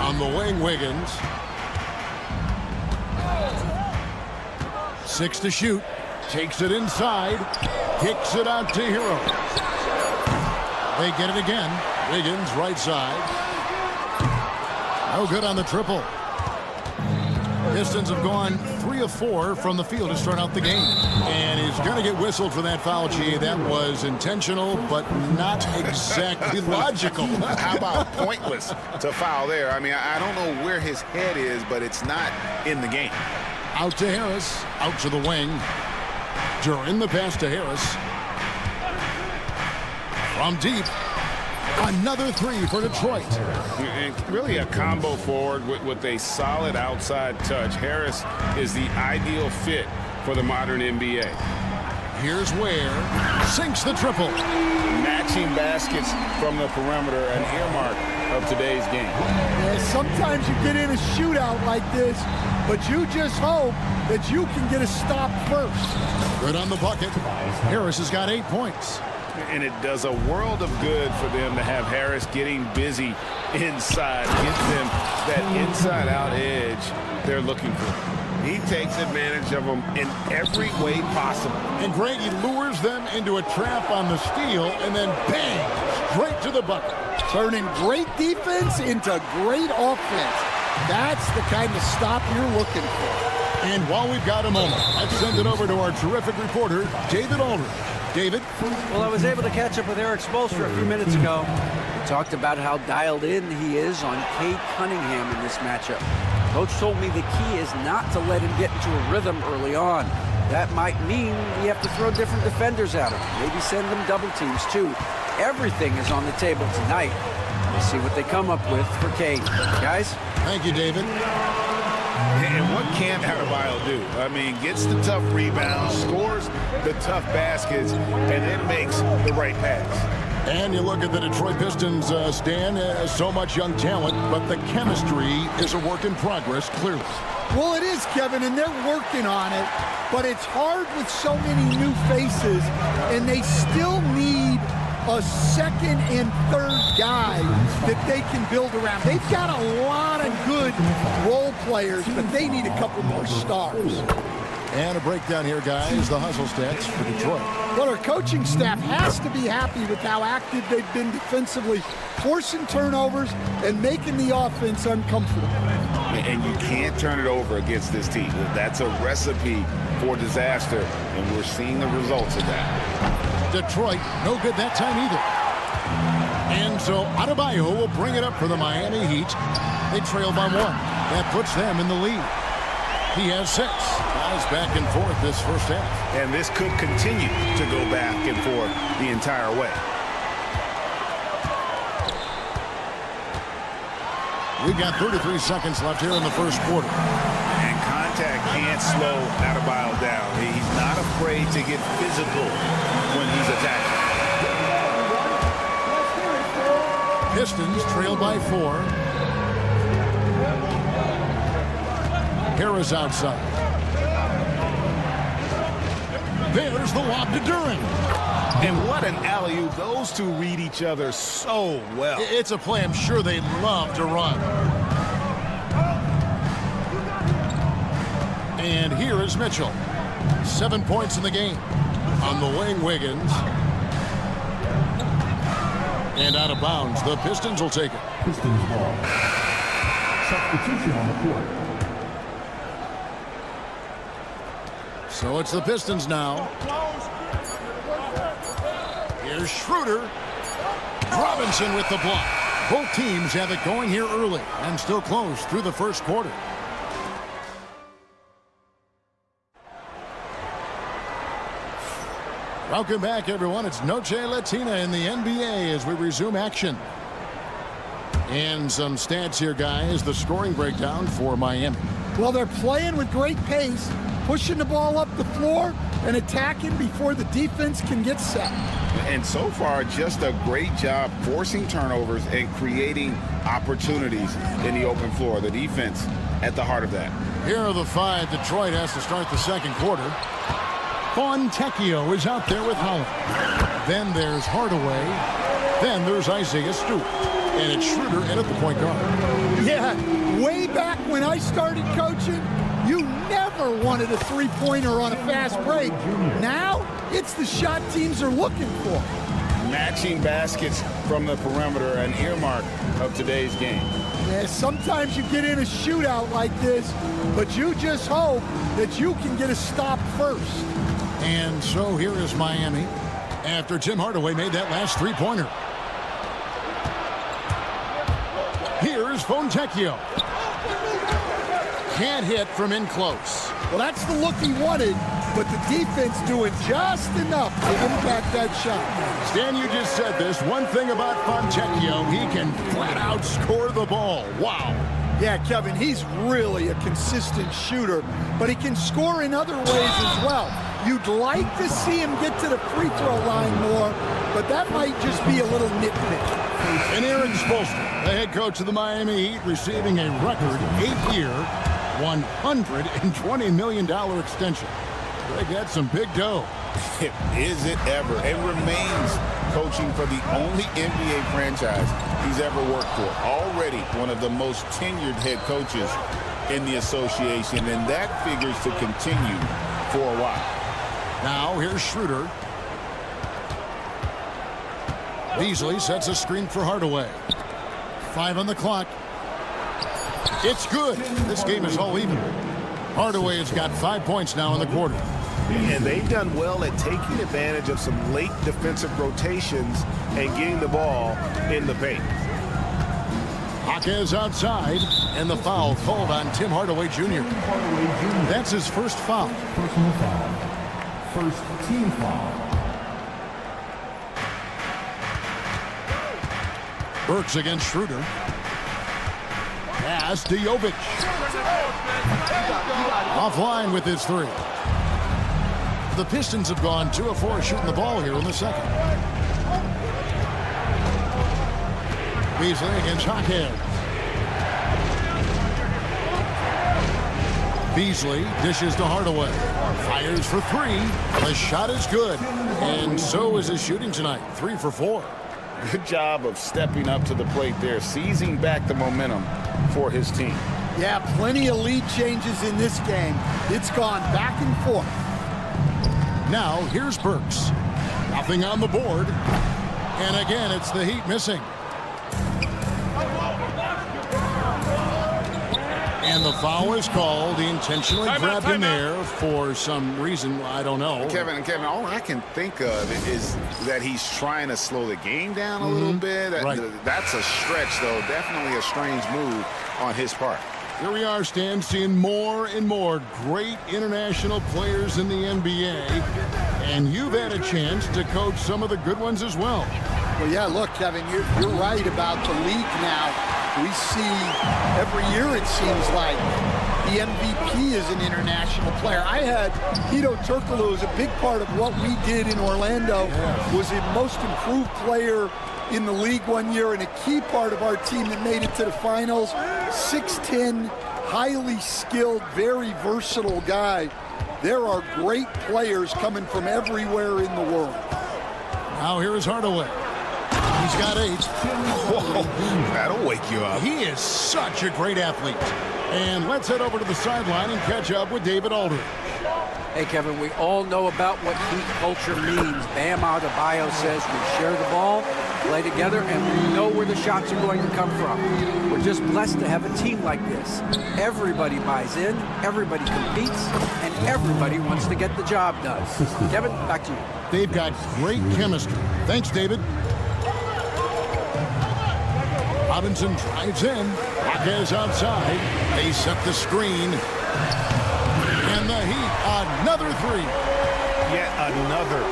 On the wing, Wiggins. 6 to shoot. Takes it inside. Kicks it out to Hero. They get it again. Wiggins, right side. No good on the triple. Pistons have gone 3 of 4 from the field to start out the game. And he's going to get whistled for that foul, G. That was intentional, but not exactly logical. How about pointless to foul there? I mean, I don't know where his head is, but it's not in the game. Out to Harris. Out to the wing. Duren the pass to Harris. From deep. Another 3 for Detroit. And really a combo forward with a solid outside touch. Harris is the ideal fit for the modern NBA. Here's Ware. Sinks the triple. Matching baskets from the perimeter, an earmark of today's game. Yeah, sometimes you get in a shootout like this, but you just hope that you can get a stop first. Good on the bucket. Harris has got 8 points. And it does a world of good for them to have Harris getting busy inside, gives them that inside-out edge they're looking for. He takes advantage of them in every way possible. And great, he lures them into a trap on the steal, and then bang, straight to the bucket. Turning great defense into great offense. That's the kind of stop you're looking for. And while we've got a moment, let's send it over to our terrific reporter, David Aldridge. David? Well, I was able to catch up with Eric Spoelstra a few minutes ago. He talked about how dialed in he is on Cade Cunningham in this matchup. Coach told me the key is not to let him get into a rhythm early on. That might mean we have to throw different defenders at him. Maybe send them double teams, too. Everything is on the table tonight. We'll see what they come up with for Cade. Guys? Thank you, David. And what can Adebayo do? I mean, gets the tough rebounds, scores the tough baskets, and then makes the right pass. And you look at the Detroit Pistons, Stan, so much young talent, but the chemistry is a work in progress, clearly. Well, it is, Kevin, and they're working on it, but it's hard with so many new faces, and they still need a second and third guy that they can build around. They've got a lot of good role players, but they need a couple more stars. And a breakdown here, guys. The hustle stats for Detroit. Well, our coaching staff has to be happy with how active they've been defensively, forcing turnovers and making the offense uncomfortable. And you can't turn it over against this team. That's a recipe for disaster, and we're seeing the results of that. Detroit, no good that time either. And so Adebayo will bring it up for the Miami Heat. They trail by 1. That puts them in the lead. He has 6. Balls back and forth this first half. And this could continue to go back and forth the entire way. We've got 33 seconds left here in the first quarter. And contact can't slow Adebayo down. He's not afraid to get physical when he's attacking. Pistons trail by 4. Harris outside. There's the lob to Duran. And what an alley-oop. Those two read each other so well. It's a play I'm sure they love to run. And here is Mitchell. 7 points in the game. On the wing, Wiggins. And out of bounds. The Pistons will take it. Pistons ball. Substitution on the court. So it's the Pistons now. Here's Schroeder. Robinson with the block. Both teams have it going here early and still close through the first quarter. Welcome back, everyone. It's Noche Latina in the NBA as we resume action. And some stats here, guys. The scoring breakdown for Miami. Well, they're playing with great pace, pushing the ball up the floor and attacking before the defense can get set. And so far, just a great job forcing turnovers and creating opportunities in the open floor. The defense at the heart of that. Here are the 5. Detroit has to start the second quarter. Fontecchio is out there with Holland. Then there's Hardaway. Then there's Isaiah Stewart. And it's Schroeder in at the point guard. Yeah, way back when I started coaching, you never wanted a three-pointer on a fast break. Now, it's the shot teams are looking for. Matching baskets from the perimeter, an earmark of today's game. Yeah, sometimes you get in a shootout like this, but you just hope that you can get a stop first. And so here is Miami after Tim Hardaway made that last three-pointer. Here's Fontecchio. Can't hit from in close. Well, that's the look he wanted, but the defense doing just enough to impact that shot. Stan, you just said this. One thing about Fontecchio, he can flat out score the ball. Wow. Yeah, Kevin, he's really a consistent shooter, but he can score in other ways as well. You'd like to see him get to the free throw line more, but that might just be a little nitpick. And Aaron Spoelstra, the head coach of the Miami Heat, receiving a record 8-year, $120 million extension. They got some big dough. Is it ever? And remains coaching for the only NBA franchise he's ever worked for. Already one of the most tenured head coaches in the association, and that figures to continue for a while. Now here's Schroeder. Beasley sets a screen for Hardaway. 5 on the clock. It's good. This game is all even. Hardaway has got 5 points now in the quarter. And they've done well at taking advantage of some late defensive rotations and getting the ball in the paint. Jaquez outside, and the foul called on Tim Hardaway Jr. That's his first foul. Personal foul. First team foul. Burks against Schroeder. Pass to Jovic. Offline with his 3. The Pistons have gone 2 of 4 shooting the ball here in the second. Beasley against Jaquez. Beasley dishes to Hardaway. Fires for three. The shot is good. And so is his shooting tonight. 3 for 4. Good job of stepping up to the plate there, seizing back the momentum for his team. Yeah, plenty of lead changes in this game. It's gone back and forth. Now here's Burks. Nothing on the board. And again, it's the Heat missing. And the foul is called. He intentionally grabbed him there for some reason. I don't know. Kevin, all I can think of is that he's trying to slow the game down a little bit. Right. That's a stretch, though. Definitely a strange move on his part. Here we are, Stan, seeing more and more great international players in the NBA. And you've had a chance to coach some of the good ones as well. Well, yeah, look, Kevin, you're right about the league now. We see every year, it seems like, the MVP is an international player. I had Hedo Turkoglu as a big part of what we did in Orlando, was a most improved player in the league one year and a key part of our team that made it to the finals. 6'10", highly skilled, very versatile guy. There are great players coming from everywhere in the world. Now here is Hardaway. He's got 8. Whoa, that'll wake you up. He is such a great athlete. And let's head over to the sideline and catch up with David Aldridge. Hey, Kevin, we all know about what Heat culture means. Bam Adebayo says we share the ball, play together, and we know where the shots are going to come from. We're just blessed to have a team like this. Everybody buys in, everybody competes, and everybody wants to get the job done. Kevin, back to you. They've got great chemistry. Thanks, David. Robinson drives in. Marquez outside. They set the screen. And the Heat, another 3. Yet another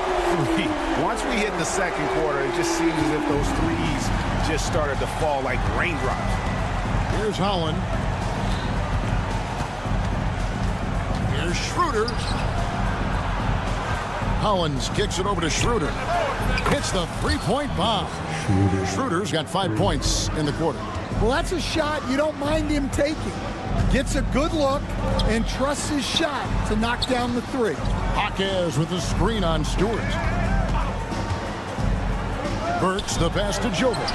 3. Once we hit the second quarter, it just seems as if those threes just started to fall like raindrops. Here's Holland. Here's Schroeder. Hollins kicks it over to Schroeder. Hits the three-point bomb. Schroeder's got 5 points in the quarter. Well, that's a shot you don't mind him taking. Gets a good look and trusts his shot to knock down the 3. Marquez with the screen on Stewart. Burks the pass to Jovic.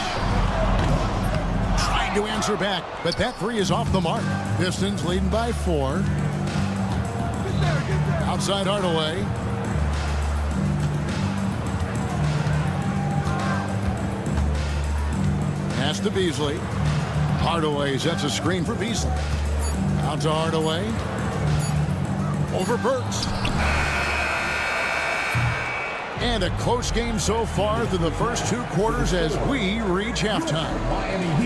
Trying to answer back, but that 3 is off the mark. Pistons leading by 4. Outside Hardaway. Pass to Beasley. Hardaway sets a screen for Beasley. Out to Hardaway. Over Burks. And a close game so far through the first 2 quarters as we reach halftime.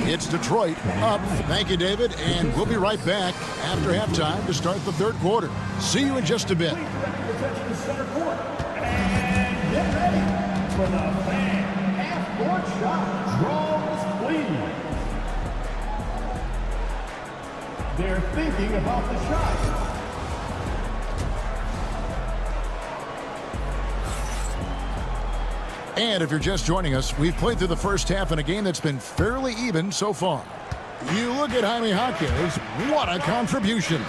It's Detroit up. Thank you, David. And we'll be right back after halftime to start the 3rd quarter. See you in just a bit. And get ready for the fan half-court shot. Draws, please. They're thinking about the shot. And if you're just joining us, we've played through the first half in a game that's been fairly even so far. You look at Jaime Jaquez, what a contribution.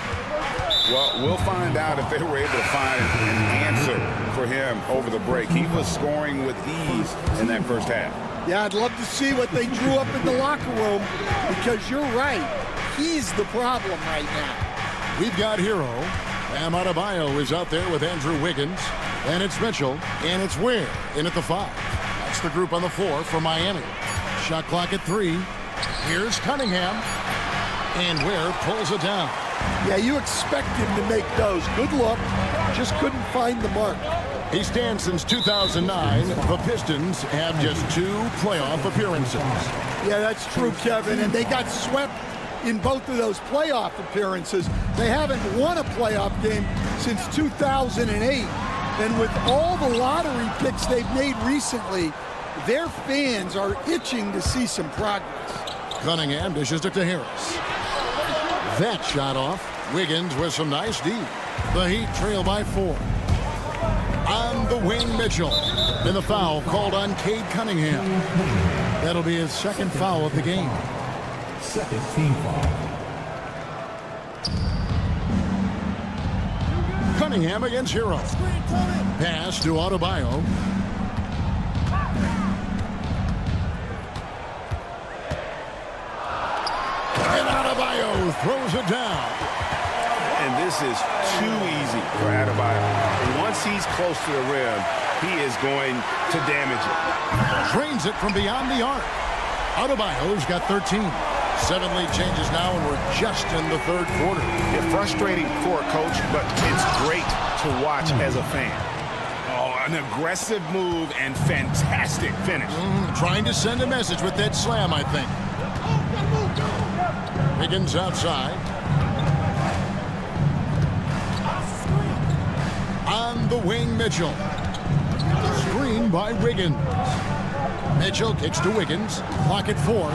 Well, we'll find out if they were able to find an answer for him over the break. He was scoring with ease in that first half. Yeah, I'd love to see what they drew up in the locker room because you're right. He's the problem right now. We've got Hero. Bam Adebayo is out there with Andrew Wiggins. And it's Mitchell. And it's Ware in at the 5. That's the group on the floor for Miami. Shot clock at 3. Here's Cunningham. And Ware pulls it down. Yeah, you expect him to make those. Good look. Just couldn't find the mark. He stands since 2009. The Pistons have just 2 playoff appearances. Yeah, that's true, Kevin. And they got swept in both of those playoff appearances. They haven't won a playoff game since 2008. And with all the lottery picks they've made recently, their fans are itching to see some progress. Cunningham dishes it to Harris. That shot off. Wiggins with some nice D. The Heat trail by 4. On the wing, Mitchell. And the foul called on Cade Cunningham. That'll be his 2nd foul of the game. 2nd team foul. Cunningham against Hero. Pass to Adebayo. And Adebayo throws it down. And this is too easy for Adebayo. Once he's close to the rim, he is going to damage it. Drains it from beyond the arc. Adebayo's got 13. 7 lead changes now, and we're just in the third quarter. It's frustrating for a coach, but it's great to watch as a fan. Oh, an aggressive move and fantastic finish. Trying to send a message with that slam, I think. Wiggins outside. On the wing, Mitchell. Screen by Wiggins. Mitchell kicks to Wiggins. Clock at 4.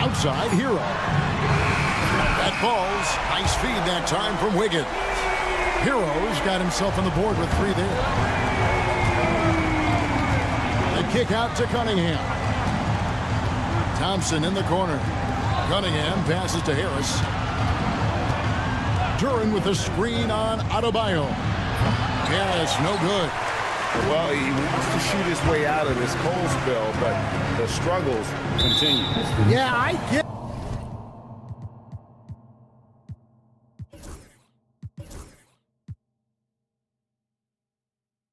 Outside, Hero. That falls. Nice feed that time from Wiggins. Hero's got himself on the board with 3 there. The kick out to Cunningham. Thompson in the corner. Cunningham passes to Harris. Duran with a screen on Adebayo. Yes, no good. Well, he wants to shoot his way out of this cold spell, but the struggles continue. Yeah, I get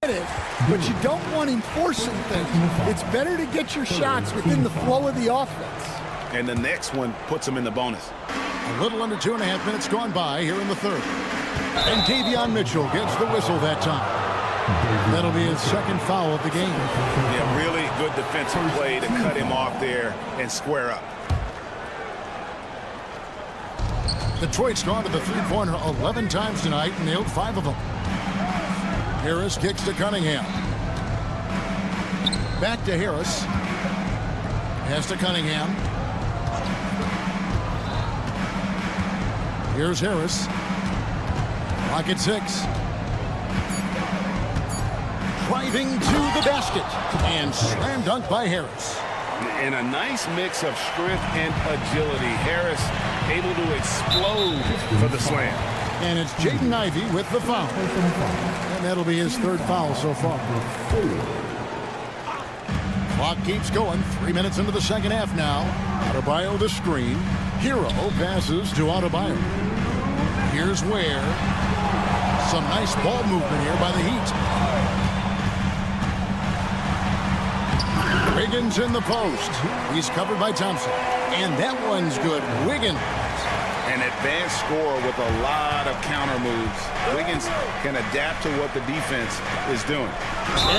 it, but you don't want him forcing things. It's better to get your shots within the flow of the offense. And the next one puts him in the bonus. A little under 2.5 minutes gone by here in the third. And Davion Mitchell gets the whistle that time. That'll be his second foul of the game. Yeah, really good defensive play to cut him off there and square up. Detroit's gone to the three-pointer 11 times tonight and nailed 5 of them. Harris kicks to Cunningham. Back to Harris. Pass to Cunningham. Here's Harris. Clock at 6. Driving to the basket. And slam dunk by Harris. And a nice mix of strength and agility. Harris able to explode for the slam. And it's Jaden Ivey with the foul. And that'll be his 3rd foul so far. Clock keeps going. 3 minutes into the second half now. Adebayo the screen. Hero passes to Adebayo. Here's Ware. Some nice ball movement here by the Heat. Wiggins in the post. He's covered by Thompson. And that one's good. Wiggins. An advanced scorer with a lot of counter moves. Wiggins can adapt to what the defense is doing.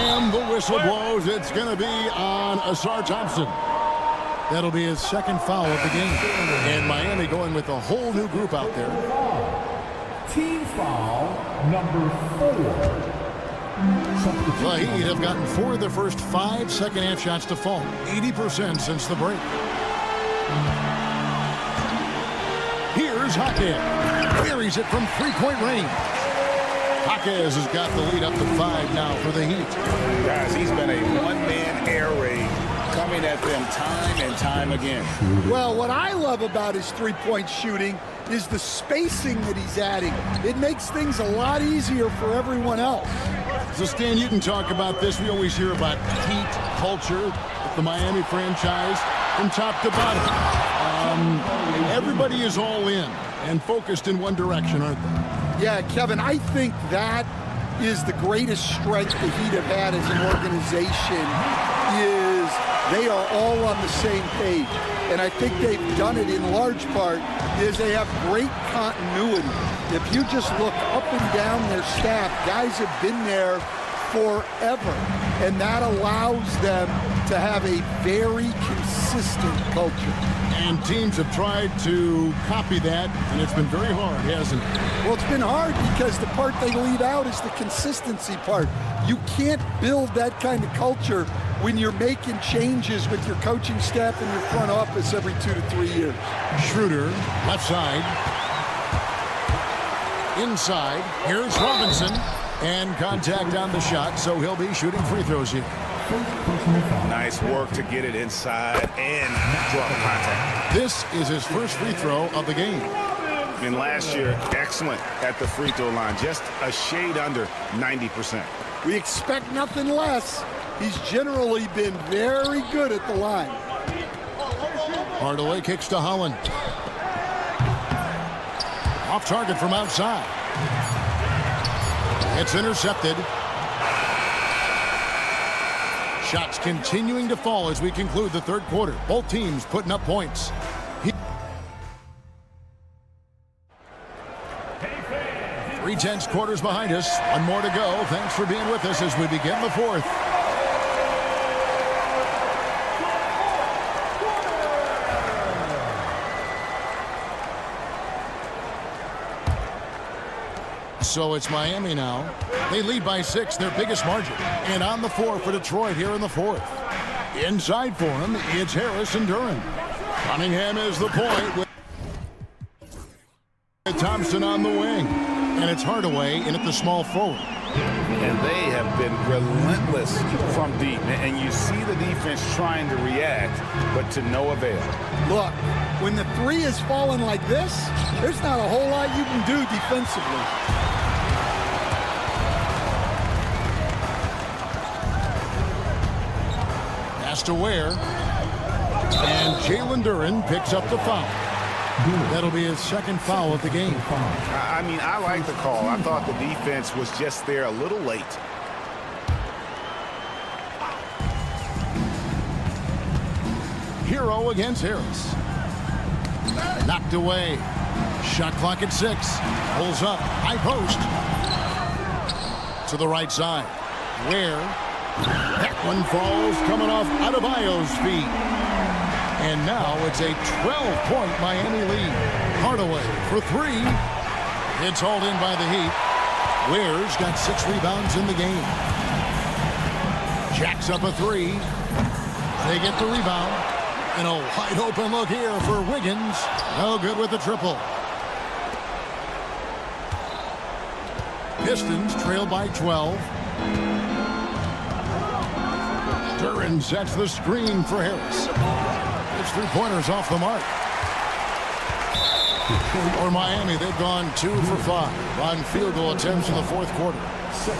And the whistle blows. It's going to be on Asar Thompson. That'll be his 2nd foul of the game. And Miami going with a whole new group out there. Team foul number 4. The Heat have gotten 4 of their first 5 second-half shots to fall. 80% since the break. Here's Jaquez. Buries it from 3-point range. Jaquez has got the lead up to 5 now for the Heat. Guys, he's been a one-man air raid coming at them time and time again. Well, what I love about his three-point shooting is the spacing that he's adding. It makes things a lot easier for everyone else. So, Stan, you can talk about this. We always hear about Heat culture with the Miami franchise from top to bottom. Everybody is all in and focused in one direction, aren't they? Yeah, Kevin, I think that is the greatest strength the Heat have had as an organization is they are all on the same page. And I think they've done it in large part is they have great continuity. If you just look up and down their staff, guys have been there forever. And that allows them to have a very consistent culture. And teams have tried to copy that, and it's been very hard, hasn't it? Well, it's been hard because the part they leave out is the consistency part. You can't build that kind of culture when you're making changes with your coaching staff and your front office every 2 to 3 years. Schroeder, left side. Inside, here's Robinson. And contact on the shot, so he'll be shooting free throws here. Nice work to get it inside and draw contact. This is his first free throw of the game. And last year, excellent at the free throw line, just a shade under 90%. We expect nothing less. He's generally been very good at the line. Hardaway kicks to Holland. Off target from outside. It's intercepted. Shots continuing to fall as we conclude the third quarter. Both teams putting up points. 3/10 quarters behind us. One more to go. Thanks for being with us as we begin the fourth. So it's Miami now. They lead by 6, their biggest margin. And on the floor for Detroit here in the fourth. Inside for him, it's Harris and Duran. Cunningham is the point with Thompson on the wing. And it's Hardaway in at the small forward. And they have been relentless from deep. And you see the defense trying to react, but to no avail. Look, when the three is falling like this, there's not a whole lot you can do defensively. Pass to Ware. And Jalen Duran picks up the foul. That'll be his second foul of the game. I mean, I like the call. I thought the defense was just there a little late. Hero against Harris. Knocked away. Shot clock at 6. Pulls up. High post. To the right side. Ware. That one falls coming off Adebayo's feet. And now it's a 12-point Miami lead. Hardaway for 3. It's hauled in by the Heat. Ware's got 6 rebounds in the game. Jacks up a 3. They get the rebound. And a wide open look here for Wiggins. No good with the triple. Pistons trail by 12. Duran sets the screen for Harris. It's 3-pointers off the mark. For Miami, they've gone 2 for 5 on field goal attempts in the fourth quarter.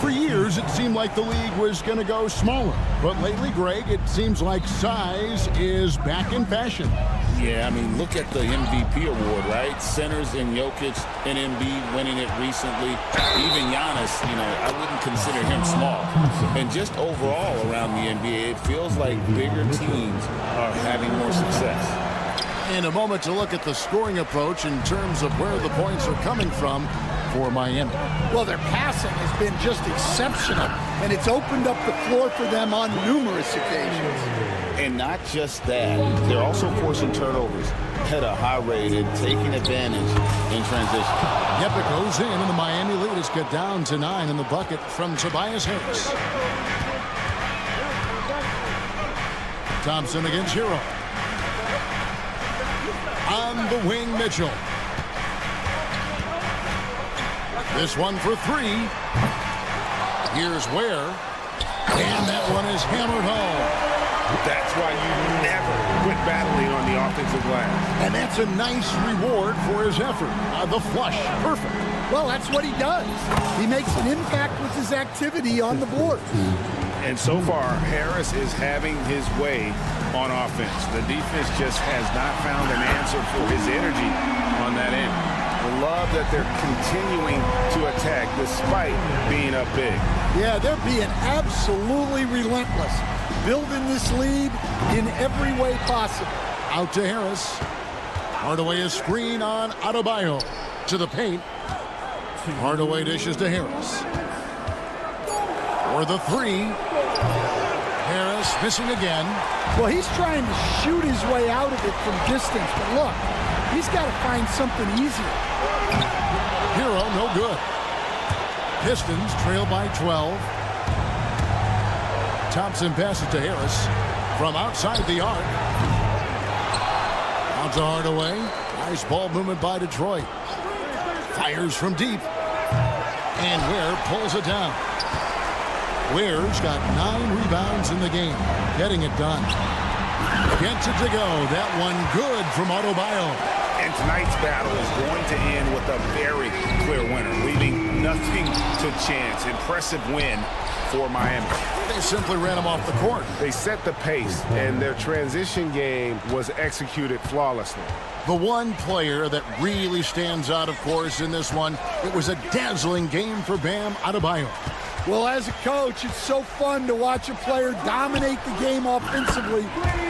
For years, it seemed like the league was going to go smaller. But lately, Greg, it seems like size is back in fashion. Yeah, I mean, look at the MVP award, right? Centers and Jokic and Embiid winning it recently. Even Giannis, I wouldn't consider him small. And just overall around the NBA, it feels like bigger teams are having more success. In a moment to look at the scoring approach in terms of where the points are coming from for Miami. Well, their passing has been just exceptional, and it's opened up the floor for them on numerous occasions. And not just that, they're also forcing turnovers at a high rate and taking advantage in transition. Yep, it goes in, and the Miami lead is cut down to 9 in the bucket from Tobias Harris. Thompson against Hero. On the wing, Mitchell. This one for 3. Here's Ware. And that one is hammered home. That's why you never quit battling on the offensive glass. And that's a nice reward for his effort. The flush. Perfect. Well, that's what he does. He makes an impact with his activity on the board. And so far, Harris is having his way on offense. The defense just has not found an answer for his energy on that end. I love that they're continuing to attack despite being up big. Yeah, they're being absolutely relentless, building this lead in every way possible. Out to Harris. Hardaway is screen on Adebayo. To the paint. Hardaway dishes to Harris. For the 3. Harris missing again. Well, he's trying to shoot his way out of it from distance, but look, he's got to find something easier. Hero, no good. Pistons trail by 12. Thompson passes to Harris from outside the arc. Out to Hardaway. Nice ball movement by Detroit. Fires from deep. And Ware pulls it down. Ware's got 9 rebounds in the game, getting it done. gets it to go. That one good from Adebayo. And tonight's battle is going to end with a very clear winner, leaving nothing to chance. Impressive win for Miami. They simply ran him off the court. They set the pace, and their transition game was executed flawlessly. The one player that really stands out, of course, in this one, it was a dazzling game for Bam Adebayo. Well, as a coach, it's so fun to watch a player dominate the game offensively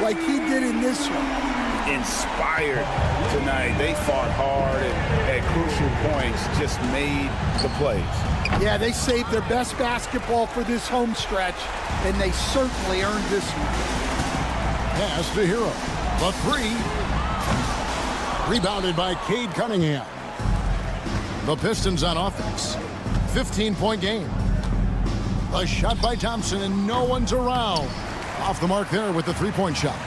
like he did in this one. Inspired tonight. They fought hard and at crucial points just made the plays. Yeah, they saved their best basketball for this home stretch, and they certainly earned this one. Pass to Hero. The three. Rebounded by Cade Cunningham. The Pistons on offense. 15-point game. A shot by Thompson, and no one's around. Off the mark there with the three-point shot.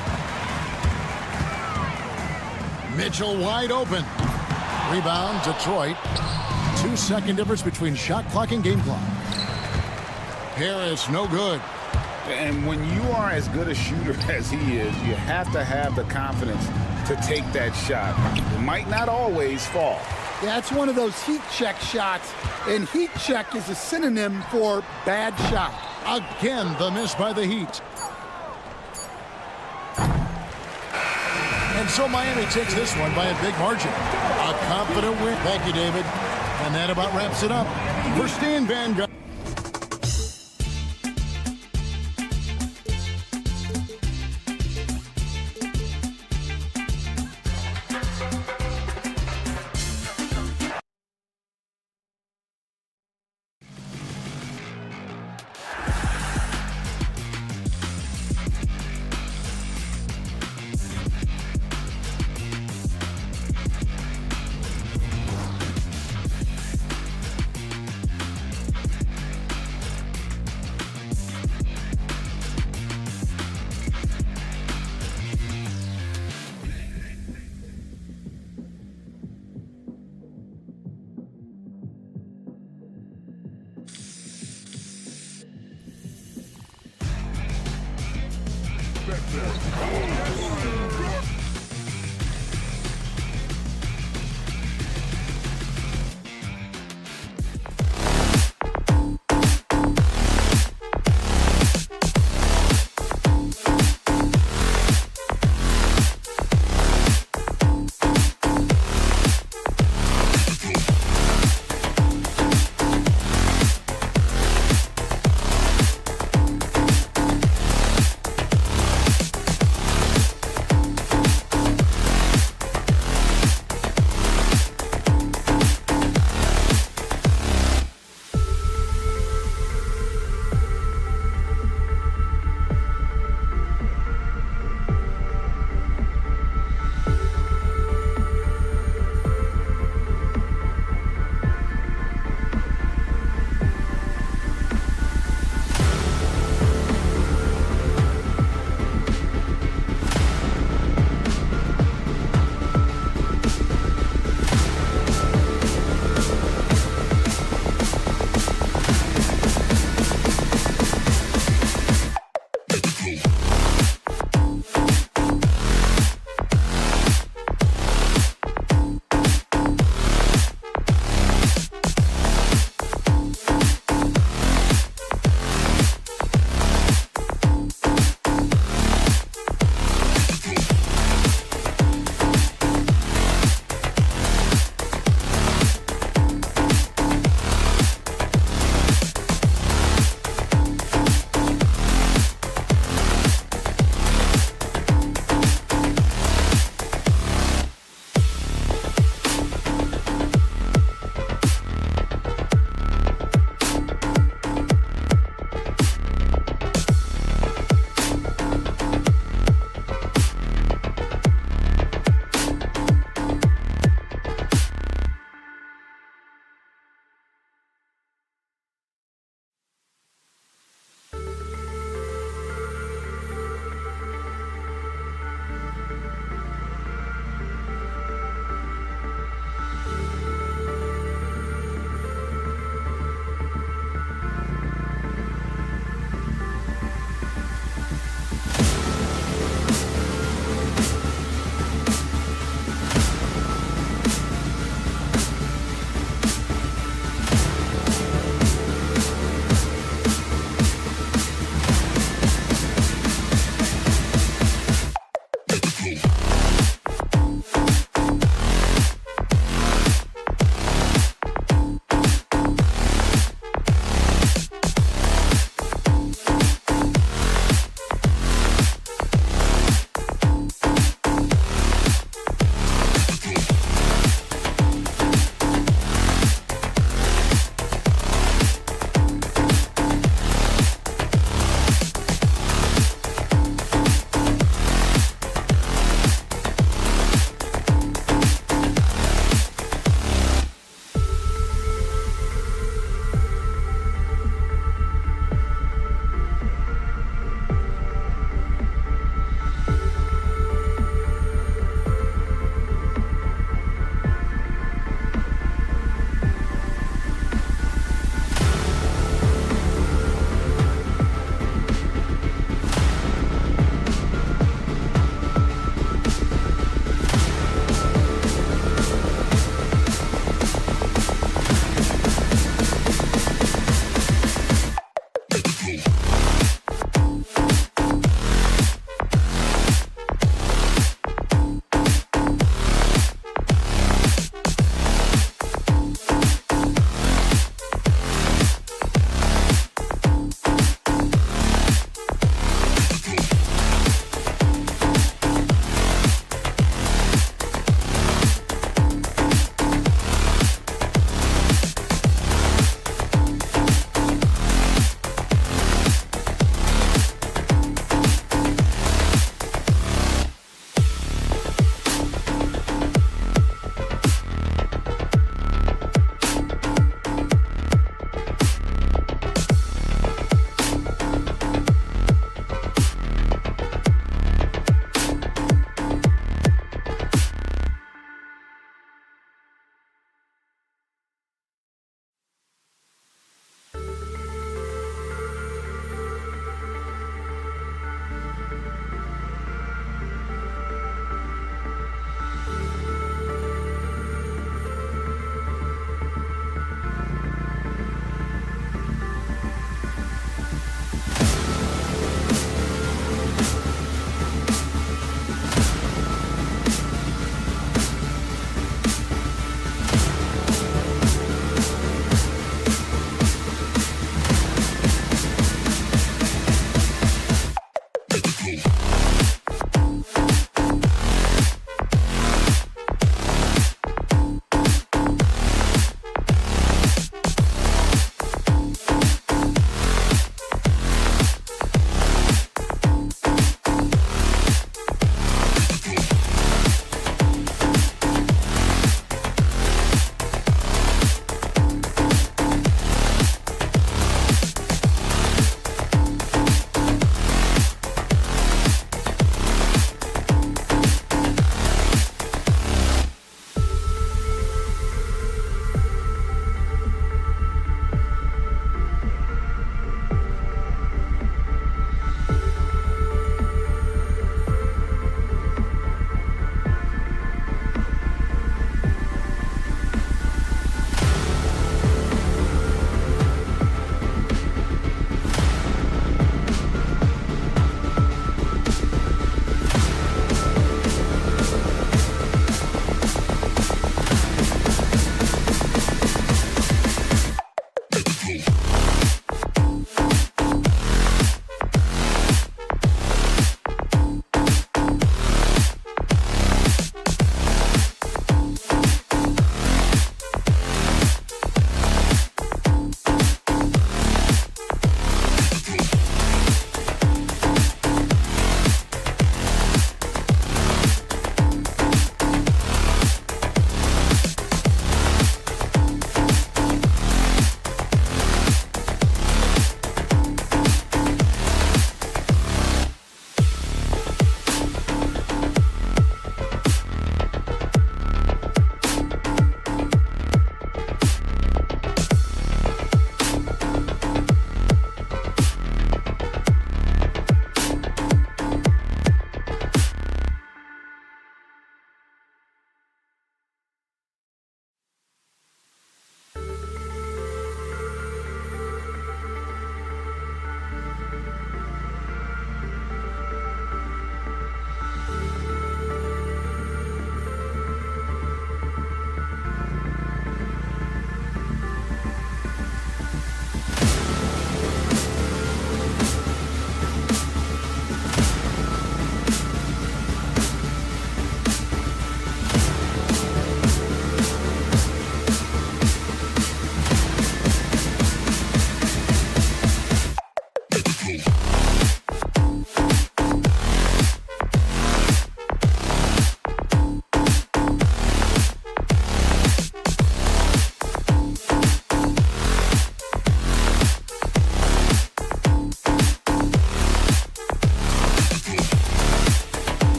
Mitchell wide open. Rebound, Detroit. 2-second difference between shot clock and game clock. Harris, no good. And when you are as good a shooter as he is, you have to have the confidence to take that shot. It might not always fall. Yeah, it's one of those heat check shots, and heat check is a synonym for bad shot. Again, the miss by the Heat. And so Miami takes this one by a big margin. A confident win. Thank you, David. And that about wraps it up. For Stan Van Gundy.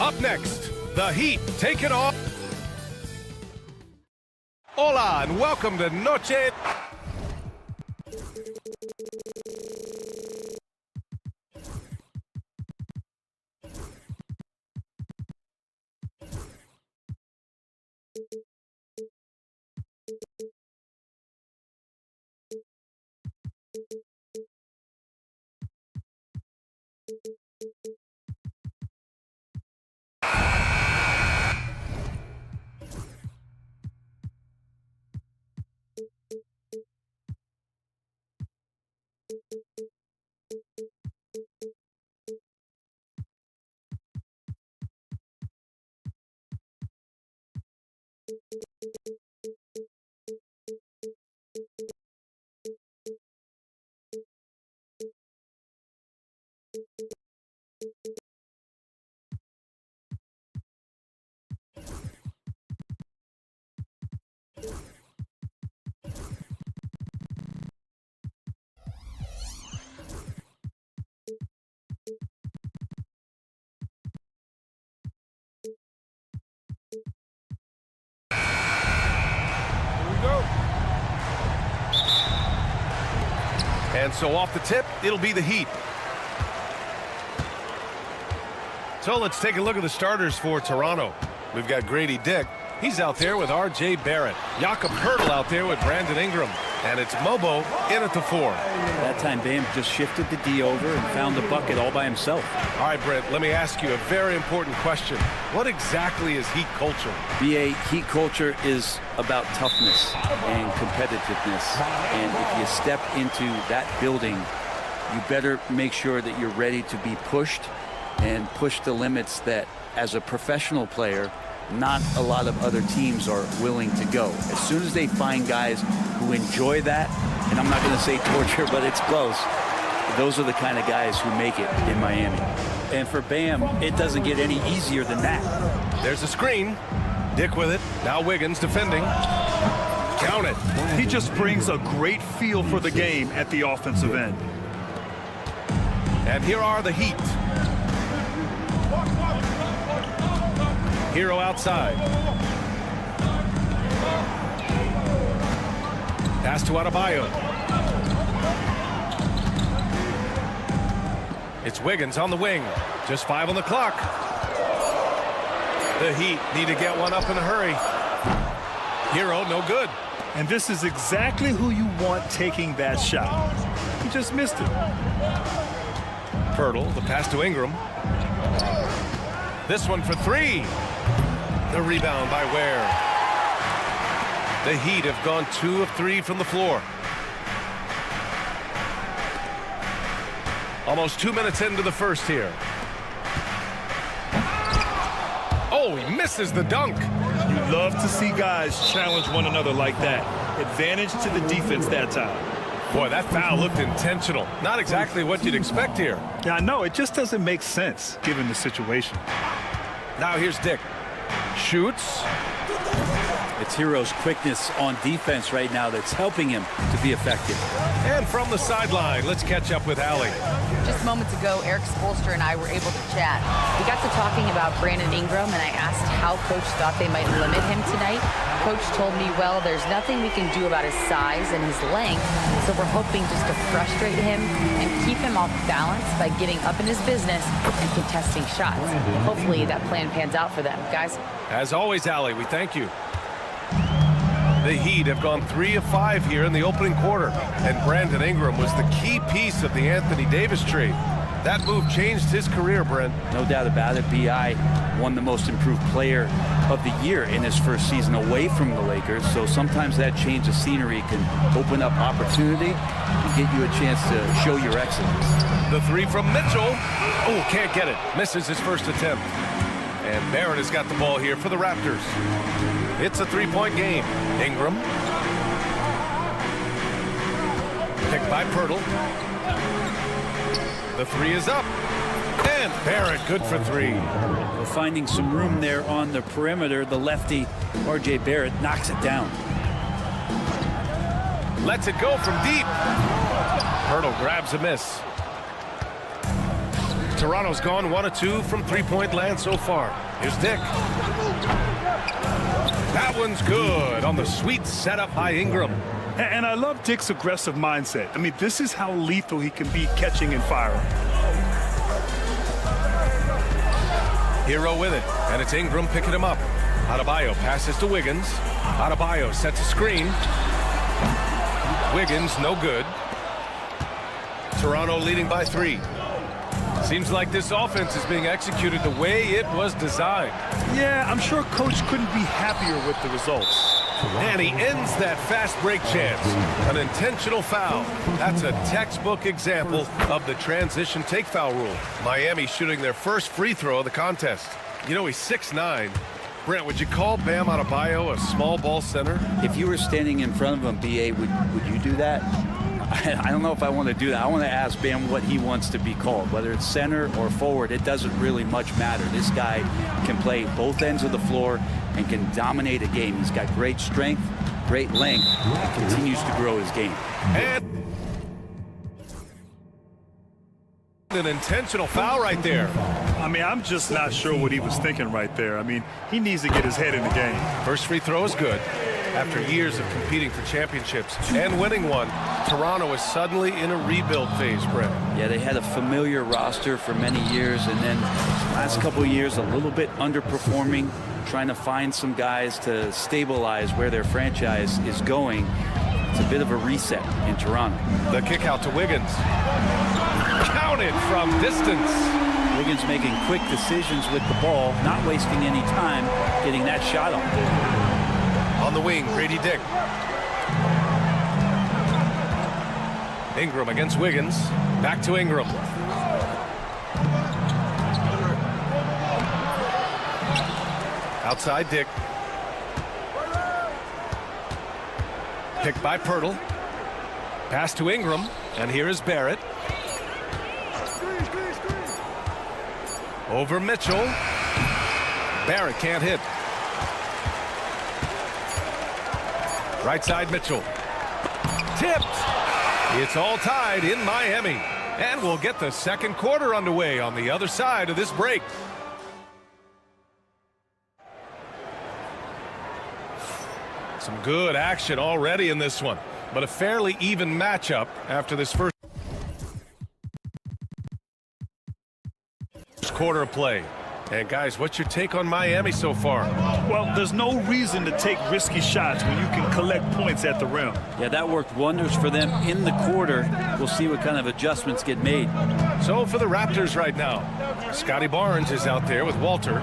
Up next, the Heat take it off. Hola and welcome to Noche. And so off the tip, it'll be the Heat. So let's take a look at the starters for Toronto. We've got Grady Dick. He's out there with R.J. Barrett. Jakob Poeltl out there with Brandon Ingram. And it's Mobo in at the 4. That time, Bam just shifted the D over and found the bucket all by himself. All right, Brent, let me ask you a very important question. What exactly is Heat culture? BA, Heat culture is about toughness and competitiveness. And if you step into that building, you better make sure that you're ready to be pushed and push the limits that, as a professional player, not a lot of other teams are willing to go. As soon as they find guys who enjoy that, and I'm not going to say torture, but it's close, those are the kind of guys who make it in Miami. And for Bam, it doesn't get any easier than that. There's a screen. Dick with it. Now Wiggins defending. Count it. He just brings a great feel for the game at the offensive end. And here are the Heat. Hero outside. Pass to Adebayo. It's Wiggins on the wing. Just 5 on the clock. The Heat need to get one up in a hurry. Hero, no good. And this is exactly who you want taking that shot. He just missed it. Poeltl, the pass to Ingram. This one for 3. The rebound by Ware. The Heat have gone 2 of 3 from the floor. Almost 2 minutes into the first here. Oh, he misses the dunk. You love to see guys challenge one another like that. Advantage to the defense that time. Boy, that foul looked intentional. Not exactly what you'd expect here. Yeah, I know. It just doesn't make sense given the situation. Now here's Dick. Shoots. It's Hero's quickness on defense right now that's helping him to be effective. And from the sideline, let's catch up with Allie. Just moments ago, Eric Spoelstra and I were able to chat. We got to talking about Brandon Ingram, and I asked how Coach thought they might limit him tonight. Coach told me, well, there's nothing we can do about his size and his length, so we're hoping just to frustrate him and keep him off balance by getting up in his business and contesting shots. Hopefully that plan pans out for them. Guys? As always, Allie, we thank you. The Heat have gone 3 of 5 here in the opening quarter, and Brandon Ingram was the key piece of the Anthony Davis trade. That move changed his career, Brent. No doubt about it. B.I. won the most improved player of the year in his first season away from the Lakers, so sometimes that change of scenery can open up opportunity and get you a chance to show your excellence. The 3 from Mitchell. Oh, can't get it. Misses his first attempt. And Barrett has got the ball here for the Raptors. It's a 3-point game. Ingram. Picked by Poeltl. The 3 is up. And Barrett good for 3. Well, finding some room there on the perimeter, the lefty, R.J. Barrett, knocks it down. Lets it go from deep. Poeltl grabs a miss. Toronto's gone 1 of 2 from three-point land so far. Here's Dick. That one's good on the sweet setup by Ingram. And I love Dick's aggressive mindset. I mean, this is how lethal he can be catching and firing. Hero with it, and it's Ingram picking him up. Adebayo passes to Wiggins. Adebayo sets a screen. Wiggins, no good. Toronto leading by 3. Seems like this offense is being executed the way it was designed. Yeah, I'm sure Coach couldn't be happier with the results. And he ends that fast break chance. An intentional foul. That's a textbook example of the transition take foul rule. Miami shooting their first free throw of the contest. You know, he's 6'9". Brent, would you call Bam Adebayo a small ball center? If you were standing in front of him, B.A., would you do that? I don't know if I want to do that. I want to ask Bam what he wants to be called. Whether it's center or forward, it doesn't really much matter. This guy can play both ends of the floor and can dominate a game. He's got great strength, great length, continues to grow his game. And an intentional foul right there. I mean, I'm just not sure what he was thinking right there. I mean, he needs to get his head in the game. First free throw is good. After years of competing for championships and winning one, Toronto is suddenly in a rebuild phase, Brent. Yeah, they had a familiar roster for many years, and then last couple of years a little bit underperforming, trying to find some guys to stabilize where their franchise is going. It's a bit of a reset in Toronto. The kick out to Wiggins. Counted from distance. Wiggins making quick decisions with the ball, not wasting any time getting that shot off. On the wing, Grady Dick. Ingram against Wiggins. Back to Ingram. Outside Dick. Picked by Pirtle. Pass to Ingram. And here is Barrett. Over Mitchell. Barrett can't hit. Right side Mitchell. Tipped. It's all tied in Miami. And we'll get the second quarter underway on the other side of this break. Some good action already in this one, but a fairly even matchup after this first quarter of play. And guys, what's your take on Miami so far? Well, there's no reason to take risky shots when you can collect points at the rim. Yeah, that worked wonders for them in the quarter. We'll see what kind of adjustments get made. So for the Raptors right now, Scotty Barnes is out there with Walter.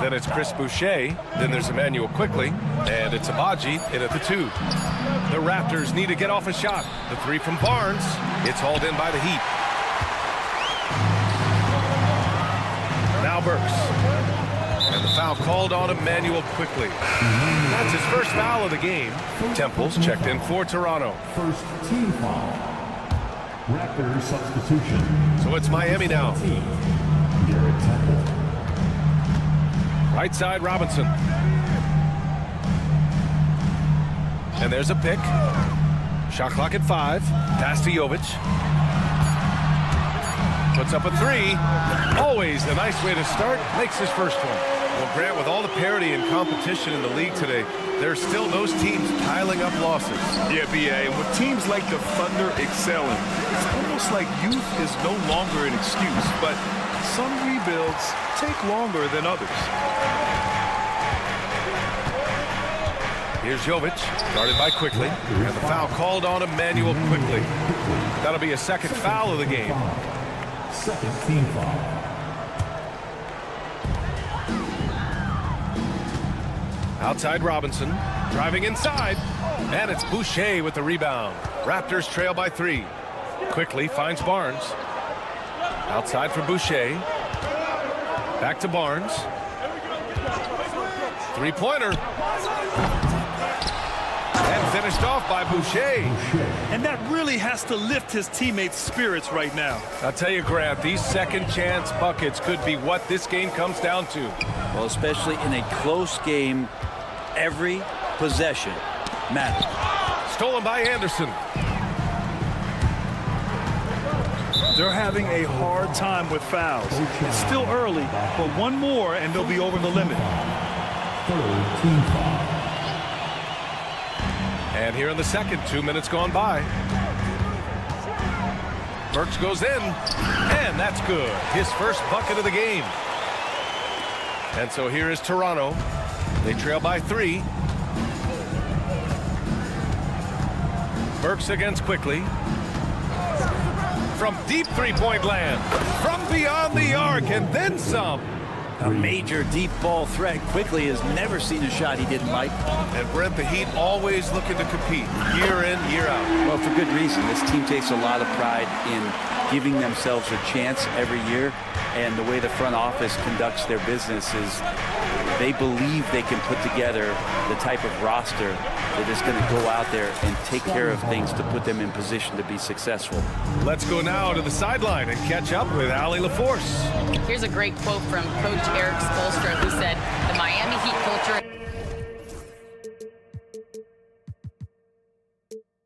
Then it's Chris Boucher. Then there's Emmanuel Quickly. And it's Abaji in at the 2. The Raptors need to get off a shot. The 3 from Barnes. It's hauled in by the Heat. Now Burks. And the foul called on Emmanuel Quickly. That's his first foul of the game. Temple's checked in for Toronto. First team foul. Raptors substitution. So it's Miami now. Right side Robinson. And there's a pick. Shot clock at 5. Pass to Jovic. Puts up a 3. Always a nice way to start. Makes his first one. Well, Grant, with all the parity and competition in the league today, there's still those teams piling up losses. Yeah, B.A., and with teams like the Thunder excelling, it's almost like youth is no longer an excuse, but some rebuilds take longer than others. Here's Jovic, guarded by Quickly, and the foul called on Emmanuel Quickly. That'll be a second foul of the game. Second team foul. Outside Robinson, driving inside, and it's Boucher with the rebound. Raptors trail by 3. Quickly finds Barnes. Outside for Boucher. Back to Barnes. Three-pointer. And finished off by Boucher. And that really has to lift his teammates' spirits right now. I'll tell you, Grant, these second chance buckets could be what this game comes down to. Well, especially in a close game, every possession matters. Stolen by Anderson. They're having a hard time with fouls. It's still early, but one more and they'll be over the limit. And here in the second, 2 minutes gone by. Burks goes in, and that's good. His first bucket of the game. And so here is Toronto. They trail by 3. Burks against Quickly. From deep three-point land. From beyond the arc, and then some. A major deep ball threat. Quickly has never seen a shot he didn't like. And Brent, the Heat always looking to compete year in, year out. Well, for good reason. This team takes a lot of pride in giving themselves a chance every year. And the way the front office conducts their business is they believe they can put together the type of roster that is going to go out there and take care of things to put them in position to be successful. Let's go now to the sideline and catch up with Allie LaForce. Here's a great quote from Coach Eric Spoelstra, who said, "The Miami Heat culture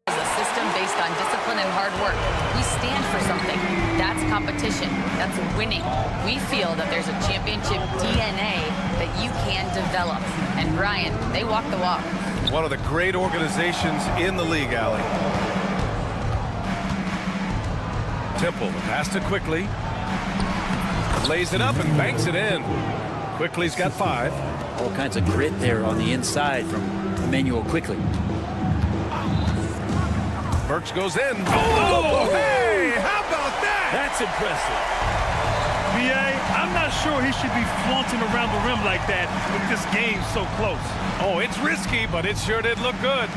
is a system based on discipline and hard work. We stand for something. That's competition. That's winning. We feel that there's a championship DNA that you can develop." And Brian, they walk the walk. One of the great organizations in the league, Allie. Temple, the pass to Quickly. Lays it up and banks it in. Quickly's got 5. All kinds of grit there on the inside from Emmanuel Quickly. Burks goes in. Oh, hey, how about that? That's impressive. B.A., I'm not sure he should be flaunting around the rim like that with this game so close. Oh, it's risky, but it sure did look good.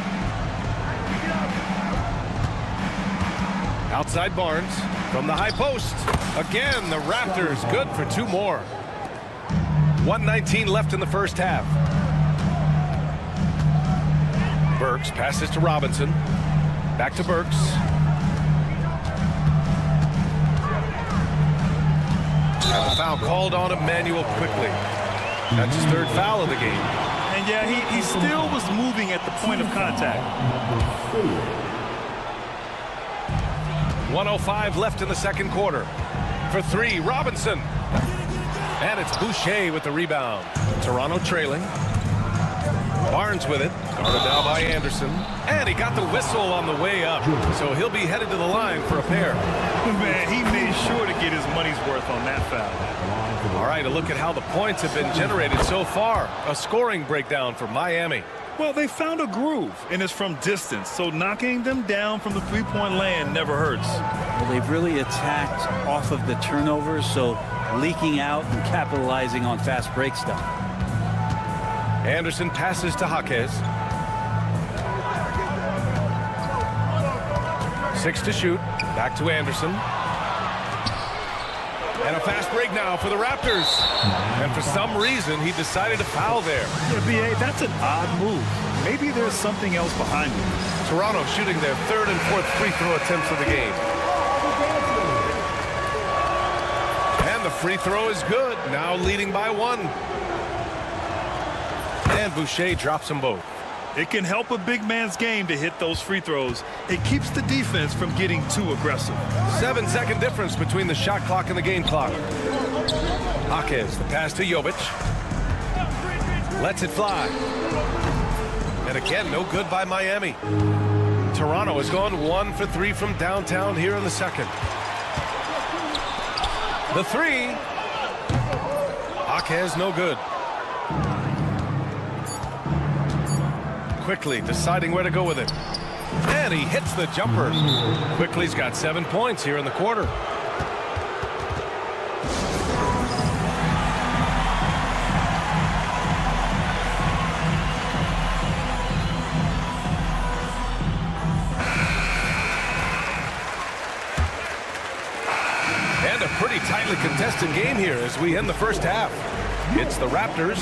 Outside Barnes from the high post. Again, the Raptors good for 2 more. 1:19 left in the first half. Burks passes to Robinson. Back to Burks. And the foul called on Emmanuel Quickly. That's his 3rd foul of the game. And yeah, he still was moving at the point of contact. 1:05 left in the second quarter. For 3, Robinson. And it's Boucher with the rebound. Toronto trailing. Barnes with it. Guarded now by Anderson. And he got the whistle on the way up. So he'll be headed to the line for a pair. Man, he made sure to get his money's worth on that foul. All right, a look at how the points have been generated so far. A scoring breakdown for Miami. Well, they found a groove, and it's from distance, so knocking them down from the three-point land never hurts. Well, they've really attacked off of the turnovers, so leaking out and capitalizing on fast break stuff. Anderson passes to Jaquez. 6 to shoot. Back to Anderson. And a fast break now for the Raptors. And for some reason, he decided to foul there. Yeah, B.A., that's an odd move. Maybe there's something else behind it. Toronto shooting their 3rd and 4th free throw attempts of the game. And the free throw is good. Now leading by 1. And Boucher drops them both. It can help a big man's game to hit those free throws. It keeps the defense from getting too aggressive. 7-second difference between the shot clock and the game clock. Jaquez, the pass to Jovic. Lets it fly. And again, no good by Miami. Toronto has gone 1 for 3 from downtown here in the second. The 3. Jaquez, no good. Quickly deciding where to go with it. And he hits the jumper. Quickly's got 7 points here in the quarter. And a pretty tightly contested game here as we end the first half. It's the Raptors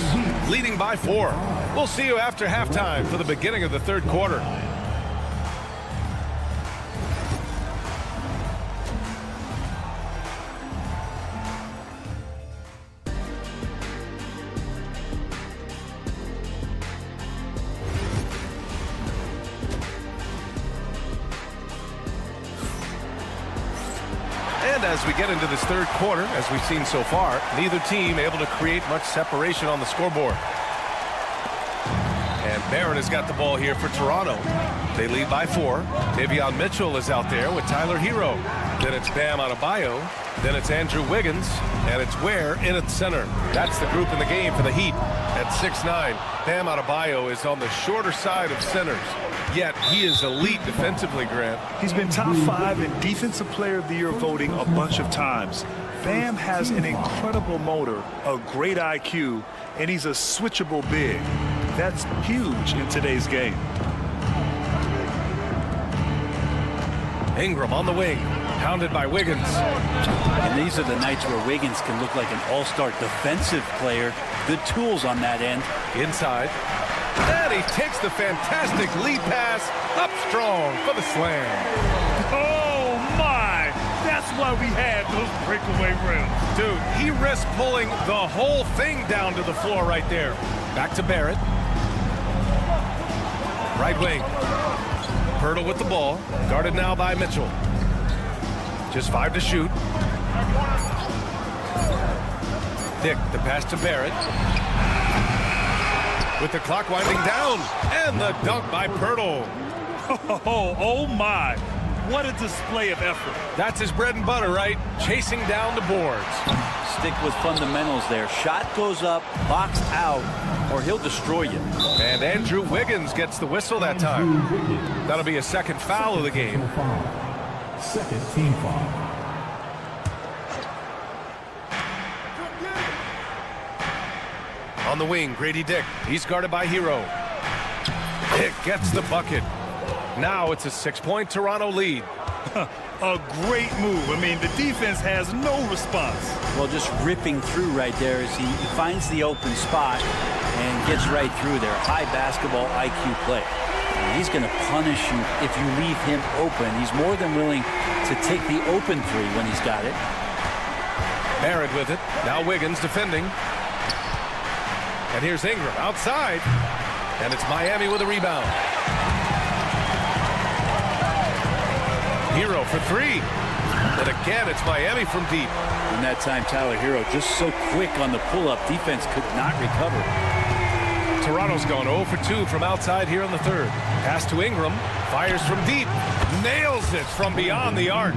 leading by 4. We'll see you after halftime for the beginning of the third quarter. And as we get into this third quarter, as we've seen so far, neither team able to create much separation on the scoreboard. And Barron has got the ball here for Toronto. They lead by 4. Davion Mitchell is out there with Tyler Hero. Then it's Bam Adebayo. Then it's Andrew Wiggins. And it's Ware in at center. That's the group in the game for the Heat at 6'9". Bam Adebayo is on the shorter side of centers. Yet he is elite defensively, Grant. He's been top 5 in Defensive Player of the Year voting a bunch of times. Bam has an incredible motor, a great IQ, and he's a switchable big. That's huge in today's game. Ingram on the wing, pounded by Wiggins. And these are the nights where Wiggins can look like an all-star defensive player. Good tools on that end. Inside. And he takes the fantastic lead pass up strong for the slam. Oh, my! That's why we had those breakaway rims. Dude, he risked pulling the whole thing down to the floor right there. Back to Barrett. Right wing. Pirtle with the ball. Guarded now by Mitchell. Just 5 to shoot. Dick, the pass to Barrett. With the clock winding down. And the dunk by Pirtle. Oh, my. What a display of effort. That's his bread and butter, right? Chasing down the boards. Stick with fundamentals there. Shot goes up, box out, or he'll destroy you. And Andrew Wiggins gets the whistle that time. That'll be a second foul of the game. Second team foul. On the wing, Grady Dick. He's guarded by Hero. Dick gets the bucket. Now it's a 6-point Toronto lead. A great move. I mean, the defense has no response. Well, just ripping through right there as he finds the open spot and gets right through there. High basketball IQ play. And he's going to punish you if you leave him open. He's more than willing to take the open three when he's got it. Barrett with it. Now Wiggins defending. And here's Ingram outside. And it's Miami with a rebound. Hero for 3. And again, it's Miami from deep. And that time, Tyler Hero just so quick on the pull-up. Defense could not recover. Toronto's gone 0 for 2 from outside here in the third. Pass to Ingram. Fires from deep. Nails it from beyond the arc.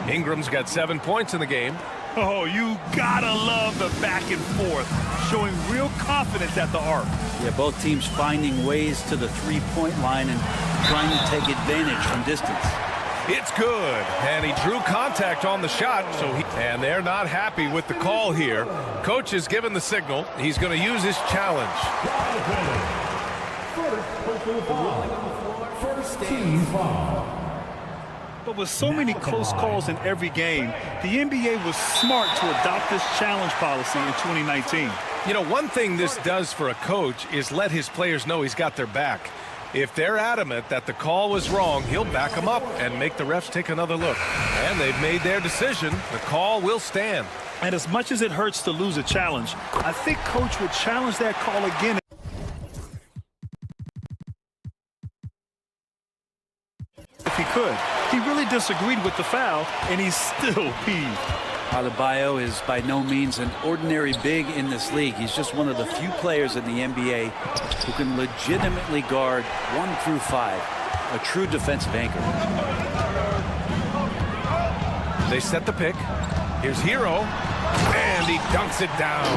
Ingram's got 7 points in the game. Oh, you gotta love the back and forth, showing real confidence at the arc. Yeah, both teams finding ways to the three-point line and trying to take advantage from distance. It's good, and he drew contact on the shot, and they're not happy with the call here. Coach has given the signal. He's going to use his challenge. First team foul. But with so many close calls in every game, the NBA was smart to adopt this challenge policy in 2019. You know, one thing this does for a coach is let his players know he's got their back. If they're adamant that the call was wrong, he'll back them up and make the refs take another look. And they've made their decision. The call will stand. And as much as it hurts to lose a challenge, I think Coach would challenge that call again. If he could. He really disagreed with the foul, and he's still peeved. Adebayo is by no means an ordinary big in this league. He's just one of the few players in the NBA who can legitimately guard 1 through 5. A true defensive anchor. They set the pick. Here's Hero. And he dunks it down.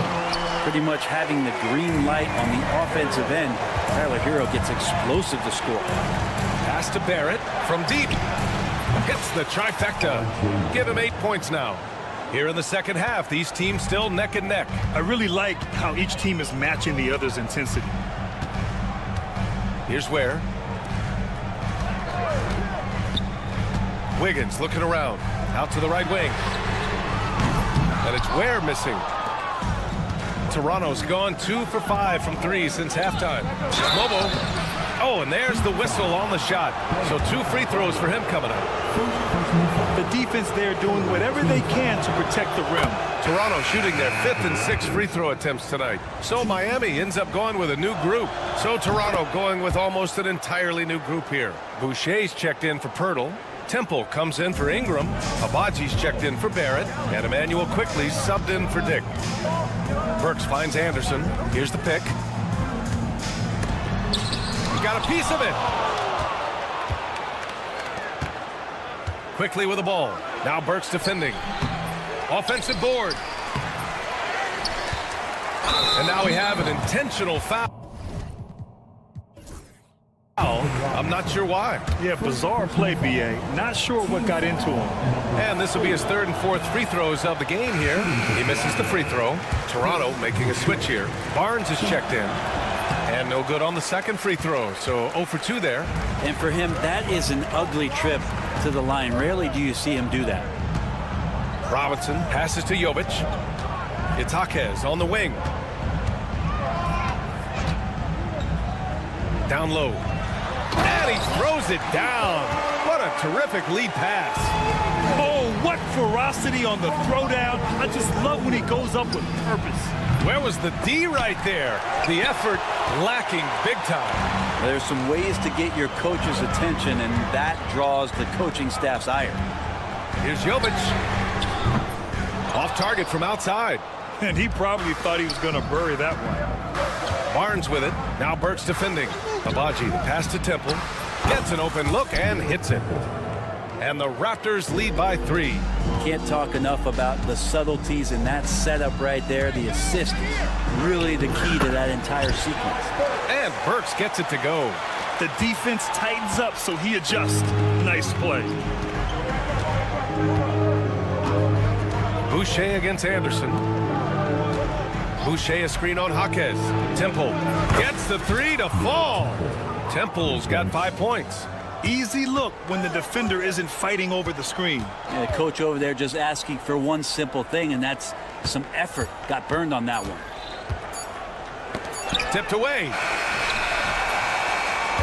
Pretty much having the green light on the offensive end. Tyler Hero gets explosive to score. Pass to Barrett from deep. Hits the trifecta. Give him 8 points now. Here in the second half, these teams still neck and neck. I really like how each team is matching the other's intensity. Here's Ware. Wiggins looking around. Out to the right wing. And it's Ware missing. Toronto's gone 2 for 5 from 3 since halftime. Mobo. Oh, and there's the whistle on the shot. So 2 free throws for him coming up. The defense there doing whatever they can to protect the rim. Toronto shooting their 5th and 6th free throw attempts tonight. So Miami ends up going with a new group. So Toronto going with almost an entirely new group here. Boucher's checked in for Pirtle. Temple comes in for Ingram. Abaji's checked in for Barrett. And Emmanuel quickly subbed in for Dick. Burks finds Anderson. Here's the pick. He got a piece of it. Quickly with the ball. Now Burks defending. Offensive board. And now we have an intentional foul. I'm not sure why. Yeah, bizarre play, B.A. Not sure what got into him. And this will be his third and fourth free throws of the game here. He misses the free throw. Toronto making a switch here. Barnes is checked in. And no good on the second free throw. So 0 for 2 there. And for him, that is an ugly trip to the line. Rarely do you see him do that. Robinson passes to Jovic. It's Jaquez on the wing. Down low. And he throws it down. What a terrific lead pass. Oh, what ferocity on the throwdown. I just love when he goes up with purpose. Where was the D right there? The effort lacking big time. There's some ways to get your coach's attention, and that draws the coaching staff's ire. Here's Jovic. Off target from outside. And he probably thought he was going to bury that one. Barnes with it. Now Burks defending. Abaji, the pass to Temple. Gets an open look and hits it. And the Raptors lead by 3. Can't talk enough about the subtleties in that setup right there. The assist, really the key to that entire sequence. And Burks gets it to go. The defense tightens up, so he adjusts. Nice play. Boucher against Anderson. Boucher a screen on Jaquez. Temple gets the 3 to fall. Temple's got 5 points. Easy look when the defender isn't fighting over the screen. Yeah, the coach over there just asking for one simple thing, and that's some effort. Got burned on that one. Tipped away.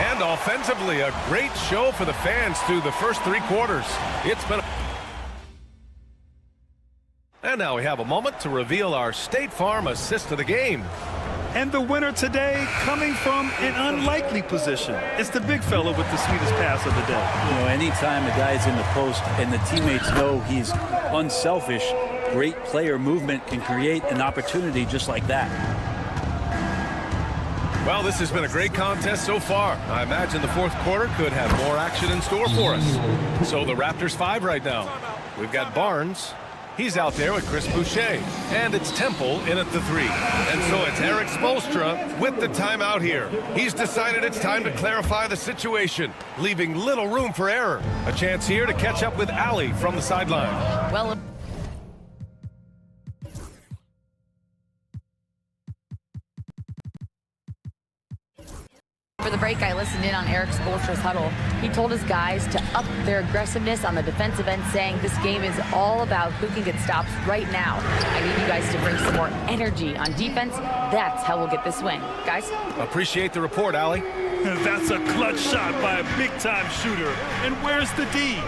And offensively, a great show for the fans through the first 3 quarters. It's been And now we have a moment to reveal our State Farm assist of the game. And the winner today coming from an unlikely position. It's the big fella with the sweetest pass of the day. You know, anytime a guy's in the post and the teammates know he's unselfish, great player movement can create an opportunity just like that. Well, this has been a great contest so far. I imagine the fourth quarter could have more action in store for us. So the Raptors 5 right now. We've got Barnes. He's out there with Chris Boucher. And it's Temple in at the 3. And so it's Eric Spoelstra with the timeout here. He's decided it's time to clarify the situation, leaving little room for error. A chance here to catch up with Ali from the sideline. Well, for the break, I listened in on Eric Spoelstra's huddle. He told his guys to up their aggressiveness on the defensive end, saying this game is all about who can get stops right now. I need you guys to bring some more energy on defense. That's how we'll get this win. Guys? Appreciate the report, Ali. That's a clutch shot by a big-time shooter. And where's the D?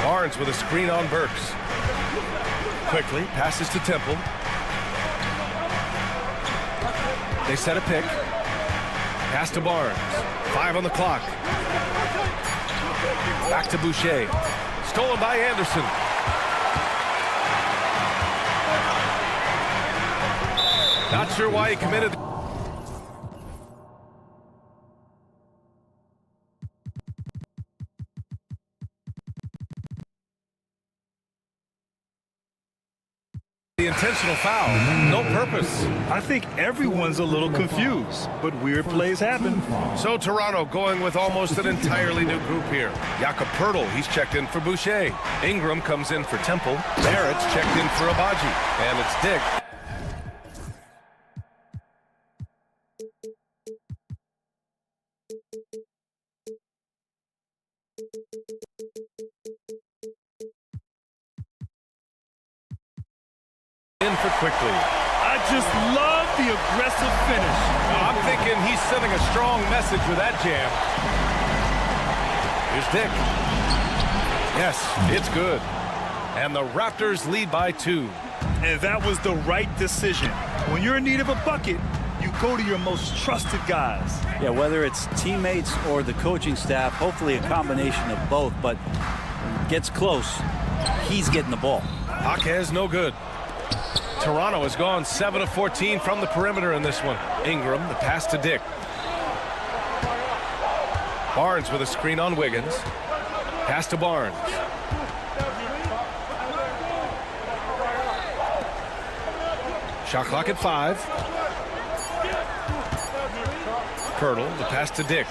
Barnes with a screen on Burks. Quickly passes to Temple. They set a pick. Pass to Barnes. 5 on the clock. Back to Boucher. Stolen by Anderson. Not sure why he committed. The intentional foul, no purpose. I think everyone's a little confused, but weird plays happen. So Toronto going with almost an entirely new group here. Jakob Poeltl, he's checked in for Boucher. Ingram comes in for Temple. Barrett's checked in for Abaji. And it's Dick. In for quickly. I just love the aggressive finish. I'm thinking he's sending a strong message with that jam. Here's Dick. Yes, it's good. And the Raptors lead by 2. And that was the right decision. When you're in need of a bucket, you go to your most trusted guys. Yeah, whether it's teammates or the coaching staff, hopefully a combination of both, but when it gets close, he's getting the ball. Jaquez, no good. Toronto has gone 7 of 14 from the perimeter in this one. Ingram, the pass to Dick. Barnes with a screen on Wiggins. Pass to Barnes. Shot clock at 5. Pirtle, the pass to Dick.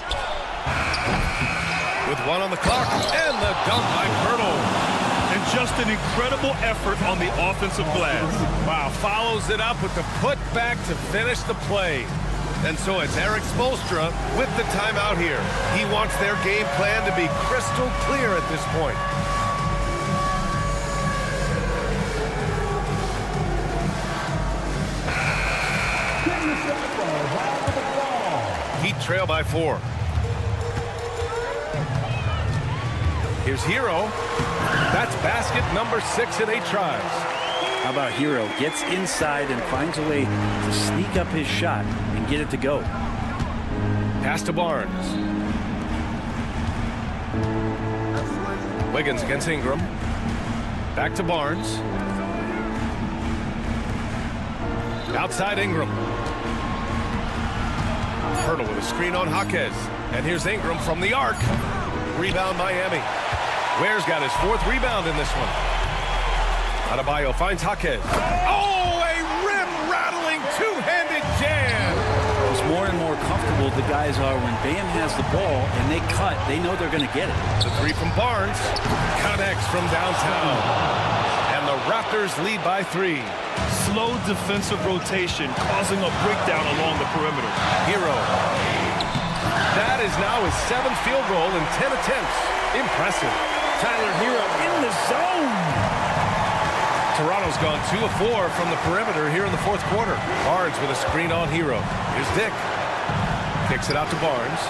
With 1 on the clock, and the dunk by Pirtle. And just an incredible effort on the offensive glass. Wow, follows it up with the putback to finish the play. And so it's Eric Spoelstra with the timeout here. He wants their game plan to be crystal clear at this point. Heat trail by 4. Here's Hero. That's basket number 6 in 8 tries. How about Hero? Gets inside and finds a way to sneak up his shot and get it to go. Pass to Barnes. Wiggins against Ingram. Back to Barnes. Outside Ingram. Pirtle with a screen on Jaquez. And here's Ingram from the arc. Rebound Miami. Ware's got his 4th rebound in this one. Adebayo finds Jaquez. Oh, a rim-rattling two-handed jam. It's more and more comfortable the guys are when Bam has the ball and they cut. They know they're going to get it. The 3 from Barnes. Connects from downtown. And the Raptors lead by 3. Slow defensive rotation causing a breakdown along the perimeter. Hero. That is now his 7th field goal in 10 attempts. Impressive. Tyler Hero in the zone. Toronto's gone 2 of 4 from the perimeter here in the 4th quarter. Barnes with a screen on Hero. Here's Dick. Kicks it out to Barnes.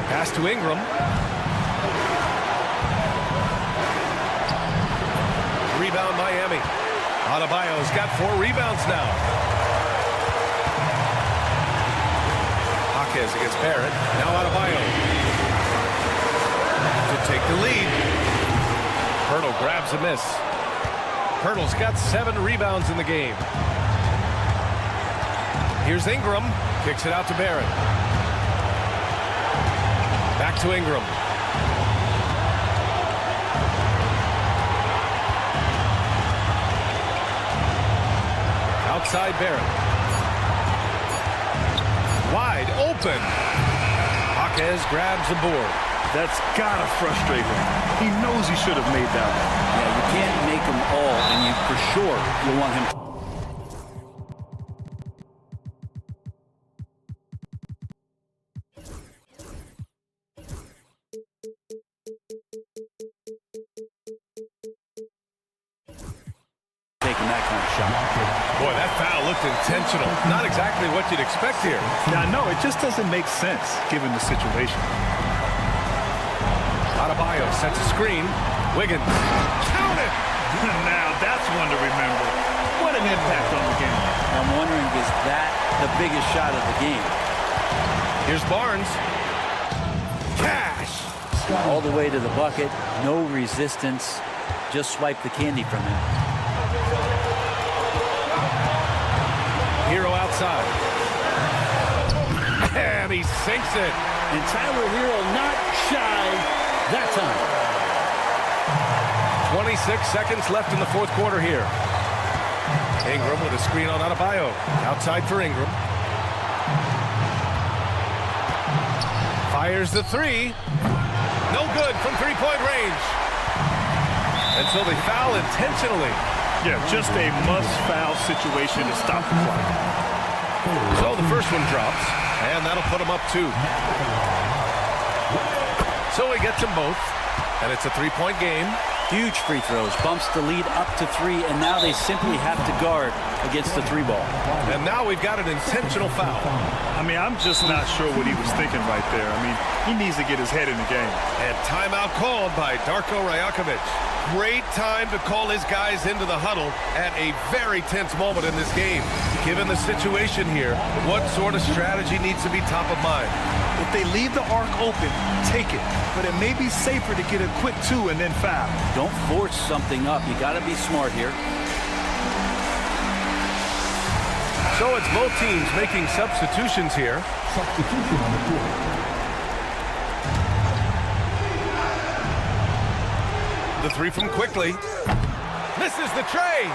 Pass to Ingram. Rebound Miami. Adebayo's got 4 rebounds now. Jaquez against Barrett. Now Adebayo to take the lead. Pirtle grabs a miss. Pirtle's got 7 rebounds in the game. Here's Ingram. Kicks it out to Barrett. Back to Ingram. Outside Barrett. Wide open. Jaquez grabs the board. That's gotta frustrate him. He knows he should have made that one. Yeah, you can't make them all, and you for sure you want him. Taking that kind of shot. Boy, that foul looked intentional. Not exactly what you'd expect here. Now, no, it just doesn't make sense given the situation. Adebayo sets a screen. Wiggins. Count it! Now, that's one to remember. What an impact on the game. I'm wondering, is that the biggest shot of the game? Here's Barnes. Cash! All the way to the bucket. No resistance. Just swipe the candy from him. Hero outside. And he sinks it. And Tyler Hero not shy that time. 26 seconds left in the 4th quarter here. Ingram with a screen on Adebayo. Outside for Ingram. Fires the 3. No good from 3-point range. And so they foul intentionally. Yeah, just a must-foul situation to stop the clock. So the first one drops, and that'll put him up 2. So he gets them both, and it's a 3-point game. Huge free throws, bumps the lead up to 3, and now they simply have to guard against the 3-ball. And now we've got an intentional foul. I mean, I'm just not sure what he was thinking right there. I mean, he needs to get his head in the game. And timeout called by Darko Rajakovic. Great time to call his guys into the huddle at a very tense moment in this game. Given the situation here, what sort of strategy needs to be top of mind? If they leave the arc open, take it. But it may be safer to get a quick 2 and then foul. Don't force something up. You got to be smart here. So it's both teams making substitutions here. Substitution on the court. The three from quickly. Misses the tray.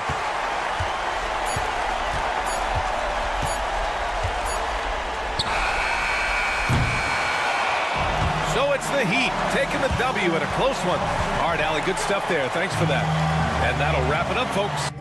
So it's the Heat taking the W at a close one. All right, Allie, good stuff there. Thanks for that. And that'll wrap it up, folks.